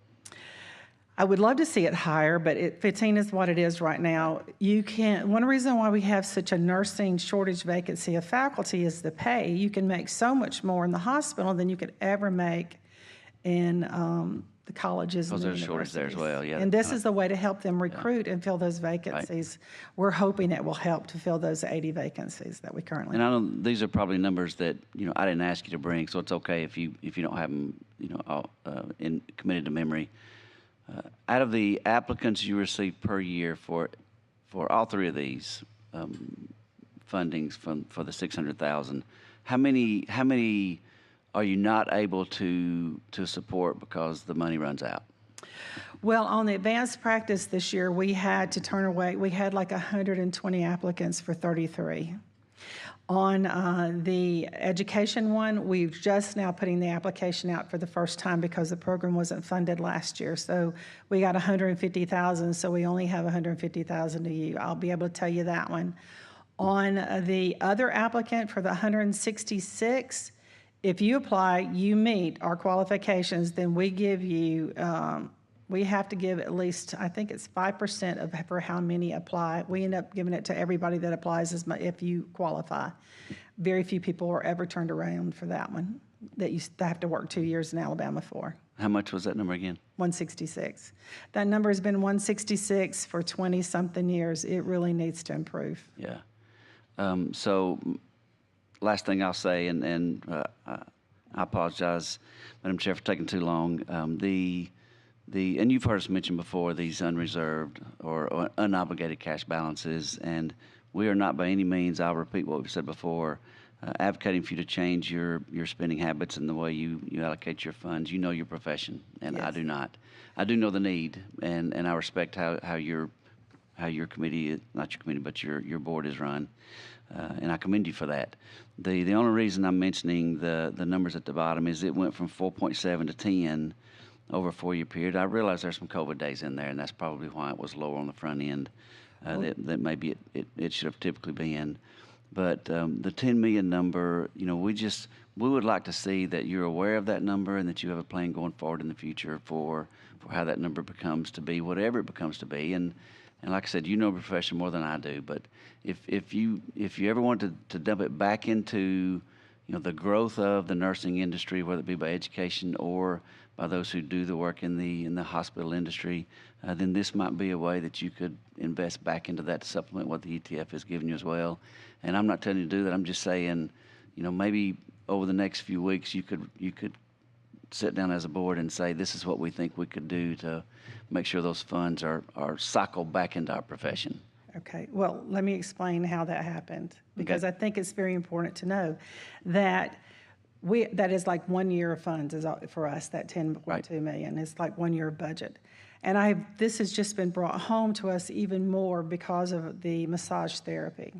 I: I would love to see it higher, but 15 is what it is right now. One reason why we have such a nursing shortage vacancy of faculty is the pay. You can make so much more in the hospital than you could ever make in the colleges and the
F: there's a shortage there as well, yeah.
I: And this is the way to help them recruit and fill those vacancies. Right. We're hoping it will help to fill those 80 vacancies that we currently have.
F: And I know these are probably numbers that I didn't ask you to bring, so it's okay if you don't have them committed to memory. Out of the applicants you receive per year for all 3 of these fundings for the $600,000, how many are you not able to support because the money runs out?
I: Well, on the advanced practice this year, we had to turn away. We had like 120 applicants for 33. On the education one, we're just now putting the application out for the first time because the program wasn't funded last year. So we got 150,000, so we only have 150,000 to you. I'll be able to tell you that one. On the other applicant for the 166, if you apply, you meet our qualifications, then we give you, we have to give at least, I think it's 5% for how many apply. We end up giving it to everybody that applies if you qualify. Very few people are ever turned around for that one, that you have to work 2 years in Alabama for.
F: How much was that number again?
I: 166. That number has been 166 for 20-something years. It really needs to improve.
F: Yeah. So last thing I'll say, and I apologize, Madam Chair, for taking too long. And you've heard us mention before these unreserved or unobligated cash balances, and we are not by any means, I'll repeat what we've said before, advocating for you to change your spending habits and the way you allocate your funds. You know your profession, and
I: Yes.
F: I do not. I do know the need, and I respect how your committee, not your committee, but your board is run, and I commend you for that. The only reason I'm mentioning the numbers at the bottom is it went from 4.7 to 10 over a 4-year period. I realize there's some COVID days in there, and that's probably why it was lower on the front end that maybe it should have typically been. But the 10 million number, we would like to see that you're aware of that number and that you have a plan going forward in the future for how that number becomes to be, whatever it becomes to be. And like I said, you know the profession more than I do. But if you ever want to dump it back into the growth of the nursing industry, whether it be by education or by those who do the work in the hospital industry, then this might be a way that you could invest back into that to supplement what the ETF has given you as well. And I'm not telling you to do that. I'm just saying, maybe over the next few weeks you could sit down as a board and say, this is what we think we could do to make sure those funds are cycled back into our profession.
I: Okay, well, let me explain how that happened, because I think it's very important to know that that is like 1 year of funds for us, that 10.2 million. It's like 1 year of budget. And this has just been brought home to us even more because of the massage therapy.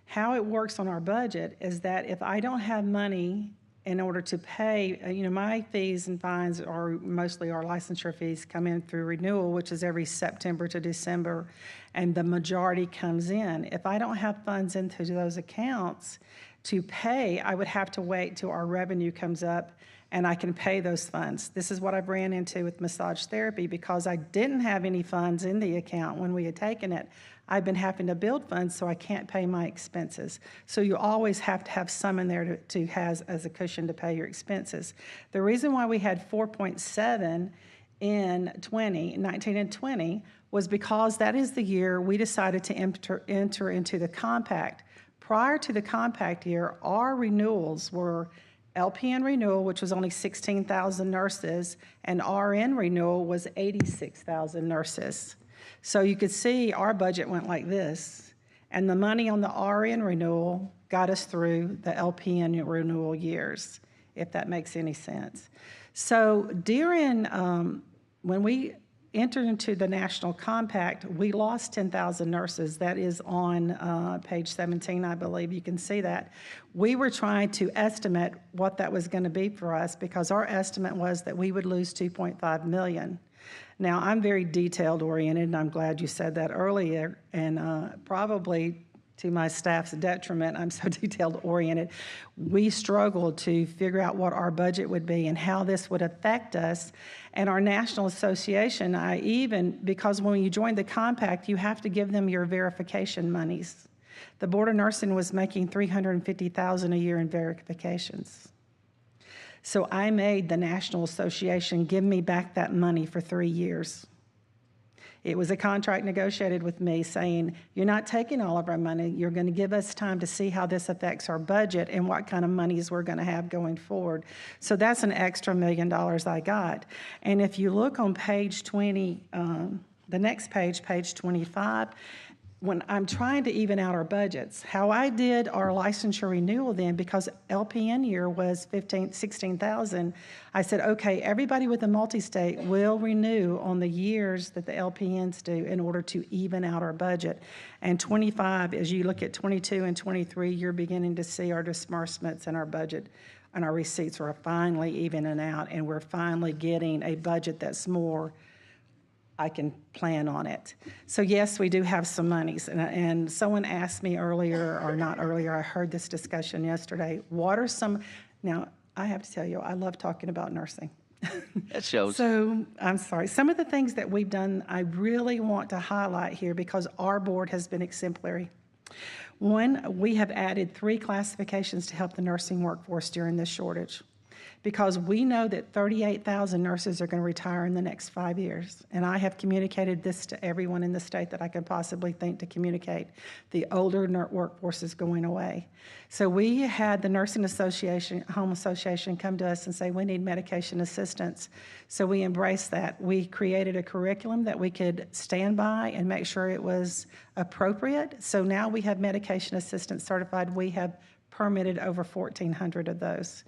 I: How it works on our budget is that if I don't have money in order to pay, my fees and fines are mostly our licensure fees come in through renewal, which is every September to December, and the majority comes in. If I don't have funds into those accounts to pay, I would have to wait till our revenue comes up and I can pay those funds. This is what I've ran into with massage therapy because I didn't have any funds in the account when we had taken it. I've been having to build funds so I can't pay my expenses. So you always have to have some in there to have as a cushion to pay your expenses. The reason why we had 4.7 in 19 and 20 was because that is the year we decided to enter into the compact. Prior to the compact year, our renewals were LPN renewal, which was only 16,000 nurses, and RN renewal was 86,000 nurses. So you could see our budget went like this, and the money on the RN renewal got us through the LPN renewal years, if that makes any sense. So during, when we entered into the National Compact, we lost 10,000 nurses. That is on page 17, I believe. You can see that. We were trying to estimate what that was going to be for us because our estimate was that we would lose 2.5 million. Now, I'm very detailed oriented, and I'm glad you said that earlier, and probably to my staff's detriment, I'm so detailed oriented. We struggled to figure out what our budget would be and how this would affect us. And our National Association, because when you join the compact, you have to give them your verification monies. The Board of Nursing was making $350,000 a year in verifications. So I made the National Association give me back that money for 3 years. It was a contract negotiated with me saying, you're not taking all of our money, you're going to give us time to see how this affects our budget and what kind of monies we're going to have going forward. So that's an extra $1 million I got. And if you look on page 20, the next page, page 25, when I'm trying to even out our budgets, how I did our licensure renewal then, because LPN year was 16,000, I said, okay, everybody with a multi-state will renew on the years that the LPNs do in order to even out our budget. And 25, as you look at 22 and 23, you're beginning to see our disbursements and our budget and our receipts are finally evening out, and we're finally getting a budget that's more I can plan on it. So yes, we do have some monies. And someone asked me earlier, or not earlier, I heard this discussion yesterday, what are some, now I have to tell you, I love talking about nursing.
F: That shows.
I: So, I'm sorry. Some of the things that we've done, I really want to highlight here because our board has been exemplary. One, we have added 3 classifications to help the nursing workforce during this shortage, because we know that 38,000 nurses are going to retire in the next 5 years. And I have communicated this to everyone in the state that I can possibly think to communicate. The older workforce is going away. So we had the Nursing Association, Home Association come to us and say, we need medication assistance. So we embraced that. We created a curriculum that we could stand by and make sure it was appropriate. So now we have medication assistance certified. We have permitted over 1,400 of those,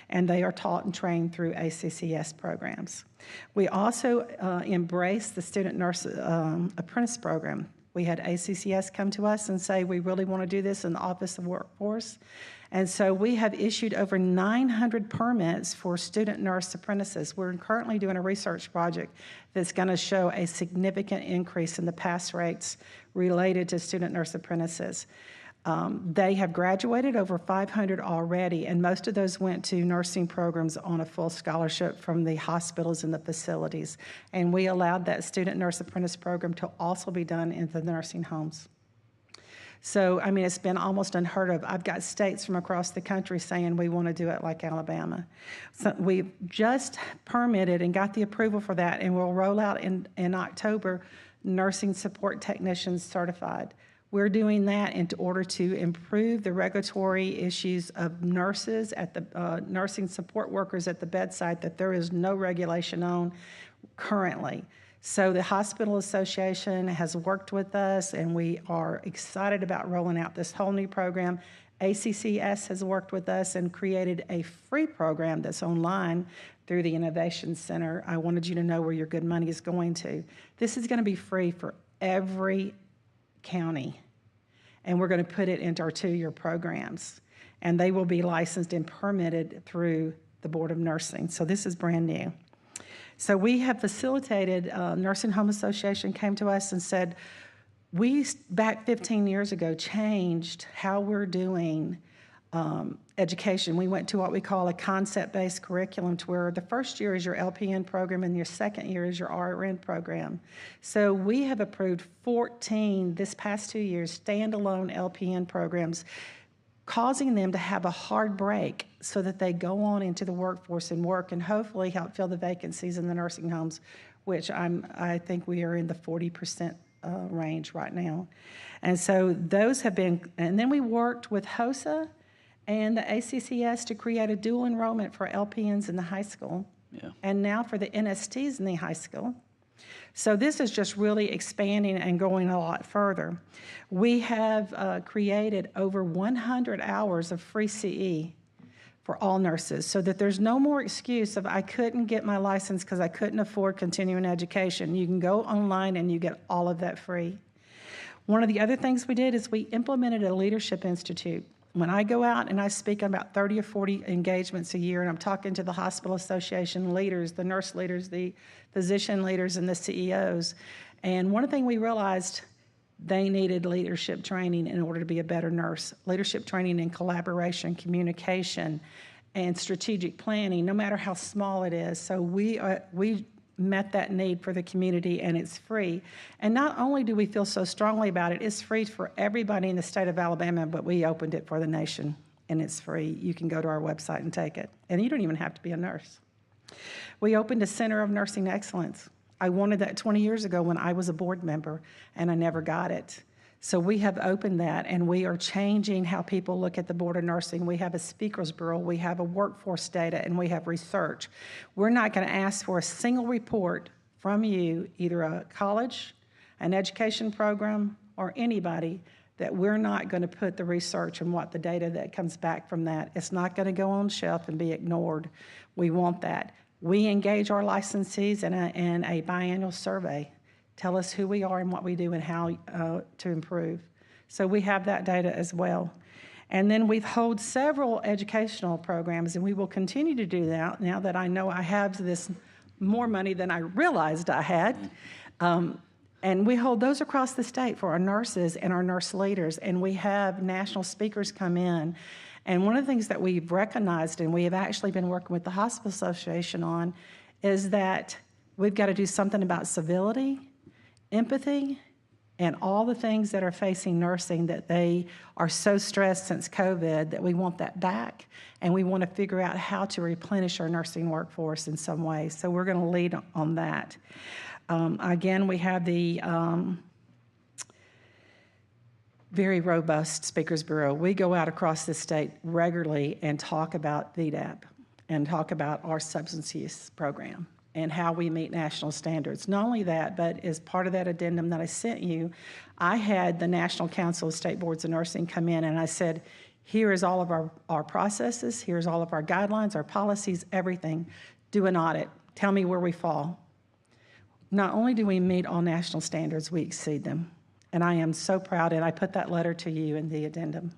I: and they are taught and trained through ACCS programs. We also embrace the student nurse apprentice program. We had ACCS come to us and say, we really want to do this in the Office of Workforce. And so we have issued over 900 permits for student nurse apprentices. We're currently doing a research project that's going to show a significant increase in the pass rates related to student nurse apprentices. They have graduated over 500 already, and most of those went to nursing programs on a full scholarship from the hospitals and the facilities. And we allowed that student nurse apprentice program to also be done in the nursing homes. So, I mean, it's been almost unheard of. I've got states from across the country saying we want to do it like Alabama. So we've just permitted and got the approval for that, and we'll roll out in October nursing support technicians certified. We're doing that in order to improve the regulatory issues of nurses at the nursing support workers at the bedside that there is no regulation on currently. So the Hospital Association has worked with us, and we are excited about rolling out this whole new program. ACCS has worked with us and created a free program that's online through the Innovation Center. I wanted you to know where your good money is going to. This is going to be free for every county, and we're going to put it into our 2-year programs, and they will be licensed and permitted through the Board of Nursing. So this is brand new. So we have facilitated, Nursing Home Association came to us and said, we, back 15 years ago, changed how we're doing education. We went to what we call a concept-based curriculum, to where the first year is your LPN program and your second year is your RN program. So we have approved 14, this past 2 years, standalone LPN programs, causing them to have a hard break so that they go on into the workforce and work and hopefully help fill the vacancies in the nursing homes, which I think we are in the 40% range right now. And so those have been, and then we worked with HOSA and the ACCS to create a dual enrollment for LPNs in the high school, and now for the NSTs in the high school. So this is just really expanding and going a lot further. We have created over 100 hours of free CE for all nurses, so that there's no more excuse of I couldn't get my license because I couldn't afford continuing education. You can go online and you get all of that free. One of the other things we did is we implemented a leadership institute. When I go out and I speak on about 30 or 40 engagements a year, and I'm talking to the hospital association leaders, the nurse leaders, the physician leaders, and the CEOs, and one thing we realized, they needed leadership training in order to be a better nurse. Leadership training in collaboration, communication, and strategic planning, no matter how small it is. So we met that need for the community, and it's free. And not only do we feel so strongly about it, it's free for everybody in the state of Alabama, but we opened it for the nation, and it's free. You can go to our website and take it, and you don't even have to be a nurse. We opened a Center of Nursing Excellence. I wanted that 20 years ago when I was a board member, and I never got it. So we have opened that, and we are changing how people look at the Board of Nursing. We have a speakers bureau, we have a workforce data, and we have research. We're not going to ask for a single report from you, either a college, an education program, or anybody that we're not going to put the research and what the data that comes back from that. It's not going to go on the shelf and be ignored. We want that. We engage our licensees in a biannual survey. Tell us who we are and what we do and how to improve. So we have that data as well. And then we've held several educational programs, and we will continue to do that now that I know I have this more money than I realized I had. And we hold those across the state for our nurses and our nurse leaders, and we have national speakers come in. And one of the things that we've recognized, and we have actually been working with the Hospital Association on, is that we've got to do something about civility, empathy, and all the things that are facing nursing, that they are so stressed since COVID that we want that back, and we want to figure out how to replenish our nursing workforce in some way. So we're going to lead on that. Again, we have the very robust Speakers Bureau. We go out across the state regularly and talk about VDAP and talk about our substance use program and how we meet national standards. Not only that, but as part of that addendum that I sent you, I had the National Council of State Boards of Nursing come in, and I said, here is all of our processes, here's all of our guidelines, our policies, everything. Do an audit. Tell me where we fall. Not only do we meet all national standards, we exceed them. And I am so proud, and I put that letter to you in the addendum.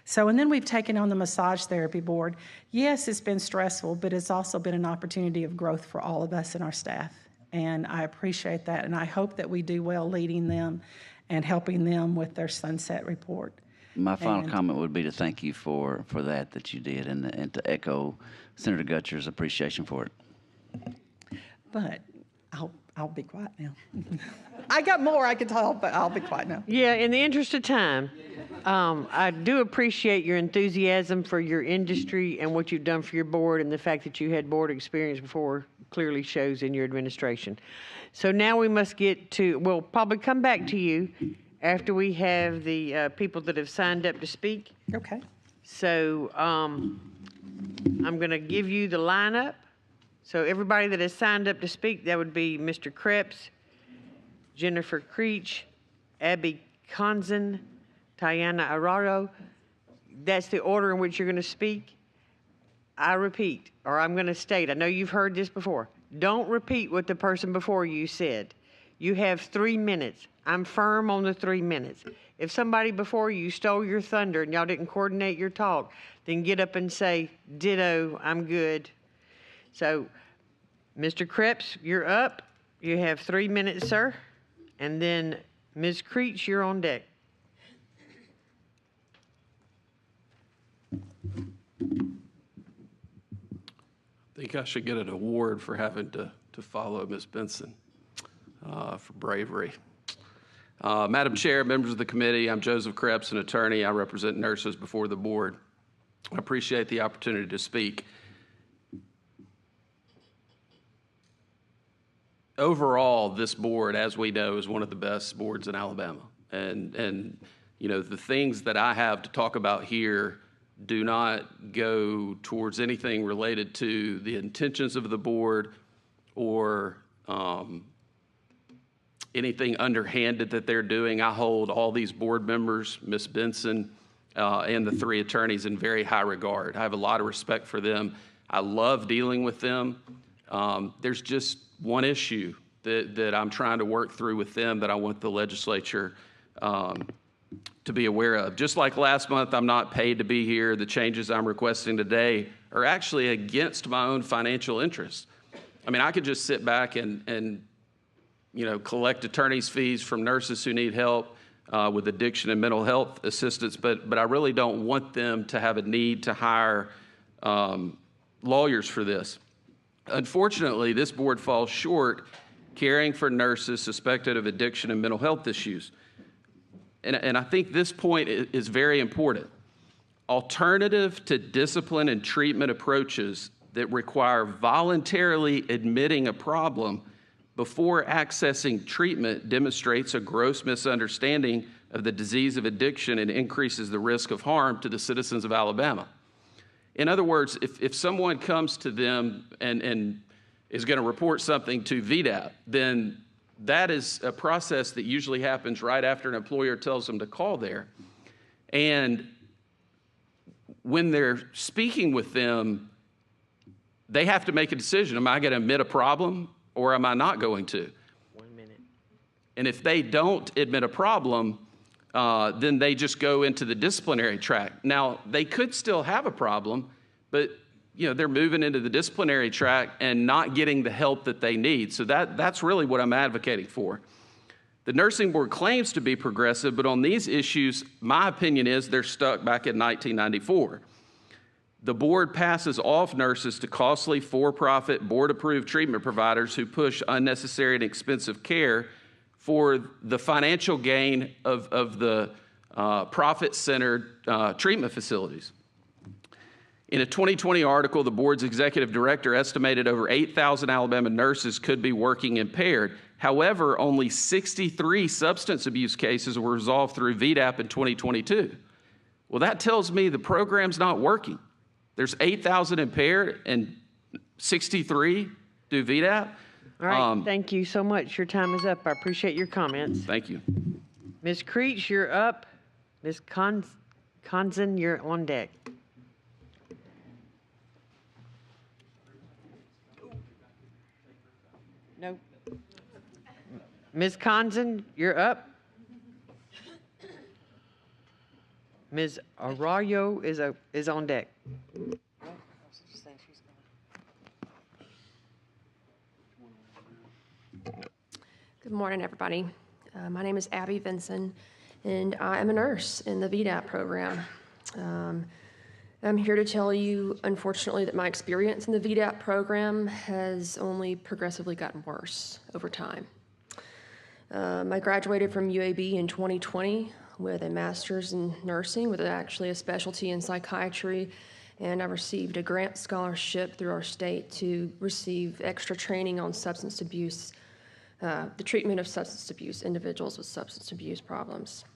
I: So, and then we've taken on the massage therapy board. Yes, it's been stressful, but it's also been an opportunity of growth for all of us and our staff. And I appreciate that, and I hope that we do well leading them and helping them with their sunset report.
F: My final comment would be to thank you for that you did, and to echo Senator Gutcher's appreciation for it.
I: But I'll be quiet now. I got more I could tell, but I'll be quiet now.
A: Yeah, in the interest of time, I do appreciate your enthusiasm for your industry and what you've done for your board, and the fact that you had board experience before clearly shows in your administration. So now we must get to, we'll probably come back to you after we have the people that have signed up to speak.
I: Okay.
A: So I'm going to give you the lineup. So everybody that has signed up to speak, that would be Mr. Krebs, Jennifer Creech, Abby Konzen, Tiana Araro. That's the order in which you're going to speak. I repeat, or I'm going to state, I know you've heard this before. Don't repeat what the person before you said. You have 3 minutes. I'm firm on the 3 minutes. If somebody before you stole your thunder and y'all didn't coordinate your talk, then get up and say, ditto, I'm good. So, Mr. Krebs, you're up. You have 3 minutes, sir. And then, Ms. Creech, you're on deck.
J: I think I should get an award for having to follow Ms. Benson for bravery. Madam Chair, members of the committee, I'm Joseph Krebs, an attorney. I represent nurses before the board. I appreciate the opportunity to speak. Overall, this board, as we know, is one of the best boards in Alabama. And you know, the things that I have to talk about here do not go towards anything related to the intentions of the board or anything underhanded that they're doing. I hold all these board members, Ms. Benson, and the 3 attorneys in very high regard. I have a lot of respect for them. I love dealing with them. There's just one issue that I'm trying to work through with them that I want the legislature to be aware of. Just like last month, I'm not paid to be here. The changes I'm requesting today are actually against my own financial interests. I mean, I could just sit back and you know, collect attorney's fees from nurses who need help with addiction and mental health assistance, but I really don't want them to have a need to hire lawyers for this. Unfortunately, this board falls short caring for nurses suspected of addiction and mental health issues. And I think this point is very important. Alternative to discipline and treatment approaches that require voluntarily admitting a problem before accessing treatment demonstrates a gross misunderstanding of the disease of addiction and increases the risk of harm to the citizens of Alabama. In other words, if someone comes to them and is going to report something to VDAP, then that is a process that usually happens right after an employer tells them to call there. And when they're speaking with them, they have to make a decision. Am I going to admit a problem or am I not going to?
A: 1 minute.
J: And if they don't admit a problem, then they just go into the disciplinary track. Now, they could still have a problem, but they're moving into the disciplinary track and not getting the help that they need. So that's really what I'm advocating for. The nursing board claims to be progressive, but on these issues, my opinion is they're stuck back in 1994. The board passes off nurses to costly for-profit board-approved treatment providers who push unnecessary and expensive care for the financial gain of the profit-centered treatment facilities. In a 2020 article, the board's executive director estimated over 8,000 Alabama nurses could be working impaired. However, only 63 substance abuse cases were resolved through VDAP in 2022. Well, that tells me the program's not working. There's 8,000 impaired and 63 do VDAP.
A: All right, thank you so much. Your time is up. I appreciate your comments.
J: Thank you.
A: Ms. Creech, you're up. Ms. Conzen, you're on deck. No. Ms. Conzen, you're up. Ms. Arroyo is on deck.
K: Good morning, everybody. My name is Abby Vinson, and I am a nurse in the VDAP program. I'm here to tell you, unfortunately, that my experience in the VDAP program has only progressively gotten worse over time. I graduated from UAB in 2020 with a master's in nursing with actually a specialty in psychiatry, and I received a grant scholarship through our state to receive extra training on substance abuse, the treatment of substance abuse, individuals with substance abuse problems.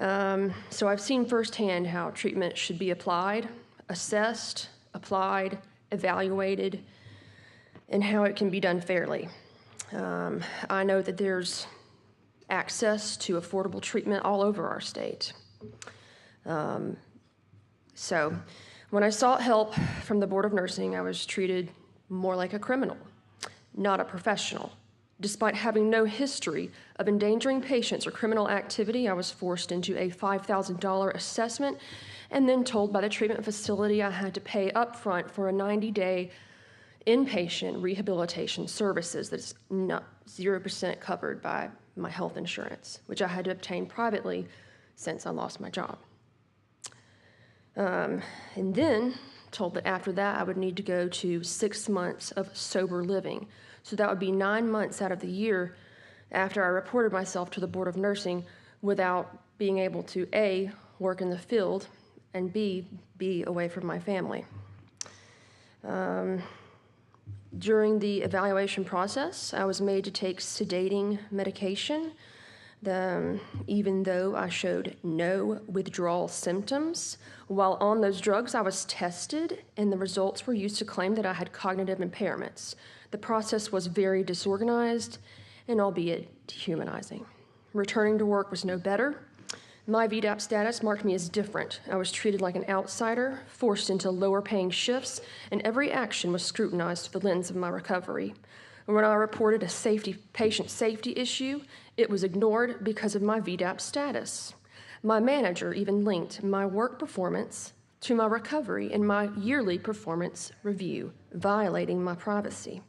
K: So I've seen firsthand how treatment should be applied, assessed, applied, evaluated, and how it can be done fairly. I know that there's access to affordable treatment all over our state. So when I sought help from the Board of Nursing, I was treated more like a criminal, not a professional. Despite having no history of endangering patients or criminal activity, I was forced into a $5,000 assessment and then told by the treatment facility I had to pay upfront for a 90-day inpatient rehabilitation services that's not 0% covered by my health insurance, which I had to obtain privately since I lost my job. And then told that after that I would need to go to 6 months of sober living. So that would be 9 months out of the year after I reported myself to the Board of Nursing without being able to A, work in the field, and B, be away from my family. During the evaluation process, I was made to take sedating medication, even though I showed no withdrawal symptoms. While on those drugs, I was tested, and the results were used to claim that I had cognitive impairments. The process was very disorganized and albeit dehumanizing. Returning to work was no better. My VDAP status marked me as different. I was treated like an outsider, forced into lower paying shifts, and every action was scrutinized through the lens of my recovery. When I reported a patient safety issue, it was ignored because of my VDAP status. My manager even linked my work performance to my recovery in my yearly performance review, violating my privacy.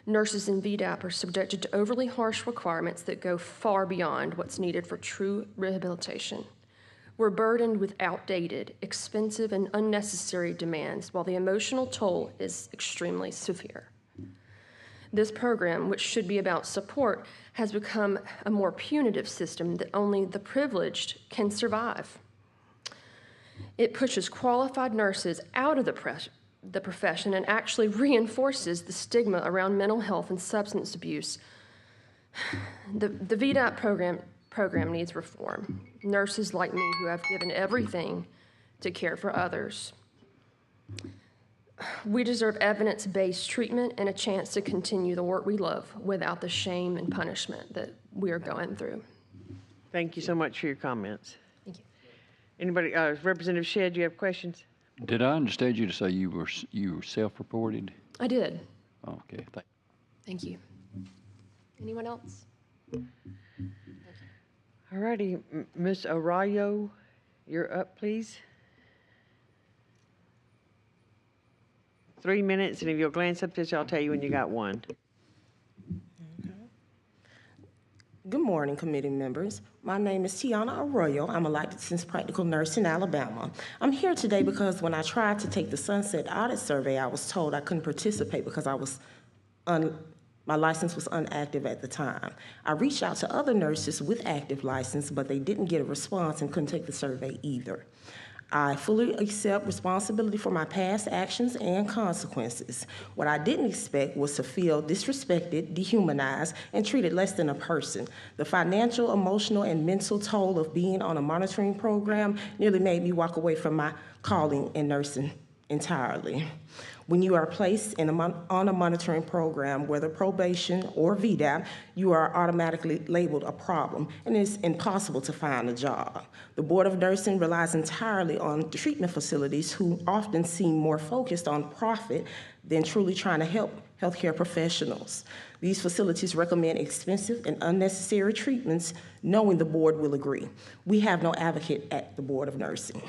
K: Nurses in VDAP are subjected to overly harsh requirements that go far beyond what's needed for true rehabilitation. We're burdened with outdated, expensive, and unnecessary demands, while the emotional toll is extremely severe. This program, which should be about support, has become a more punitive system that only the privileged can survive. It pushes qualified nurses out of the profession and actually reinforces the stigma around mental health and substance abuse. The VDAP program needs reform. Nurses like me who have given everything to care for others We deserve evidence-based treatment and a chance to continue the work we love without the shame and punishment that we are going through.
A: Thank you so much for your comments.
K: Thank you.
A: Anybody, Representative Shedd, you have questions?
E: Did I understand you to say you were self-reported?
K: I did.
E: Okay,
K: Thank you. Anyone else?
A: All righty, Ms. Arroyo, you're up, please. 3 minutes, and if you'll glance up this, I'll tell you when you got one.
N: Good morning, committee members. My name is Tiana Arroyo. I'm a licensed practical nurse in Alabama. I'm here today because when I tried to take the Sunset Audit Survey, I was told I couldn't participate because my license was inactive at the time. I reached out to other nurses with active license, but they didn't get a response and couldn't take the survey either. I fully accept responsibility for my past actions and consequences. What I didn't expect was to feel disrespected, dehumanized, and treated less than a person. The financial, emotional, and mental toll of being on a monitoring program nearly made me walk away from my calling in nursing entirely. When you are placed on a monitoring program, whether probation or VDAP, you are automatically labeled a problem, and it's impossible to find a job. The Board of Nursing relies entirely on treatment facilities who often seem more focused on profit than truly trying to help healthcare professionals. These facilities recommend expensive and unnecessary treatments, knowing the board will agree. We have no advocate at the Board of Nursing.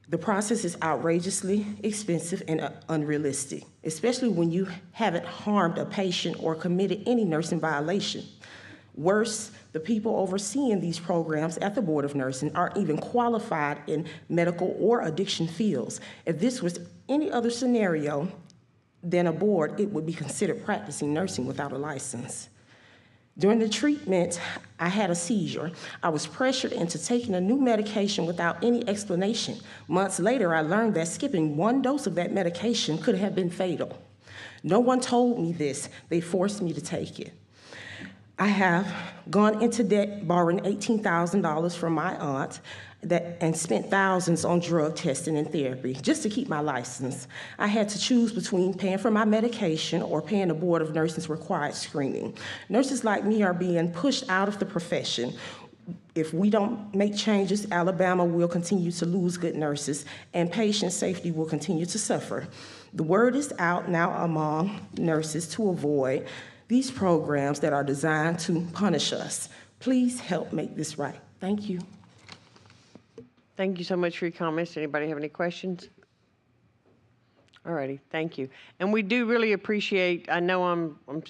N: The process is outrageously expensive and unrealistic, especially when you haven't harmed a patient or committed any nursing violation. Worse, the people overseeing these programs at the Board of Nursing aren't even qualified in medical or addiction fields. If this was any other scenario than a board, it would be considered practicing nursing without a license. During the treatment, I had a seizure. I was pressured into taking a new medication without any explanation. Months later, I learned that skipping one dose of that medication could have been fatal. No one told me this. They forced me to take it. I have gone into debt borrowing $18,000 from my aunt and spent thousands on drug testing and therapy just to keep my license. I had to choose between paying for my medication or paying the Board of Nursing's required screening. Nurses like me are being pushed out of the profession. If we don't make changes, Alabama will continue to lose good nurses, and patient safety will continue to suffer. The word is out now among nurses to avoid these programs that are designed to punish us. Please help make this right. Thank you.
A: Thank you so much for your comments. Anybody have any questions? All righty, thank you. And we do really appreciate, I know I'm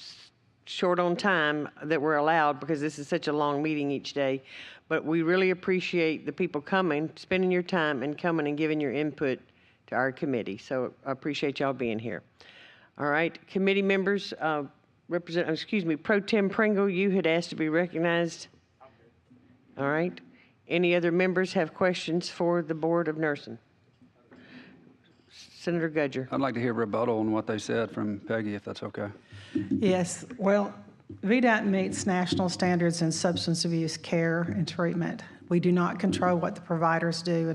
A: short on time that we're allowed because this is such a long meeting each day, but we really appreciate the people coming, spending your time and coming and giving your input to our committee. So I appreciate y'all being here. All right, committee members, Pro Tem Pringle, you had asked to be recognized. All right. Any other members have questions for the Board of Nursing? Senator Gudger.
P: I'd like to hear rebuttal on what they said from Peggy, if that's okay.
I: Yes, well, VDAP meets national standards in substance abuse care and treatment. We do not control what the providers do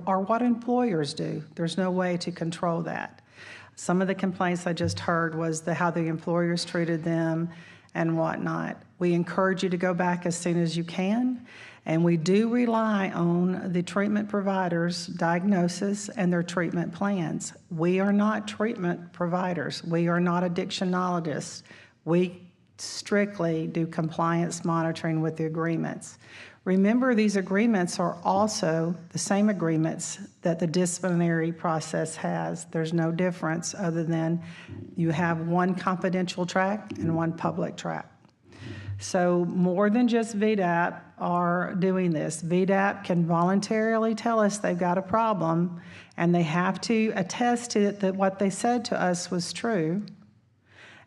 I: or what employers do. There's no way to control that. Some of the complaints I just heard was how the employers treated them and whatnot. We encourage you to go back as soon as you can, and we do rely on the treatment providers' diagnosis and their treatment plans. We are not treatment providers. We are not addictionologists. We strictly do compliance monitoring with the agreements. Remember, these agreements are also the same agreements that the disciplinary process has. There's no difference other than you have one confidential track and one public track. So more than just VDAP are doing this. VDAP can voluntarily tell us they've got a problem, and they have to attest to it that what they said to us was true.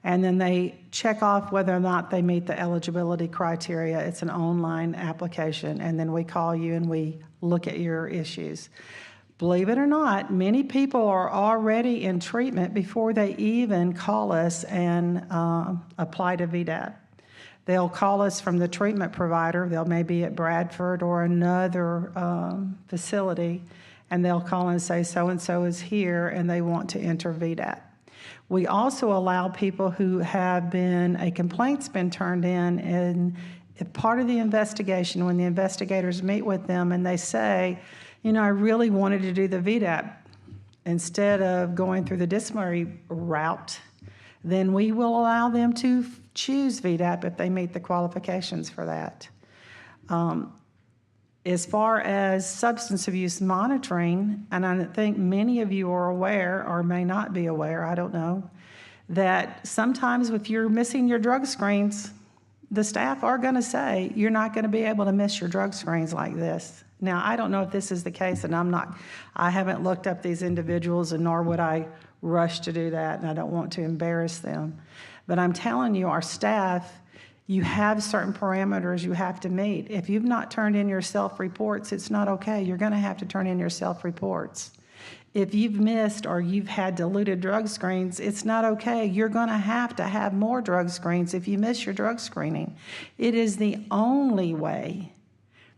I: And then they check off whether or not they meet the eligibility criteria. It's an online application, and then we call you and we look at your issues. Believe it or not, many people are already in treatment before they even call us and apply to VDAP. They'll call us from the treatment provider. They'll maybe at Bradford or another facility, and they'll call and say, so-and-so is here, and they want to enter VDAP. We also allow people who have been, a complaint's been turned in, and if part of the investigation, when the investigators meet with them and they say, you know, I really wanted to do the VDAP instead of going through the disciplinary route, then we will allow them to choose VDAP if they meet the qualifications for that. As far as substance abuse monitoring, and I think many of you are aware or may not be aware, I don't know, that sometimes if you're missing your drug screens, the staff are going to say, you're not going to be able to miss your drug screens like this. Now, I don't know if this is the case, and I haven't looked up these individuals, and nor would I rush to do that, and I don't want to embarrass them. But I'm telling you, our staff, you have certain parameters you have to meet. If you've not turned in your self-reports, it's not okay. You're going to have to turn in your self-reports. If you've missed or you've had diluted drug screens, it's not okay. You're going to have more drug screens if you miss your drug screening. It is the only way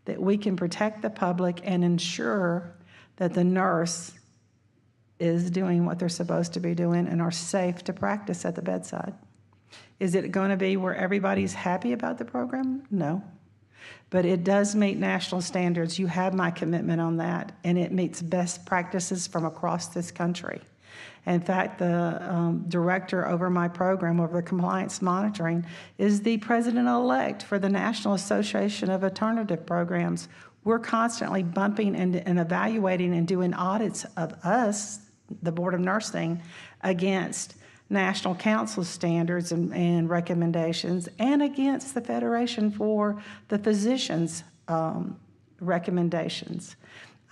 I: that we can protect the public and ensure that the nurse is doing what they're supposed to be doing and are safe to practice at the bedside. Is it going to be where everybody's happy about the program? No. But it does meet national standards. You have my commitment on that, and it meets best practices from across this country. In fact, the director over my program, over the compliance monitoring, is the president-elect for the National Association of Alternative Programs. We're constantly bumping and evaluating and doing audits of us, the Board of Nursing, against National Council standards and recommendations, and against the Federation for the Physicians' recommendations.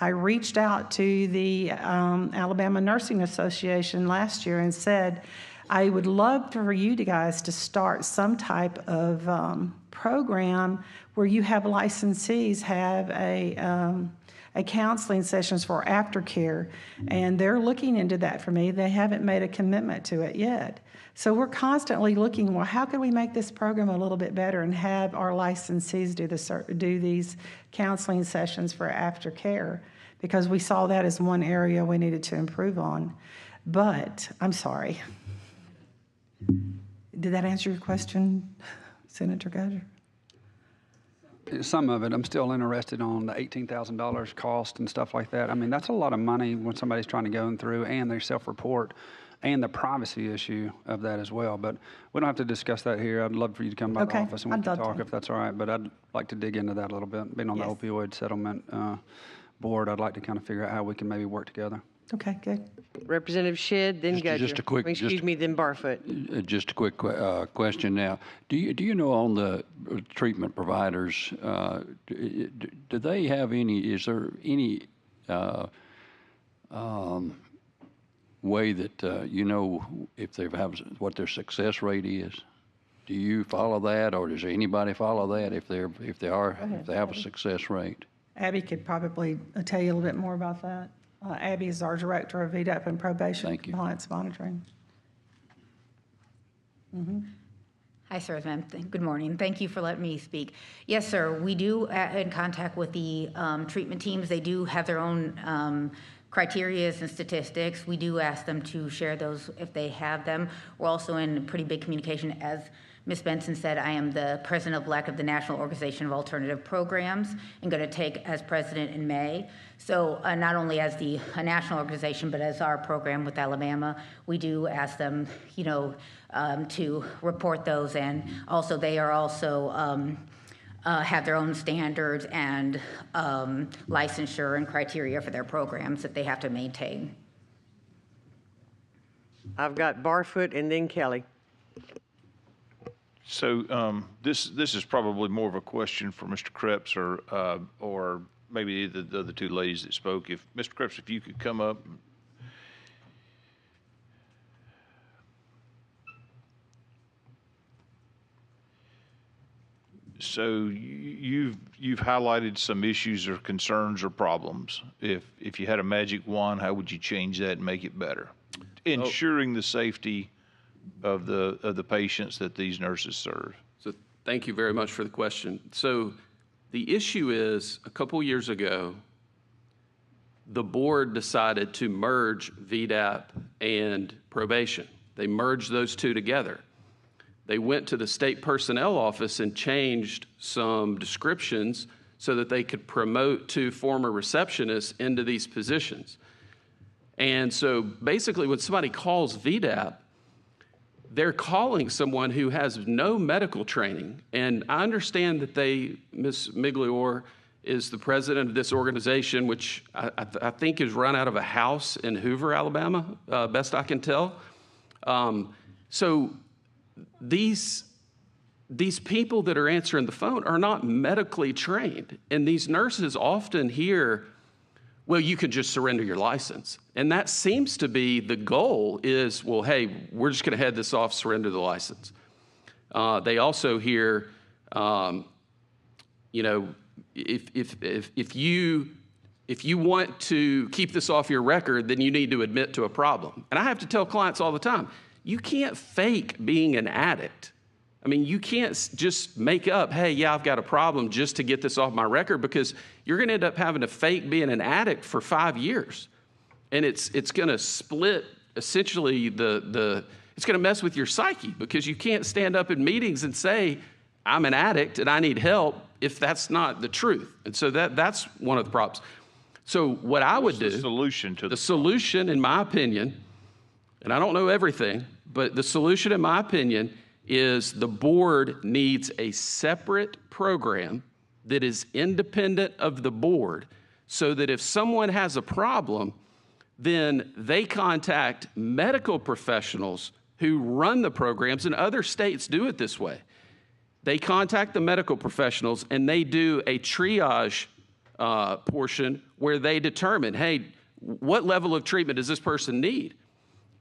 I: I reached out to the Alabama Nursing Association last year and said, I would love for you guys to start some type of program where you have licensees have a counseling sessions for aftercare, and they're looking into that for me. They haven't made a commitment to it yet. So we're constantly looking, well, how can we make this program a little bit better and have our licensees do these counseling sessions for aftercare, because we saw that as one area we needed to improve on. But, I'm sorry. Did that answer your question, Senator Gudger?
P: Some of it, I'm still interested on the $18,000 cost and stuff like that. I mean, that's a lot of money when somebody's trying to go through, and their self-report and the privacy issue of that as well. But we don't have to discuss that here. I'd love for you to come by the office and we can talk if that's all right. But I'd like to dig into that a little bit. Being on the opioid settlement board, I'd like to kind of figure out how we can maybe work together.
I: Okay, good.
A: Representative Shedd, then Gudger.
E: Just a quick,
A: excuse me, then Barfoot.
E: Just a quick question now. Do you know on the treatment providers, do they have any? Is there any way that you know if they have what their success rate is? Do you follow that, or does anybody follow that if they have a success rate?
I: Abby could probably tell you a little bit more about that. Abby is our Director of VDAP and Probation Compliance Monitoring.
Q: Hi, sir. Good morning. Thank you for letting me speak. Yes, sir. We do in contact with the treatment teams. They do have their own criteria and statistics. We do ask them to share those if they have them. We're also in pretty big communication. As Ms. Benson said, I am the president-elect of the National Organization of Alternative Programs and going to take as president in May. So not only as a national organization, but as our program with Alabama, we do ask them, to report those. And also they are also have their own standards and licensure and criteria for their programs that they have to maintain.
A: I've got Barfoot and then Kelly.
M: So this is probably more of a question for Mr. Krebs or maybe the other two ladies that spoke. If Mr. Krebs, if you could come up. So you've highlighted some issues or concerns or problems. If you had a magic wand, how would you change that and make it better, ensuring the safety of the patients that these nurses serve?
J: So thank you very much for the question. So the issue is, a couple years ago, the board decided to merge VDAP and probation. They merged those two together. They went to the state personnel office and changed some descriptions so that they could promote 2 former receptionists into these positions. And so basically when somebody calls VDAP, they're calling someone who has no medical training. And I understand that Ms. Migliore is the president of this organization, which I think is run out of a house in Hoover, Alabama, best I can tell. So these people that are answering the phone are not medically trained. And these nurses often hear, well, you can just surrender your license. And that seems to be the goal is, well, hey, we're just going to head this off, surrender the license. They also hear, you know, if you want to keep this off your record, then you need to admit to a problem. And I have to tell clients all the time, you can't fake being an addict. I mean, you can't just make up, hey, yeah, I've got a problem just to get this off my record, because you're going to end up having to fake being an addict for 5 years. And it's going to split, essentially, it's going to mess with your psyche, because you can't stand up in meetings and say, I'm an addict and I need help, if that's not the truth. And so that's one of the problems. So what I would do, the solution, in my opinion, and I don't know everything, but the solution, in my opinion, is the board needs a separate program that is independent of the board, so that if someone has a problem, then they contact medical professionals who run the programs, and other states do it this way. They contact the medical professionals and they do a triage portion where they determine, hey, what level of treatment does this person need?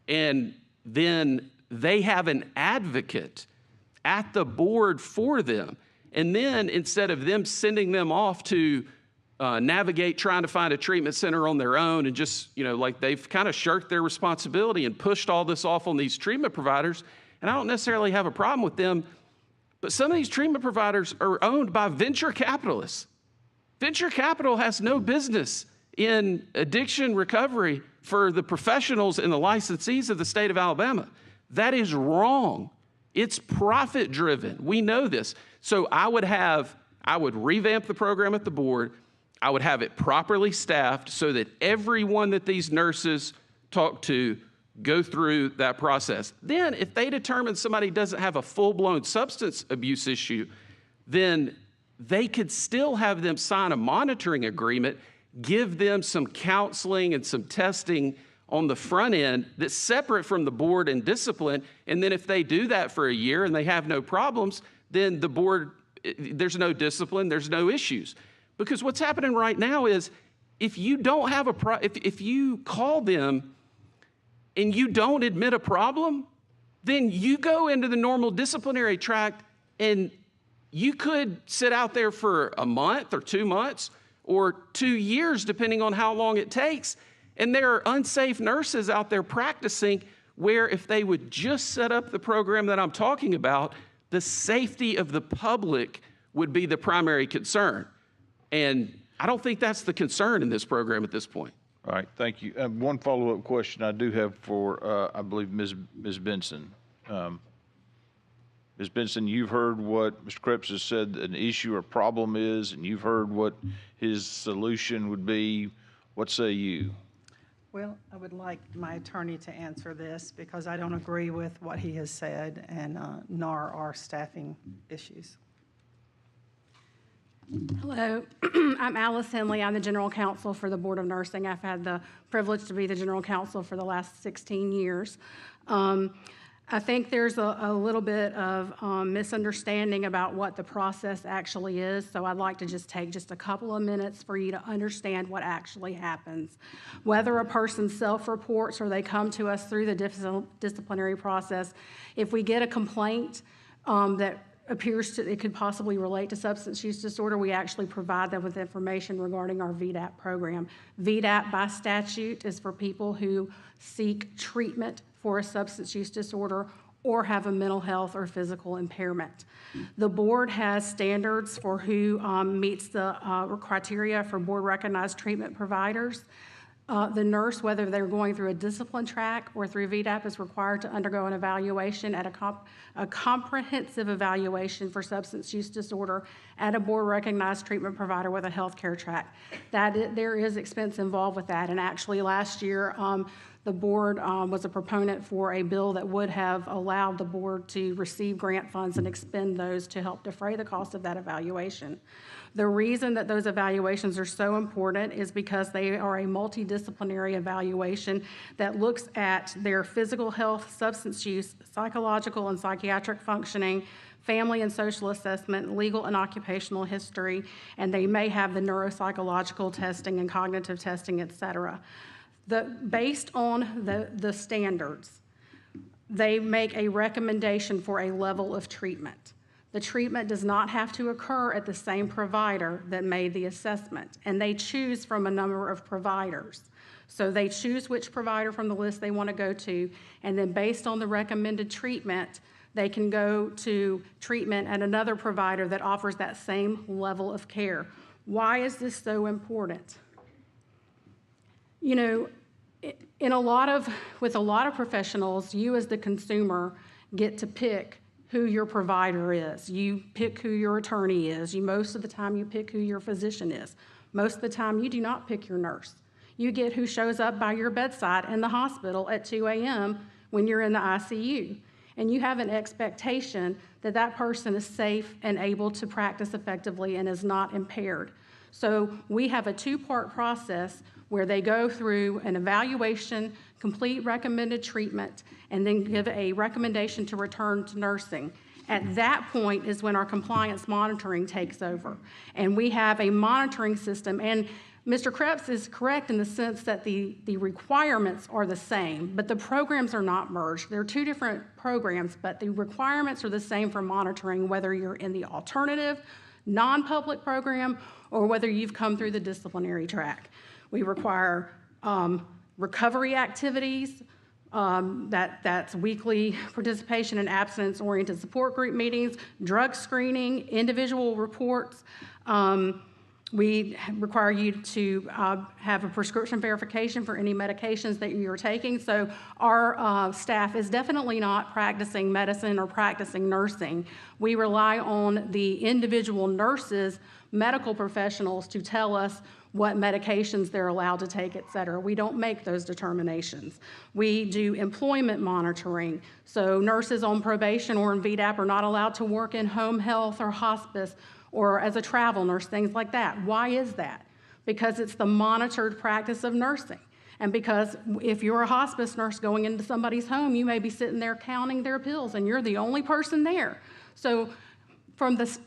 J: And then they have an advocate at the board for them. And then instead of them sending them off to navigate trying to find a treatment center on their own, and just, you know, like they've kind of shirked their responsibility and pushed all this off on these treatment providers. And I don't necessarily have a problem with them, but some of these treatment providers are owned by venture capitalists. Venture capital has no business in addiction recovery for the professionals and the licensees of the state of Alabama. That is wrong. It's profit driven. We know this. So I would revamp the program at the board. I would have it properly staffed so that everyone that these nurses talk to go through that process. Then if they determine somebody doesn't have a full-blown substance abuse issue, then they could still have them sign a monitoring agreement, give them some counseling and some testing on the front end that's separate from the board and discipline. And then if they do that for a year and they have no problems, then the board, there's no discipline, there's no issues. Because what's happening right now is if you don't have if you call them and you don't admit a problem, then you go into the normal disciplinary track, and you could sit out there for a month or 2 months or 2 years, depending on how long it takes. And there are unsafe nurses out there practicing where if they would just set up the program that I'm talking about, the safety of the public would be the primary concern. And I don't think that's the concern in this program at this point.
M: All right, thank you. One follow-up question I do have for, I believe, Ms. Benson. Ms. Benson, you've heard what Mr. Krebs has said an issue or problem is, and you've heard what his solution would be. What say you?
I: Well, I would like my attorney to answer this, because I don't agree with what he has said, and nor our staffing issues.
G: Hello, I'm Alice Henley. I'm the General Counsel for the Board of Nursing. I've had the privilege to be the General Counsel for the last 16 years. I think there's a little bit of misunderstanding about what the process actually is, so I'd like to just take just a couple of minutes for you to understand what actually happens. Whether a person self-reports or they come to us through the disciplinary process, if we get a complaint that appears to, it could possibly relate to substance use disorder, we actually provide them with information regarding our VDAP program. VDAP by statute is for people who seek treatment for a substance use disorder or have a mental health or physical impairment. The board has standards for who meets the criteria for board recognized treatment providers. The nurse, whether they're going through a discipline track or through VDAP, is required to undergo an evaluation at a comprehensive evaluation for substance use disorder at a board-recognized treatment provider with a healthcare track. There is expense involved with that, and actually last year, the board was a proponent for a bill that would have allowed the board to receive grant funds and expend those to help defray the cost of that evaluation. The reason that those evaluations are so important is because they are a multidisciplinary evaluation that looks at their physical health, substance use, psychological and psychiatric functioning, family and social assessment, legal and occupational history, and they may have the neuropsychological testing and cognitive testing, et cetera. Based on the standards, they make a recommendation for a level of treatment. The treatment does not have to occur at the same provider that made the assessment, and they choose from a number of providers. So they choose which provider from the list they want to go to, and then based on the recommended treatment, they can go to treatment at another provider that offers that same level of care. Why is this so important? You know, with a lot of professionals, you as the consumer get to pick who your provider is. You pick who your attorney is. Most of the time you pick who your physician is. Most of the time you do not pick your nurse. You get who shows up by your bedside in the hospital at 2 a.m. when you're in the ICU. And you have an expectation that that person is safe and able to practice effectively and is not impaired. So we have a two-part process where they go through an evaluation, complete recommended treatment, and then give a recommendation to return to nursing. At that point is when our compliance monitoring takes over. And we have a monitoring system. And Mr. Krebs is correct in the sense that the requirements are the same, but the programs are not merged. They're two different programs, but the requirements are the same for monitoring, whether you're in the alternative, non-public program, or whether you've come through the disciplinary track. We require recovery activities, that's weekly participation in abstinence-oriented support group meetings, drug screening, individual reports. We require you to have a prescription verification for any medications that you're taking. So our staff is definitely not practicing medicine or practicing nursing. We rely on the individual nurses, medical professionals to tell us what medications they're allowed to take, et cetera. We don't make those determinations. We do employment monitoring. So nurses on probation or in VDAP are not allowed to work in home health or hospice or as a travel nurse, things like that. Why is that? Because it's the monitored practice of nursing. And because if you're a hospice nurse going into somebody's home, you may be sitting there counting their pills and you're the only person there. So from the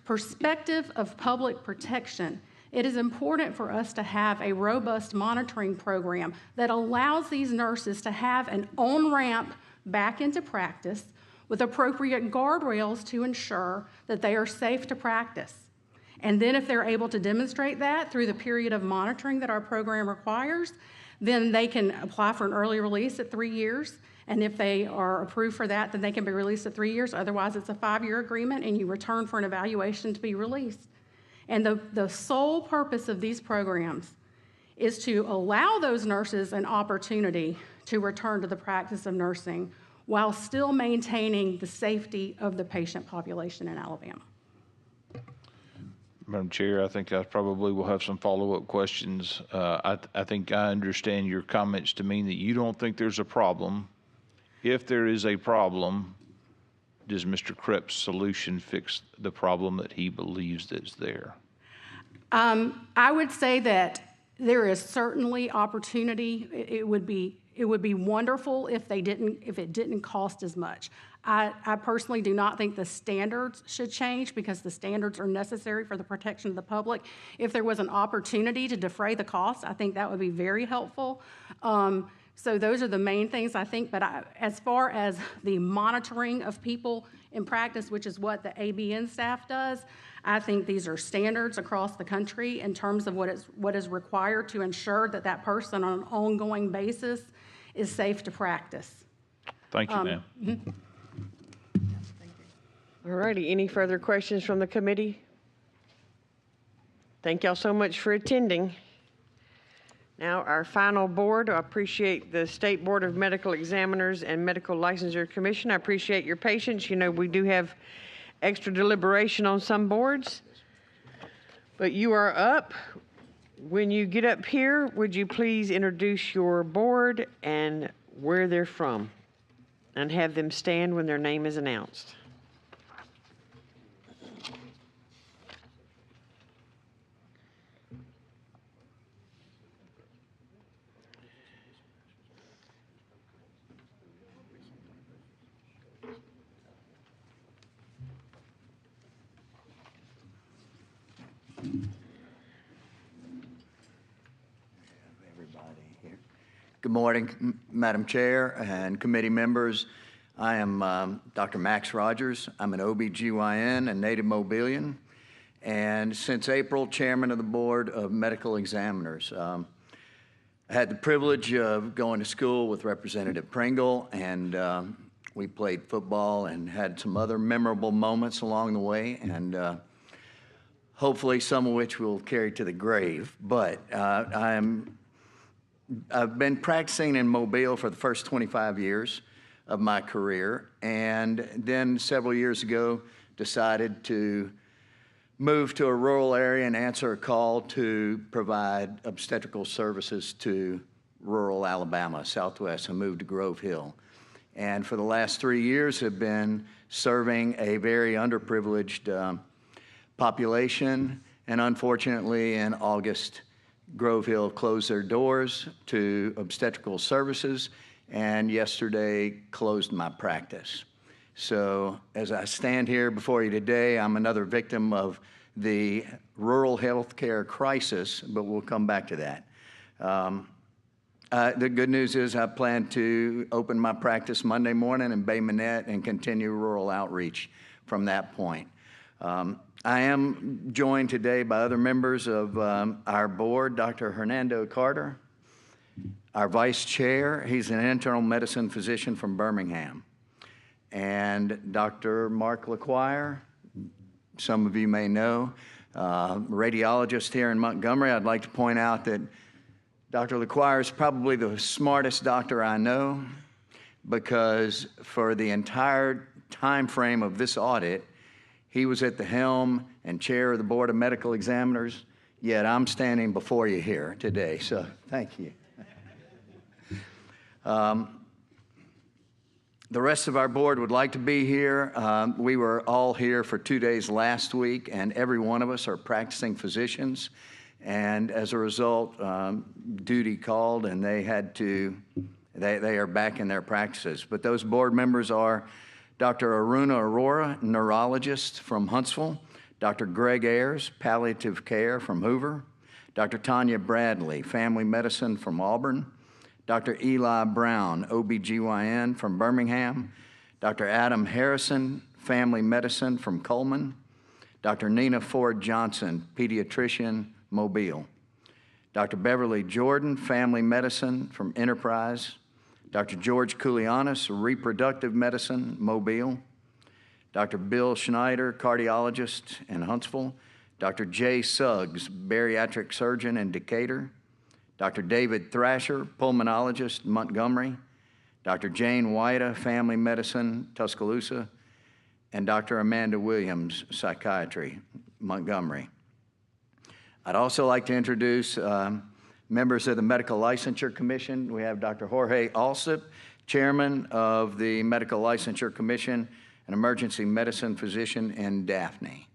G: perspective of public protection, it is important for us to have a robust monitoring program that allows these nurses to have an on-ramp back into practice with appropriate guardrails to ensure that they are safe to practice. And then if they're able to demonstrate that through the period of monitoring that our program requires, then they can apply for an early release at 3 years. And if they are approved for that, then they can be released at 3 years. Otherwise, it's a 5-year agreement and you return for an evaluation to be released. And the sole purpose of these programs is to allow those nurses an opportunity to return to the practice of nursing while still maintaining the safety of the patient population in Alabama.
M: Madam Chair, I think I probably will have some follow-up questions. I think I understand your comments to mean that you don't think there's a problem. If there is a problem, does Mr. Krebs' solution fix the problem that he believes that's there?
G: I would say that there is certainly opportunity. It would be wonderful if it didn't cost as much. I personally do not think the standards should change because the standards are necessary for the protection of the public. If there was an opportunity to defray the costs, I think that would be very helpful. So those are the main things I think, but as far as the monitoring of people in practice, which is what the ABN staff does, I think these are standards across the country in terms of what is required to ensure that that person on an ongoing basis is safe to practice.
M: Thank you, ma'am.
G: Mm-hmm.
A: All righty, any further questions from the committee? Thank y'all so much for attending. Now, our final board, I appreciate the State Board of Medical Examiners and Medical Licensure Commission. I appreciate your patience. You know, we do have extra deliberation on some boards, but you are up. When you get up here, would you please introduce your board and where they're from, and have them stand when their name is announced.
R: Good morning, Madam Chair and committee members. I am Dr. Max Rogers. I'm an OBGYN and native Mobilian, and since April, chairman of the Board of Medical Examiners. I had the privilege of going to school with Representative Pringle, and we played football and had some other memorable moments along the way, and hopefully some of which we'll carry to the grave. But I've been practicing in Mobile for the first 25 years of my career, and then several years ago decided to move to a rural area and answer a call to provide obstetrical services to rural Alabama, Southwest. I moved to Grove Hill, and for the last 3 years have been serving a very underprivileged population, and unfortunately in August, Grove Hill closed their doors to obstetrical services, and yesterday closed my practice. So as I stand here before you today, I'm another victim of the rural healthcare crisis, but we'll come back to that. The good news is I plan to open my practice Monday morning in Bay Minette and continue rural outreach from that point. I am joined today by other members of our board, Dr. Hernando Carter, our vice chair. He's an internal medicine physician from Birmingham. And Dr. Mark LaQuire, some of you may know, radiologist here in Montgomery. I'd like to point out that Dr. LaQuire is probably the smartest doctor I know, because for the entire time frame of this audit, he was at the helm and chair of the Board of Medical Examiners, yet I'm standing before you here today, so thank you. The rest of our board would like to be here. We were all here for 2 days last week, and every one of us are practicing physicians, and as a result, duty called, and they are back in their practices. But those board members are Dr. Aruna Arora, neurologist from Huntsville, Dr. Greg Ayers, palliative care from Hoover, Dr. Tanya Bradley, family medicine from Auburn, Dr. Eli Brown, OBGYN from Birmingham, Dr. Adam Harrison, family medicine from Coleman, Dr. Nina Ford Johnson, pediatrician, Mobile, Dr. Beverly Jordan, family medicine from Enterprise, Dr. George Koulianis, reproductive medicine, Mobile, Dr. Bill Schneider, cardiologist in Huntsville, Dr. Jay Suggs, bariatric surgeon in Decatur, Dr. David Thrasher, pulmonologist, Montgomery, Dr. Jane Whita, family medicine, Tuscaloosa, and Dr. Amanda Williams, psychiatry, Montgomery. I'd also like to introduce members of the Medical Licensure Commission. We have Dr. Jorge Alsip, chairman of the Medical Licensure Commission, an emergency medicine physician in Daphne.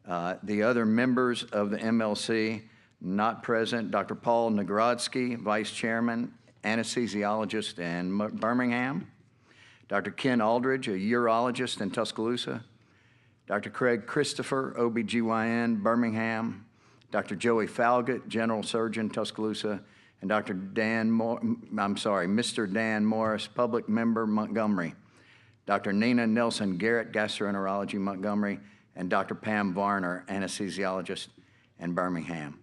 R: The other members of the MLC not present, Dr. Paul Nagrodsky, vice chairman, anesthesiologist in Birmingham, Dr. Ken Aldridge, a urologist in Tuscaloosa, Dr. Craig Christopher, OBGYN, Birmingham, Dr. Joey Falgott, general surgeon, Tuscaloosa, and Mr. Dan Morris, public member, Montgomery, Dr. Nina Nelson Garrett, gastroenterology, Montgomery, and Dr. Pam Varner, anesthesiologist in Birmingham.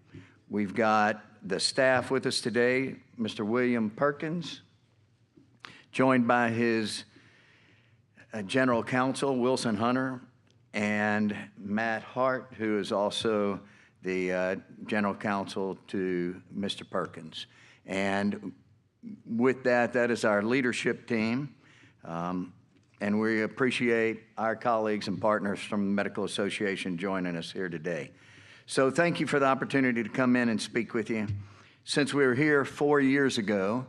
R: We've got the staff with us today, Mr. William Perkins, joined by his general counsel, Wilson Hunter, and Matt Hart, who is also the general counsel to Mr. Perkins. And with that, that is our leadership team. And we appreciate our colleagues and partners from the Medical Association joining us here today. So thank you for the opportunity to come in and speak with you. Since we were here 4 years ago,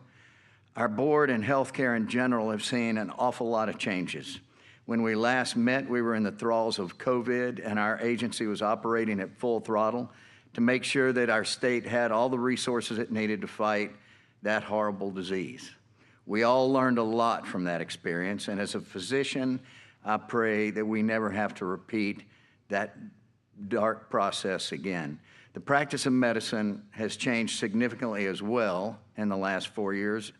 R: our board and healthcare in general have seen an awful lot of changes. When we last met, we were in the thralls of COVID, and our agency was operating at full throttle to make sure that our state had all the resources it needed to fight that horrible disease. We all learned a lot from that experience, and as a physician, I pray that we never have to repeat that dark process again. The practice of medicine has changed significantly as well in the last 4 years.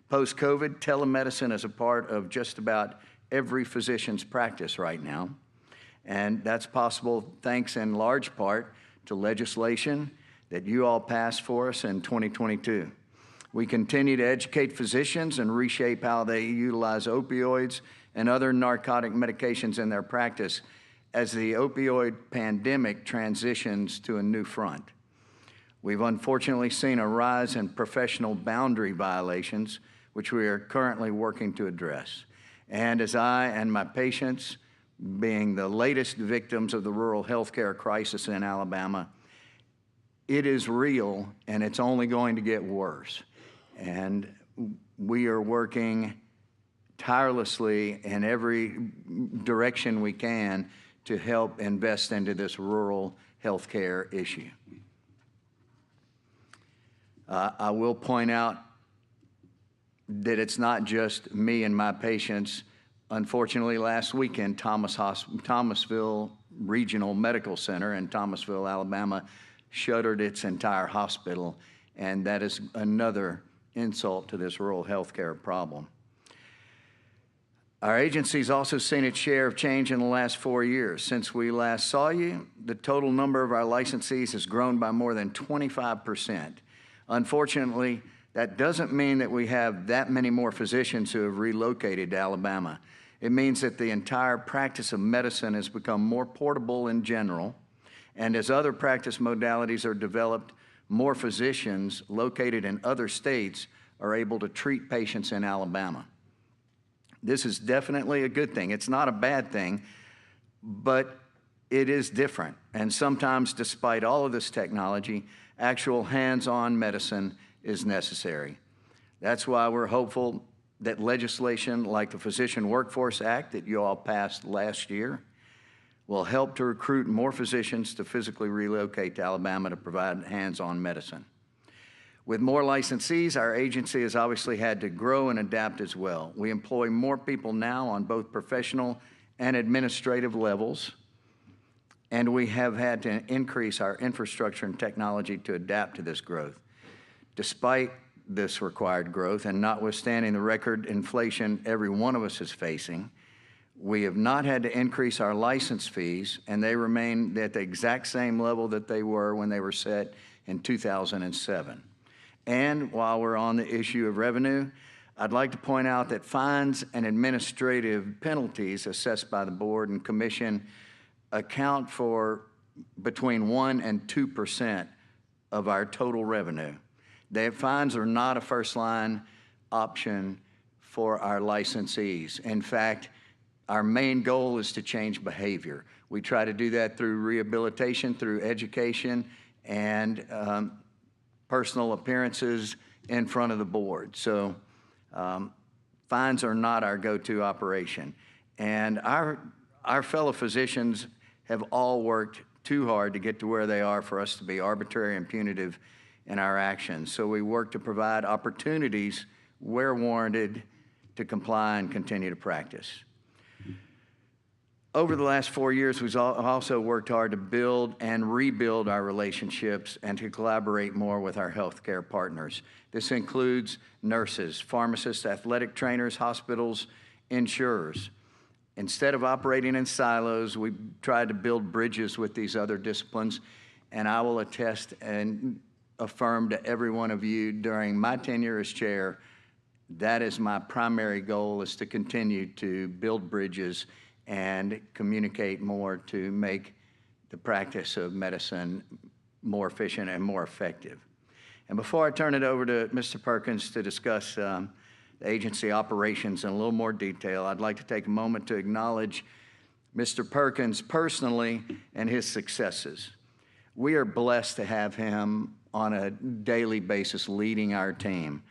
R: Post-COVID, telemedicine is a part of just about every physician's practice right now, and that's possible thanks in large part to legislation that you all passed for us in 2022. We continue to educate physicians and reshape how they utilize opioids and other narcotic medications in their practice as the opioid pandemic transitions to a new front. We've unfortunately seen a rise in professional boundary violations, which we are currently working to address. And as I and my patients, being the latest victims of the rural healthcare crisis in Alabama, it is real and it's only going to get worse. And we are working tirelessly in every direction we can to help invest into this rural healthcare issue. I will point out that it's not just me and my patients. Unfortunately, last weekend, Thomasville Regional Medical Center in Thomasville, Alabama, shuttered its entire hospital, and that is another insult to this rural healthcare problem. Our agency's also seen its share of change in the last 4 years. Since we last saw you, the total number of our licensees has grown by more than 25%. Unfortunately, that doesn't mean that we have that many more physicians who have relocated to Alabama. It means that the entire practice of medicine has become more portable in general, and as other practice modalities are developed, more physicians located in other states are able to treat patients in Alabama. This is definitely a good thing. It's not a bad thing, but it is different. And sometimes, despite all of this technology, actual hands-on medicine is necessary. That's why we're hopeful that legislation like the Physician Workforce Act that you all passed last year will help to recruit more physicians to physically relocate to Alabama to provide hands-on medicine. With more licensees, our agency has obviously had to grow and adapt as well. We employ more people now on both professional and administrative levels, and we have had to increase our infrastructure and technology to adapt to this growth. Despite this required growth and notwithstanding the record inflation every one of us is facing, we have not had to increase our license fees, and they remain at the exact same level that they were when they were set in 2007. And while we're on the issue of revenue, I'd like to point out that fines and administrative penalties assessed by the board and commission account for between 1% and 2% of our total revenue. The fines are not a first-line option for our licensees. In fact, our main goal is to change behavior. We try to do that through rehabilitation, through education, and personal appearances in front of the board. So fines are not our go-to operation. And our fellow physicians have all worked too hard to get to where they are for us to be arbitrary and punitive in our actions. So we work to provide opportunities where warranted to comply and continue to practice. Over the last 4 years, we've also worked hard to build and rebuild our relationships and to collaborate more with our healthcare partners. This includes nurses, pharmacists, athletic trainers, hospitals, insurers. Instead of operating in silos, we've tried to build bridges with these other disciplines, and I will attest and affirm to every one of you during my tenure as chair, that is my primary goal, is to continue to build bridges and communicate more to make the practice of medicine more efficient and more effective. And before I turn it over to Mr. Perkins to discuss the agency operations in a little more detail, I'd like to take a moment to acknowledge Mr. Perkins personally and his successes. We are blessed to have him on a daily basis leading our team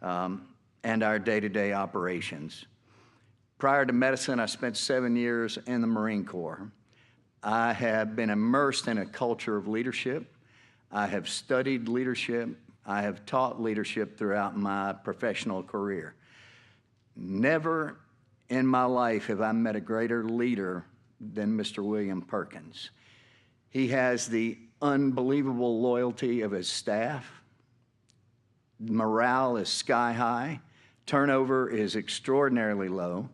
R: and our day-to-day operations. Prior to medicine, I spent 7 years in the Marine Corps. I have been immersed in a culture of leadership. I have studied leadership. I have taught leadership throughout my professional career. Never in my life have I met a greater leader than Mr. William Perkins. He has the unbelievable loyalty of his staff. Morale is sky high. Turnover is extraordinarily low.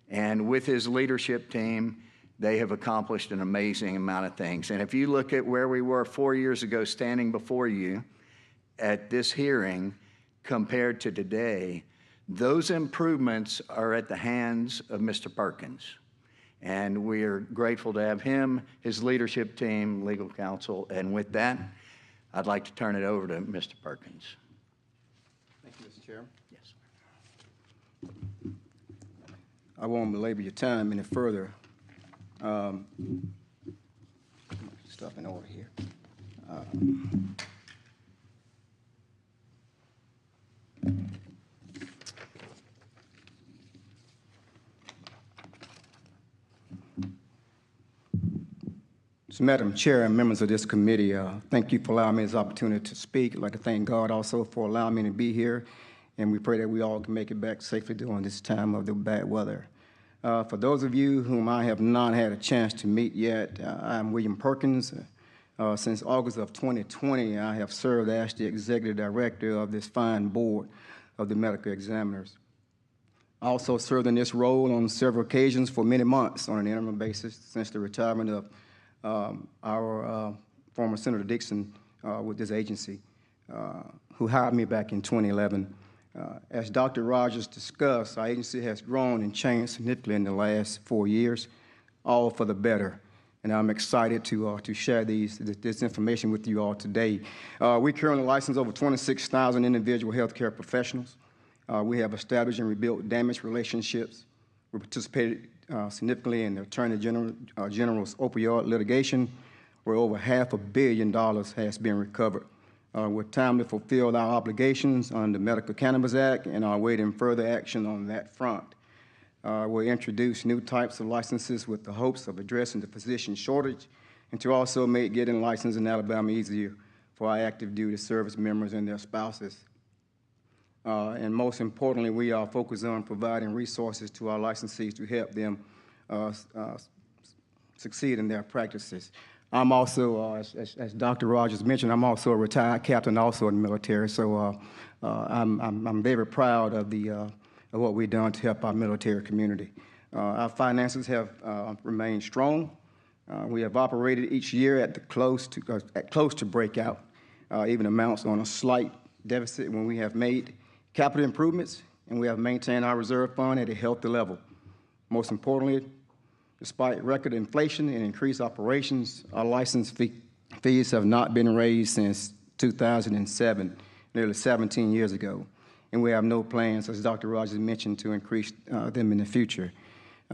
R: And with his leadership team, they have accomplished an amazing amount of things. And if you look at where we were 4 years ago standing before you at this hearing compared to today, those improvements are at the hands of Mr. Perkins. And we are grateful to have him, his leadership team, legal counsel. And with that, I'd like to turn it over to Mr. Perkins.
H: Thank you, Mr. Chairman.
R: Yes.
H: I won't belabor your time any further. Stuff in order here. So, Madam Chair and members of this committee, thank you for allowing me this opportunity to speak. I'd like to thank God also for allowing me to be here, and we pray that we all can make it back safely during this time of the bad weather. For those of you whom I have not had a chance to meet yet, I'm William Perkins. Since August of 2020, I have served as the executive director of this fine board of the medical examiners. I also served in this role on several occasions for many months on an interim basis since the retirement of our former Senator Dixon with this agency, who hired me back in 2011. As Dr. Rogers discussed, our agency has grown and changed significantly in the last 4 years, all for the better. And I'm excited to share this information with you all today. We currently license over 26,000 individual healthcare professionals. We have established and rebuilt damaged relationships. We participated significantly in the Attorney General's opioid litigation, where over $500 million has been recovered. We're timely fulfilled our obligations under the Medical Cannabis Act and are awaiting further action on that front. We'll introduce new types of licenses with the hopes of addressing the physician shortage and to also make getting licensed in Alabama easier for our active duty service members and their spouses. And most importantly, we are focused on providing resources to our licensees to help them succeed in their practices. I'm also, as Dr. Rogers mentioned, I'm also a retired captain, also in the military. So I'm very proud of what we've done to help our military community. Our finances have remained strong. We have operated each year at close to breakout, even amounts on a slight deficit when we have made capital improvements, and we have maintained our reserve fund at a healthy level. Most importantly, despite record inflation and increased operations, our license fees have not been raised since 2007, nearly 17 years ago. And we have no plans, as Dr. Rogers mentioned, to increase them in the future.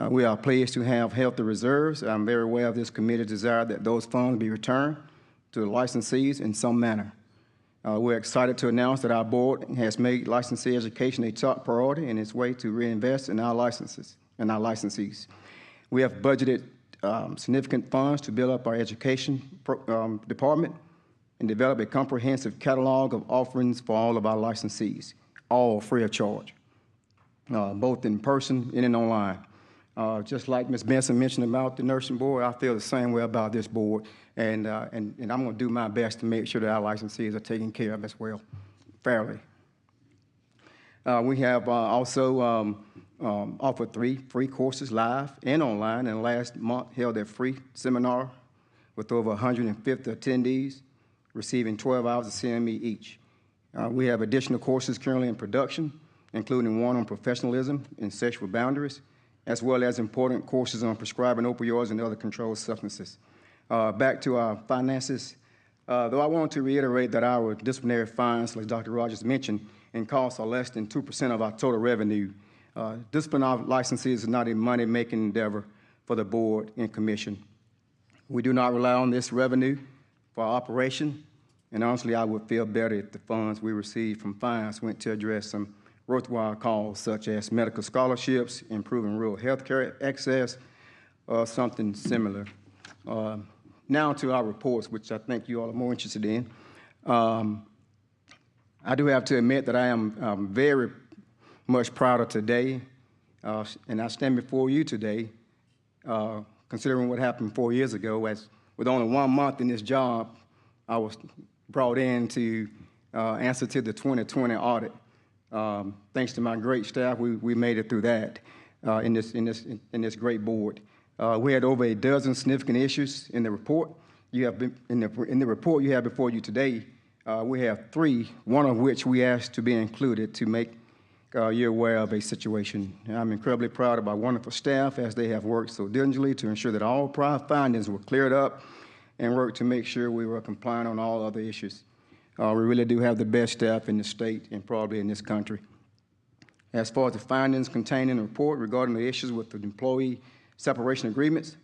H: We are pleased to have healthy reserves. I'm very aware of this committee's desire that those funds be returned to the licensees in some manner. We're excited to announce that our board has made licensee education a top priority in its way to reinvest in our licenses and our licensees. We have budgeted significant funds to build up our education department and develop a comprehensive catalog of offerings for all of our licensees, all free of charge, both in person and online. Just like Ms. Benson mentioned about the nursing board, I feel the same way about this board, and I'm going to do my best to make sure that our licensees are taken care of as well, fairly. We have also offered 3 free courses live and online, and last month held a free seminar with over 150 attendees, receiving 12 hours of CME each. We have additional courses currently in production, including one on professionalism and sexual boundaries, as well as important courses on prescribing opioids and other controlled substances. Back to our finances, Though I want to reiterate that our disciplinary fines, like Dr. Rogers mentioned, and costs are less than 2% of our total revenue. Discipline of licensees is not a money-making endeavor for the board and commission. We do not rely on this revenue for our operation, and honestly, I would feel better if the funds we receive from fines went to address some worthwhile cause, such as medical scholarships, improving rural health care access, or something similar. Now to our reports, which I think you all are more interested in. I do have to admit that I am very much prouder today, and I stand before you today, considering what happened 4 years ago. As with only 1 month in this job, I was brought in to answer to the 2020 audit. Thanks to my great staff, we made it through that in this great board. We had over a dozen significant issues in the report. You have been, in the report you have before you today. We have 3, one of which we asked to be included to make you aware of a situation. I'm incredibly proud of our wonderful staff as they have worked so diligently to ensure that all prior findings were cleared up and worked to make sure we were compliant on all other issues. We really do have the best staff in the state and probably in this country. As far as the findings contained in the report regarding the issues with the employee separation agreements,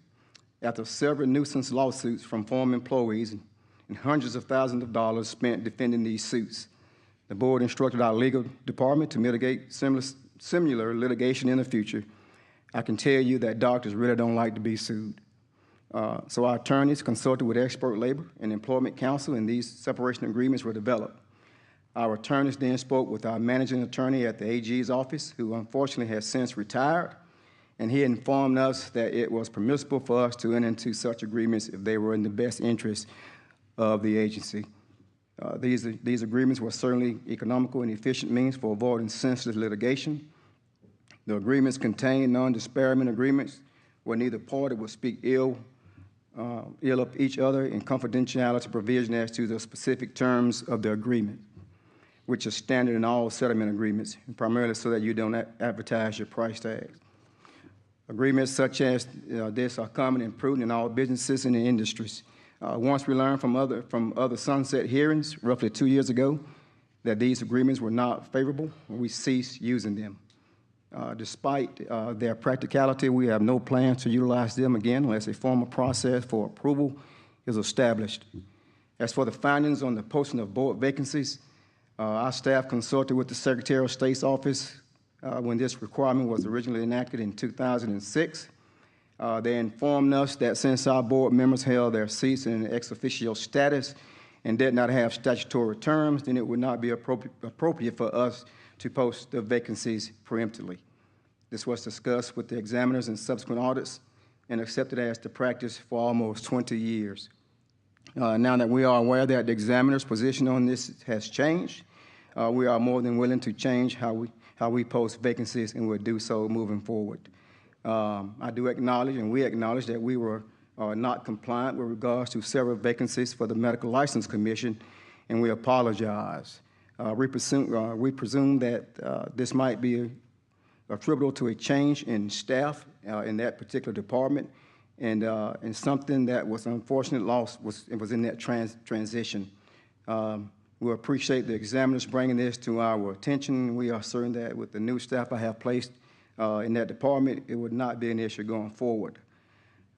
H: after several nuisance lawsuits from former employees and hundreds of thousands of dollars spent defending these suits, the board instructed our legal department to mitigate similar litigation in the future. I can tell you that doctors really don't like to be sued. So our attorneys consulted with expert labor and employment counsel, and these separation agreements were developed. Our attorneys then spoke with our managing attorney at the AG's office, who unfortunately has since retired, and he informed us that it was permissible for us to enter into such agreements if they were in the best interest of the agency. These agreements were certainly economical and efficient means for avoiding sensitive litigation. The agreements contained non-disparagement agreements where neither party would speak ill of each other, and confidentiality provision as to the specific terms of the agreement, which is standard in all settlement agreements, and primarily so that you don't advertise your price tags. Agreements such as this are common and prudent in all businesses and industries. Once we learned from other sunset hearings roughly 2 years ago that these agreements were not favorable, we ceased using them. Despite their practicality, we have no plans to utilize them again unless a formal process for approval is established. As for the findings on the posting of board vacancies, our staff consulted with the Secretary of State's office when this requirement was originally enacted in 2006. They informed us that since our board members held their seats in an ex officio status and did not have statutory terms, then it would not be appropriate for us to post the vacancies preemptively. This was discussed with the examiners in subsequent audits and accepted as the practice for almost 20 years. Now that we are aware that the examiner's position on this has changed, we are more than willing to change how we post vacancies, and we'll do so moving forward. I do acknowledge, and we acknowledge, that we were not compliant with regards to several vacancies for the Medical License Commission, and we apologize. We presume that this might be attributable to a change in staff in that particular department, and something that was unfortunate loss was in that transition. We appreciate the examiners bringing this to our attention. We are certain that with the new staff I have placed in that department, it would not be an issue going forward.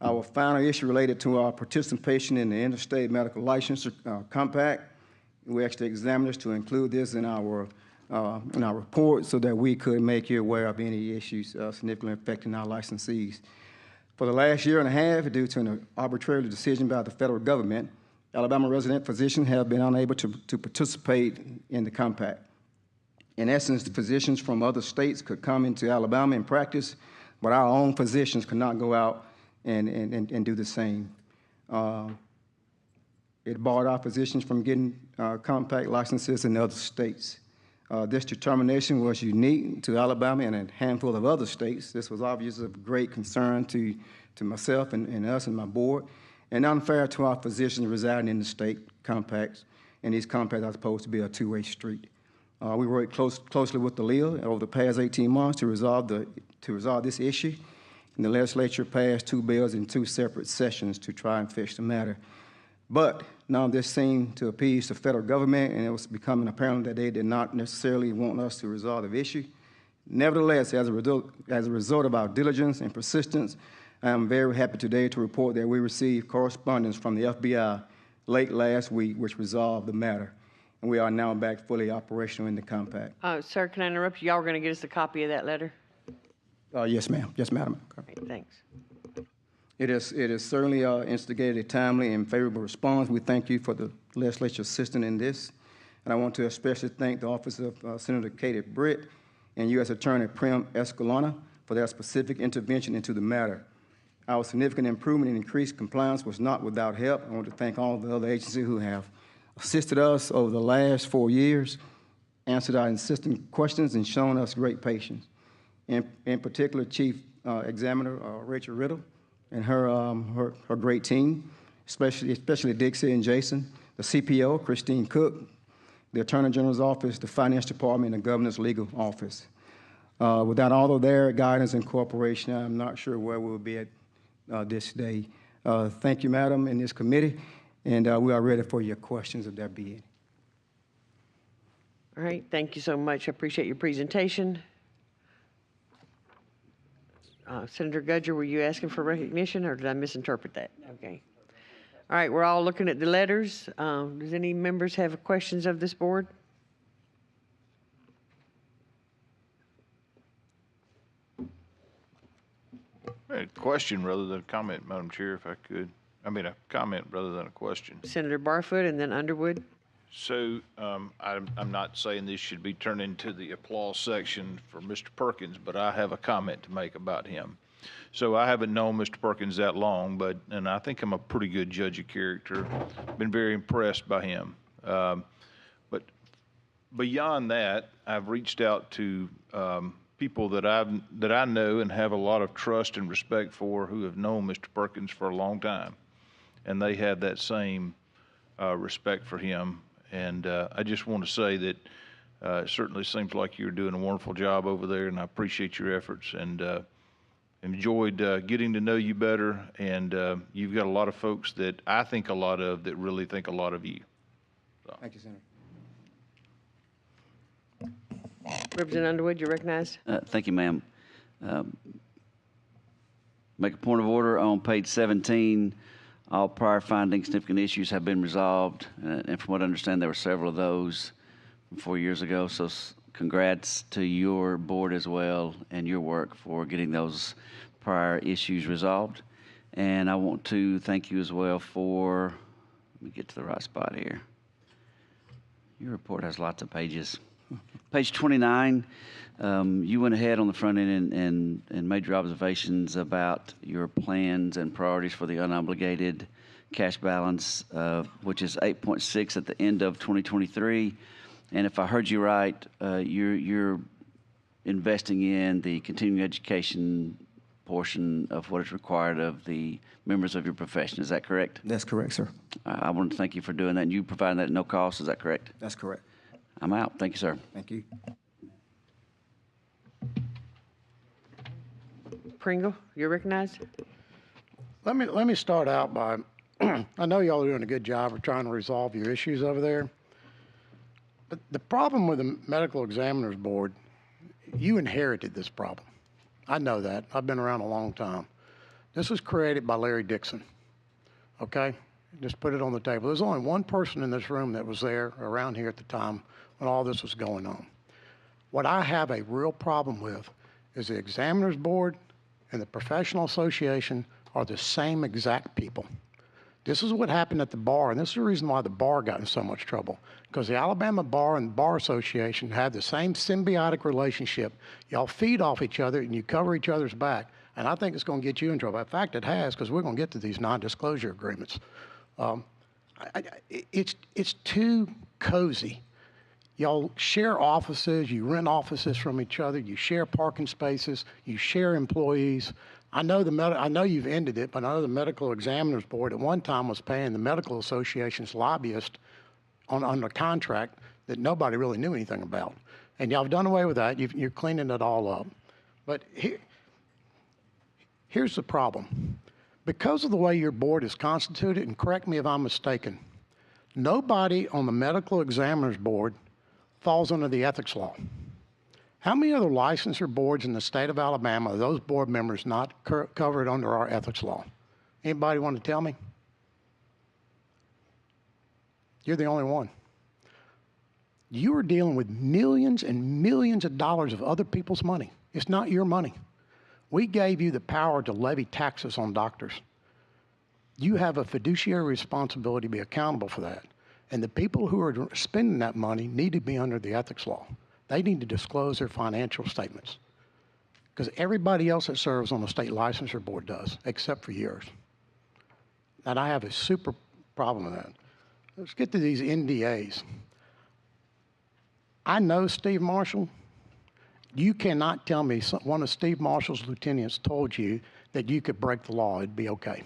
H: Our final issue related to our participation in the Interstate Medical Licensure Compact. We asked the examiners to include this in our report so that we could make you aware of any issues significantly affecting our licensees. For the last year and a half, due to an arbitrary decision by the federal government, Alabama resident physicians have been unable to participate in the compact. In essence, the physicians from other states could come into Alabama and practice, but our own physicians could not go out and do the same. It barred our physicians from getting compact licenses in other states. This determination was unique to Alabama and a handful of other states. This was obviously of great concern to myself and us and my board, and unfair to our physicians residing in the state compacts, and these compacts are supposed to be a two-way street. We worked closely with the LEA over the past 18 months to resolve this issue, and the legislature passed 2 bills in 2 separate sessions to try and fix the matter. But now this seemed to appease the federal government, and it was becoming apparent that they did not necessarily want us to resolve the issue. Nevertheless, as a result of our diligence and persistence, I am very happy today to report that we received correspondence from the FBI late last week, which resolved the matter, and we are now back fully operational in the compact.
A: Sir, can I interrupt you? Y'all are going to get us a copy of that letter?
H: Yes, ma'am. Yes, madam.
A: Great, thanks.
H: It is certainly instigated a timely and favorable response. We thank you for the legislature assistance in this. And I want to especially thank the Office of Senator Katie Britt and U.S. Attorney Prim Escalona for their specific intervention into the matter. Our significant improvement and increased compliance was not without help. I want to thank all the other agencies who have assisted us over the last 4 years, answered our insistent questions, and shown us great patience. In particular, Chief Examiner Rachel Riddle and her great team, especially Dixie and Jason, the CPO, Christine Cook, the Attorney General's Office, the Finance Department, and the Governor's Legal Office. Without all of their guidance and cooperation, I'm not sure where we'll be at this day. Thank you, Madam, and this committee, and we are ready for your questions if there be any.
A: All right, thank you so much. I appreciate your presentation. Senator Gudger, were you asking for recognition, or did I misinterpret that? Okay. All right, we're all looking at the letters. Does any members have questions of this board?
M: A question rather than a comment, Madam Chair, if I could. I mean, a comment rather than a question.
A: Senator Barfoot and then Underwood.
M: So I'm not saying this should be turned into the applause section for Mr. Perkins, but I have a comment to make about him. So I haven't known Mr. Perkins that long, and I think I'm a pretty good judge of character. Been very impressed by him. But beyond that, I've reached out to people that I know and have a lot of trust and respect for, who have known Mr. Perkins for a long time, and they have that same respect for him. And I just want to say that it certainly seems like you're doing a wonderful job over there, and I appreciate your efforts, and enjoyed getting to know you better. And you've got a lot of folks that I think a lot of that really think a lot of you. So.
H: Thank you, Senator.
A: Representative Underwood, you're recognized.
F: Thank you, ma'am. Make a point of order on page 17. All prior findings, significant issues have been resolved, and from what I understand, there were several of those from 4 years ago. So congrats to your board as well and your work for getting those prior issues resolved. And I want to thank you as well for, let me get to the right spot here. Your report has lots of pages. Page 29, you went ahead on the front end and made your observations about your plans and priorities for the unobligated cash balance, which is 8.6 at the end of 2023. And if I heard you right, you're investing in the continuing education portion of what is required of the members of your profession. Is that correct?
H: That's correct, sir.
F: I want to thank you for doing that, and you providing that at no cost. Is that correct?
H: That's correct.
F: I'm out. Thank you, sir.
H: Thank you.
A: Pringle, you're recognized.
O: Let me start out by, I know y'all are doing a good job of trying to resolve your issues over there, but the problem with the Medical Examiners Board, you inherited this problem. I know that. I've been around a long time. This was created by Larry Dixon, okay? Just put it on the table. There's only one person in this room that was there around here at the time when all this was going on. What I have a real problem with is the Examiners Board and the Professional Association are the same exact people. This is what happened at the bar, and this is the reason why the bar got in so much trouble, because the Alabama Bar and Bar Association had the same symbiotic relationship. Y'all feed off each other, and you cover each other's back, and I think it's going to get you in trouble. In fact, it has, because we're going to get to these non-disclosure agreements. It's too cozy. Y'all share offices, you rent offices from each other, you share parking spaces, you share employees. I know you've ended it, but I know the Medical Examiners Board at one time was paying the Medical Association's lobbyist on a contract that nobody really knew anything about. And y'all have done away with that. You're cleaning it all up. But here's the problem. Because of the way your board is constituted, and correct me if I'm mistaken, nobody on the medical examiner's board falls under the ethics law. How many other licensure boards in the state of Alabama are those board members not covered under our ethics law? Anybody want to tell me? You're the only one. You are dealing with millions and millions of dollars of other people's money. It's not your money. We gave you the power to levy taxes on doctors. You have a fiduciary responsibility to be accountable for that. And the people who are spending that money need to be under the ethics law. They need to disclose their financial statements. Because everybody else that serves on the state licensure board does, except for yours. And I have a super problem with that. Let's get to these NDAs. I know Steve Marshall. You cannot tell me one of Steve Marshall's lieutenants told you that you could break the law, it'd be okay.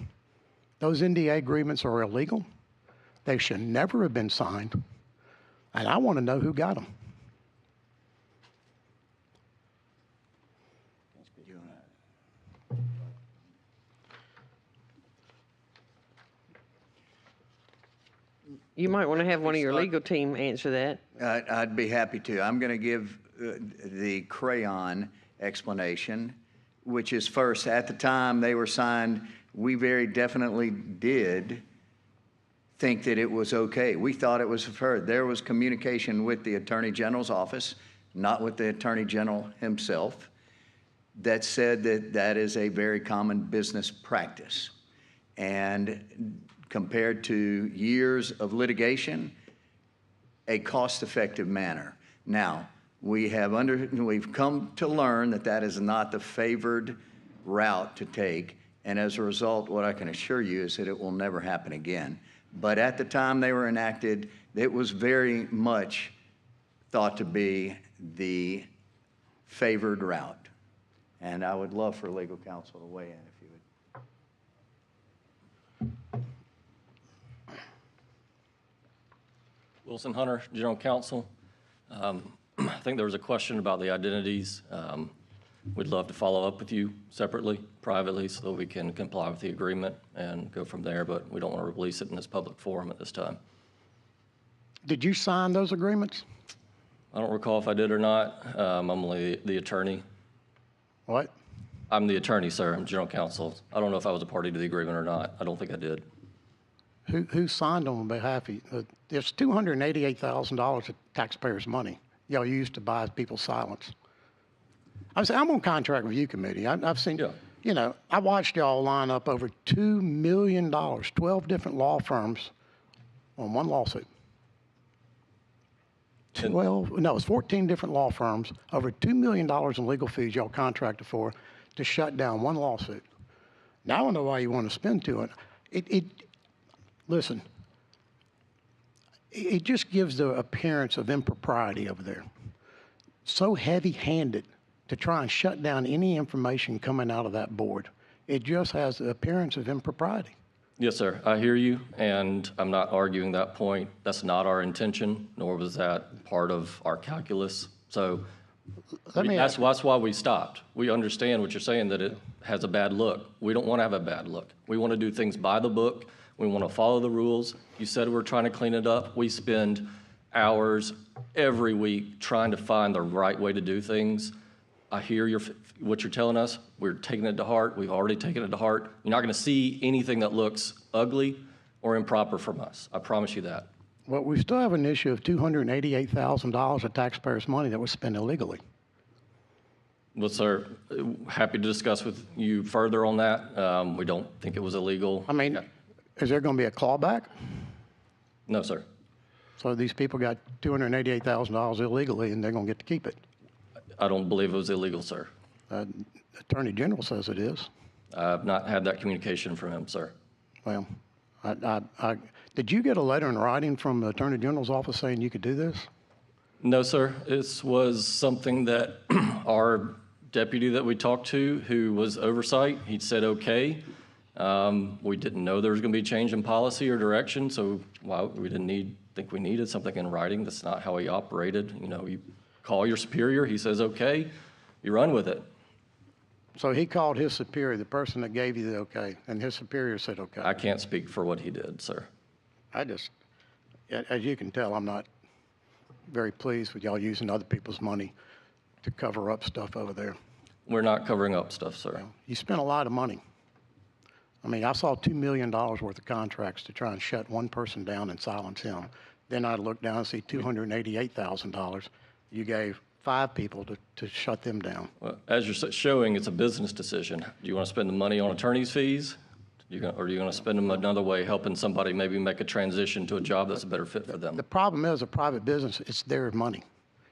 O: Those NDA agreements are illegal. They should never have been signed. And I want to know who got them.
A: You might want to have one of your legal team answer that.
R: I'd be happy to. I'm going to give the crayon explanation, which is first, at the time they were signed, we very definitely did think that it was okay. We thought it was preferred. There was communication with the Attorney General's office, not with the Attorney General himself, that said that that is a very common business practice. And compared to years of litigation, a cost-effective manner. Now, we've come to learn that that is not the favored route to take, and as a result, what I can assure you is that it will never happen again. But at the time they were enacted, it was very much thought to be the favored route. And I would love for legal counsel to weigh in if you would.
S: Wilson Hunter, General Counsel. I think there was a question about the identities. We'd love to follow up with you separately, privately, so that we can comply with the agreement and go from there, but we don't want to release it in this public forum at this time.
O: Did you sign those agreements?
S: I don't recall if I did or not. I'm only the attorney.
O: What?
S: I'm the attorney, sir. I'm General Counsel. I don't know if I was a party to the agreement or not. I don't think I did.
O: Who signed on behalf of you? It's $288,000 of taxpayers' money y'all used to buy people's silence. I'm on contract review committee. I've seen, you know, I watched y'all line up over $2 million, 12 different law firms on one lawsuit. 14 different law firms, over $2 million in legal fees y'all contracted for to shut down one lawsuit. Now I don't know why you want to spend listen, it just gives the appearance of impropriety over there. So heavy-handed to try and shut down any information coming out of that board. It just has the appearance of impropriety.
S: Yes, sir. I hear you, and I'm not arguing that point. That's not our intention, nor was that part of our calculus. So that's why we stopped. We understand what you're saying, that it has a bad look. We don't want to have a bad look. We want to do things by the book. We want to follow the rules. You said we're trying to clean it up. We spend hours every week trying to find the right way to do things. I hear what you're telling us. We're taking it to heart. We've already taken it to heart. You're not going to see anything that looks ugly or improper from us. I promise you that.
O: Well, we still have an issue of $288,000 of taxpayers' money that was spent illegally.
S: Well, sir, happy to discuss with you further on that. We don't think it was illegal.
O: I mean, is there going to be a clawback?
S: No, sir.
O: So these people got $288,000 illegally, and they're going to get to keep it?
S: I don't believe it was illegal, sir.
O: Attorney General says it is.
S: I've not had that communication from him, sir.
O: Well, did you get a letter in writing from the Attorney General's office saying you could do this?
S: No, sir. This was something that our deputy that we talked to, who was oversight, he said okay. We didn't know there was going to be a change in policy or direction, so we didn't think we needed something in writing. That's not how he operated. You know, you call your superior, he says okay, you run with it.
O: So he called his superior, the person that gave you the okay, and his superior said okay.
S: I can't speak for what he did, sir.
O: As you can tell, I'm not very pleased with y'all using other people's money to cover up stuff over there.
S: We're not covering up stuff, sir.
O: You spent a lot of money. I mean, I saw $2 million worth of contracts to try and shut one person down and silence him. Then I looked down and see $288,000 you gave 5 people to shut them down.
S: Well, as you're showing, it's a business decision. Do you want to spend the money on attorney's fees? Or are you going to spend them another way, helping somebody maybe make a transition to a job that's a better fit for them?
O: The problem is a private business, it's their money.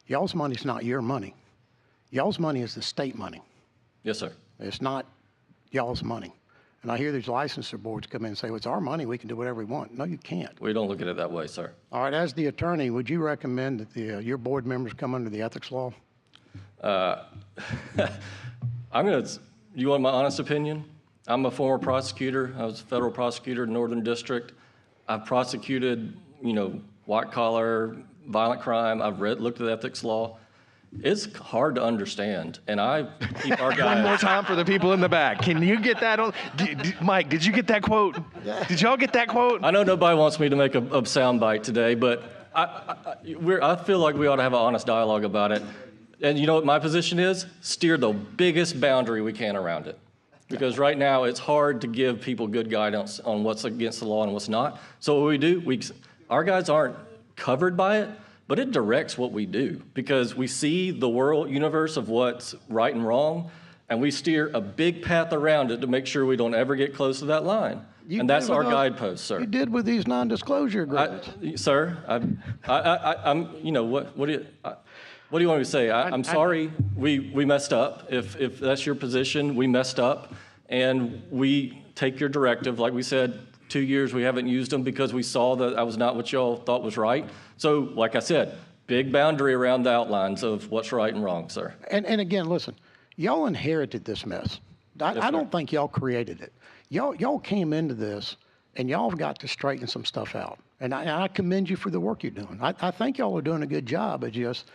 O: Y'all's money's not your money. Y'all's money is the state money.
S: Yes, sir.
O: It's not y'all's money. And I hear these licensure boards come in and say, well, it's our money, we can do whatever we want. No, you can't.
S: We don't look at it that way, sir.
O: All right, as the attorney, would you recommend that your board members come under the ethics law?
S: You want my honest opinion? I'm a former prosecutor. I was a federal prosecutor in Northern District. I've prosecuted, white collar, violent crime. I've looked at ethics law. It's hard to understand, and I keep our guys.
L: One more time for the people in the back. Can you get that on? Mike, did you get that quote? Did y'all get that quote?
S: I know nobody wants me to make a soundbite today, but I feel like we ought to have an honest dialogue about it. And you know what my position is? Steer the biggest boundary we can around it. Because right now it's hard to give people good guidance on what's against the law and what's not. So what we do, our guys aren't covered by it, but it directs what we do because we see the world universe of what's right and wrong, and we steer a big path around it to make sure we don't ever get close to that line. And that's our guidepost, sir.
O: You did with these non-disclosure agreements.
S: Sir, what do you want me to say? I'm sorry we messed up. If that's your position, we messed up, and we take your directive. Like we said, 2 years we haven't used them because we saw that was not what y'all thought was right. So, like I said, big boundary around the outlines of what's right and wrong, sir.
O: And again, listen, y'all inherited this mess. I don't think y'all created it. Y'all came into this, and y'all have got to straighten some stuff out. And I commend you for the work you're doing. I think y'all are doing a good job. It's just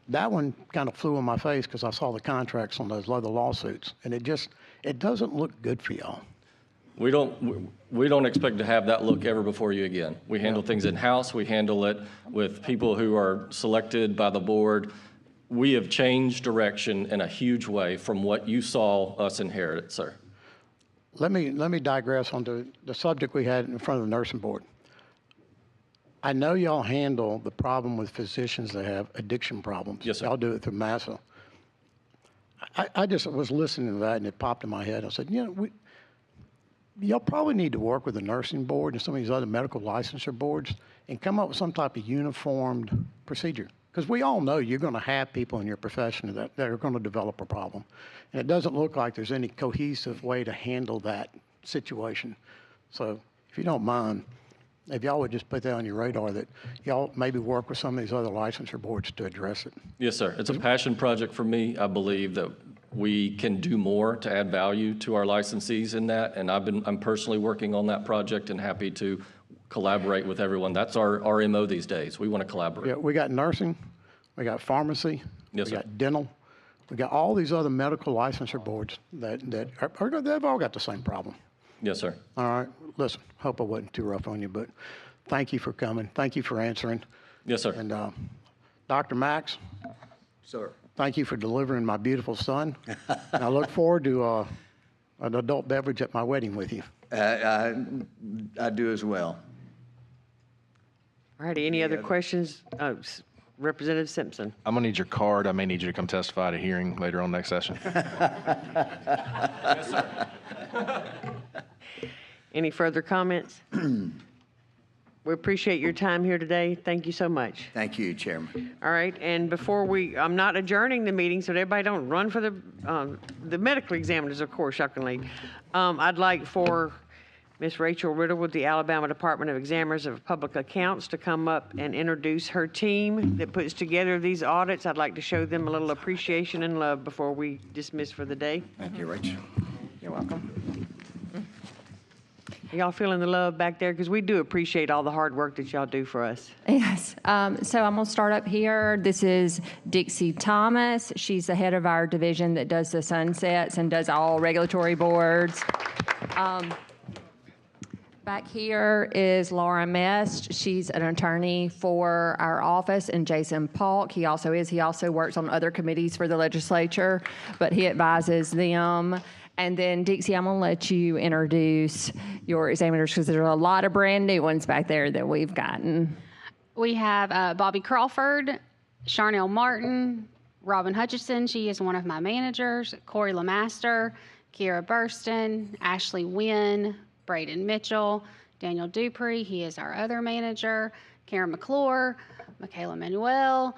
O: that one kind of flew in my face because I saw the contracts on those other lawsuits, and it doesn't look good for y'all.
S: We don't expect to have that look ever before you again. We handle things in-house. We handle it with people who are selected by the board. We have changed direction in a huge way from what you saw us inherit, sir.
O: Let me digress onto the subject we had in front of the nursing board. I know y'all handle the problem with physicians that have addiction problems.
S: Yes, sir.
O: Y'all do it through MASA. I just was listening to that, and it popped in my head. I said, y'all probably need to work with the nursing board and some of these other medical licensure boards and come up with some type of uniformed procedure. Because we all know you're going to have people in your profession that are going to develop a problem. And it doesn't look like there's any cohesive way to handle that situation. So if you don't mind, if y'all would just put that on your radar, that y'all maybe work with some of these other licensure boards to address it.
S: Yes, sir. It's a passion project for me. I believe that we can do more to add value to our licensees in that, and I'm personally working on that project and happy to collaborate with everyone. That's our MO these days. We want to collaborate.
O: Yeah, we got nursing, we got pharmacy,
S: yes,
O: we got dental, we got all these other medical licensure boards they've all got the same problem.
S: Yes, sir.
O: All right. Listen, hope I wasn't too rough on you, but thank you for coming. Thank you for answering.
S: Yes, sir.
O: And Dr. Max.
R: Sir.
O: Thank you for delivering my beautiful son. And I look forward to an adult beverage at my wedding with you.
R: I do as well.
A: All righty. Any other questions? Representative Simpson.
L: I'm going to need your card. I may need you to come testify at a hearing later on next session.
A: Yes, sir. Any further comments? We appreciate your time here today. Thank you so much.
R: Thank you, Chairman.
A: All right, and before I'm not adjourning the meeting, so that everybody don't run for the medical examiners, of course, shockingly. I'd like for Ms. Rachel Riddle with the Alabama Department of Examiners of Public Accounts to come up and introduce her team that puts together these audits. I'd like to show them a little appreciation and love before we dismiss for the day.
R: Thank you, Rachel.
C: You're welcome.
A: Y'all feeling the love back there? Because we do appreciate all the hard work that y'all do for us.
B: Yes. So I'm going to start up here. This is Dixie Thomas. She's the head of our division that does the sunsets and does all regulatory boards. Back here is Laura Mest. She's an attorney for our office, and Jason Polk. He also works on other committees for the legislature, but he advises them. And then, Dixie, I'm going to let you introduce your examiners because there are a lot of brand new ones back there that we've gotten.
T: We have Bobby Crawford, Charnel Martin, Robin Hutchison. She is one of my managers. Corey Lamaster, Kira Burston, Ashley Wynn, Braden Mitchell, Daniel Dupree. He is our other manager. Karen McClure, Michaela Manuel,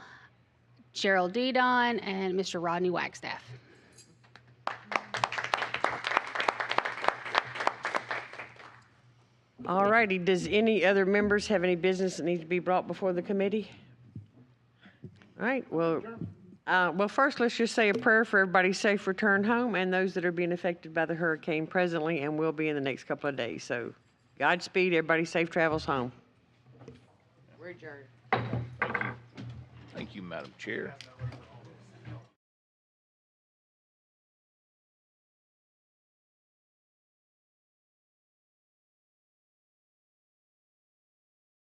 T: Cheryl Dedon, and Mr. Rodney Wagstaff.
A: All righty. Does any other members have any business that needs to be brought before the committee? All right. Well, first, let's just say a prayer for everybody's safe return home and those that are being affected by the hurricane presently and will be in the next couple of days. So, Godspeed. Everybody safe travels home. We're adjourned.
M: Thank you, Madam Chair.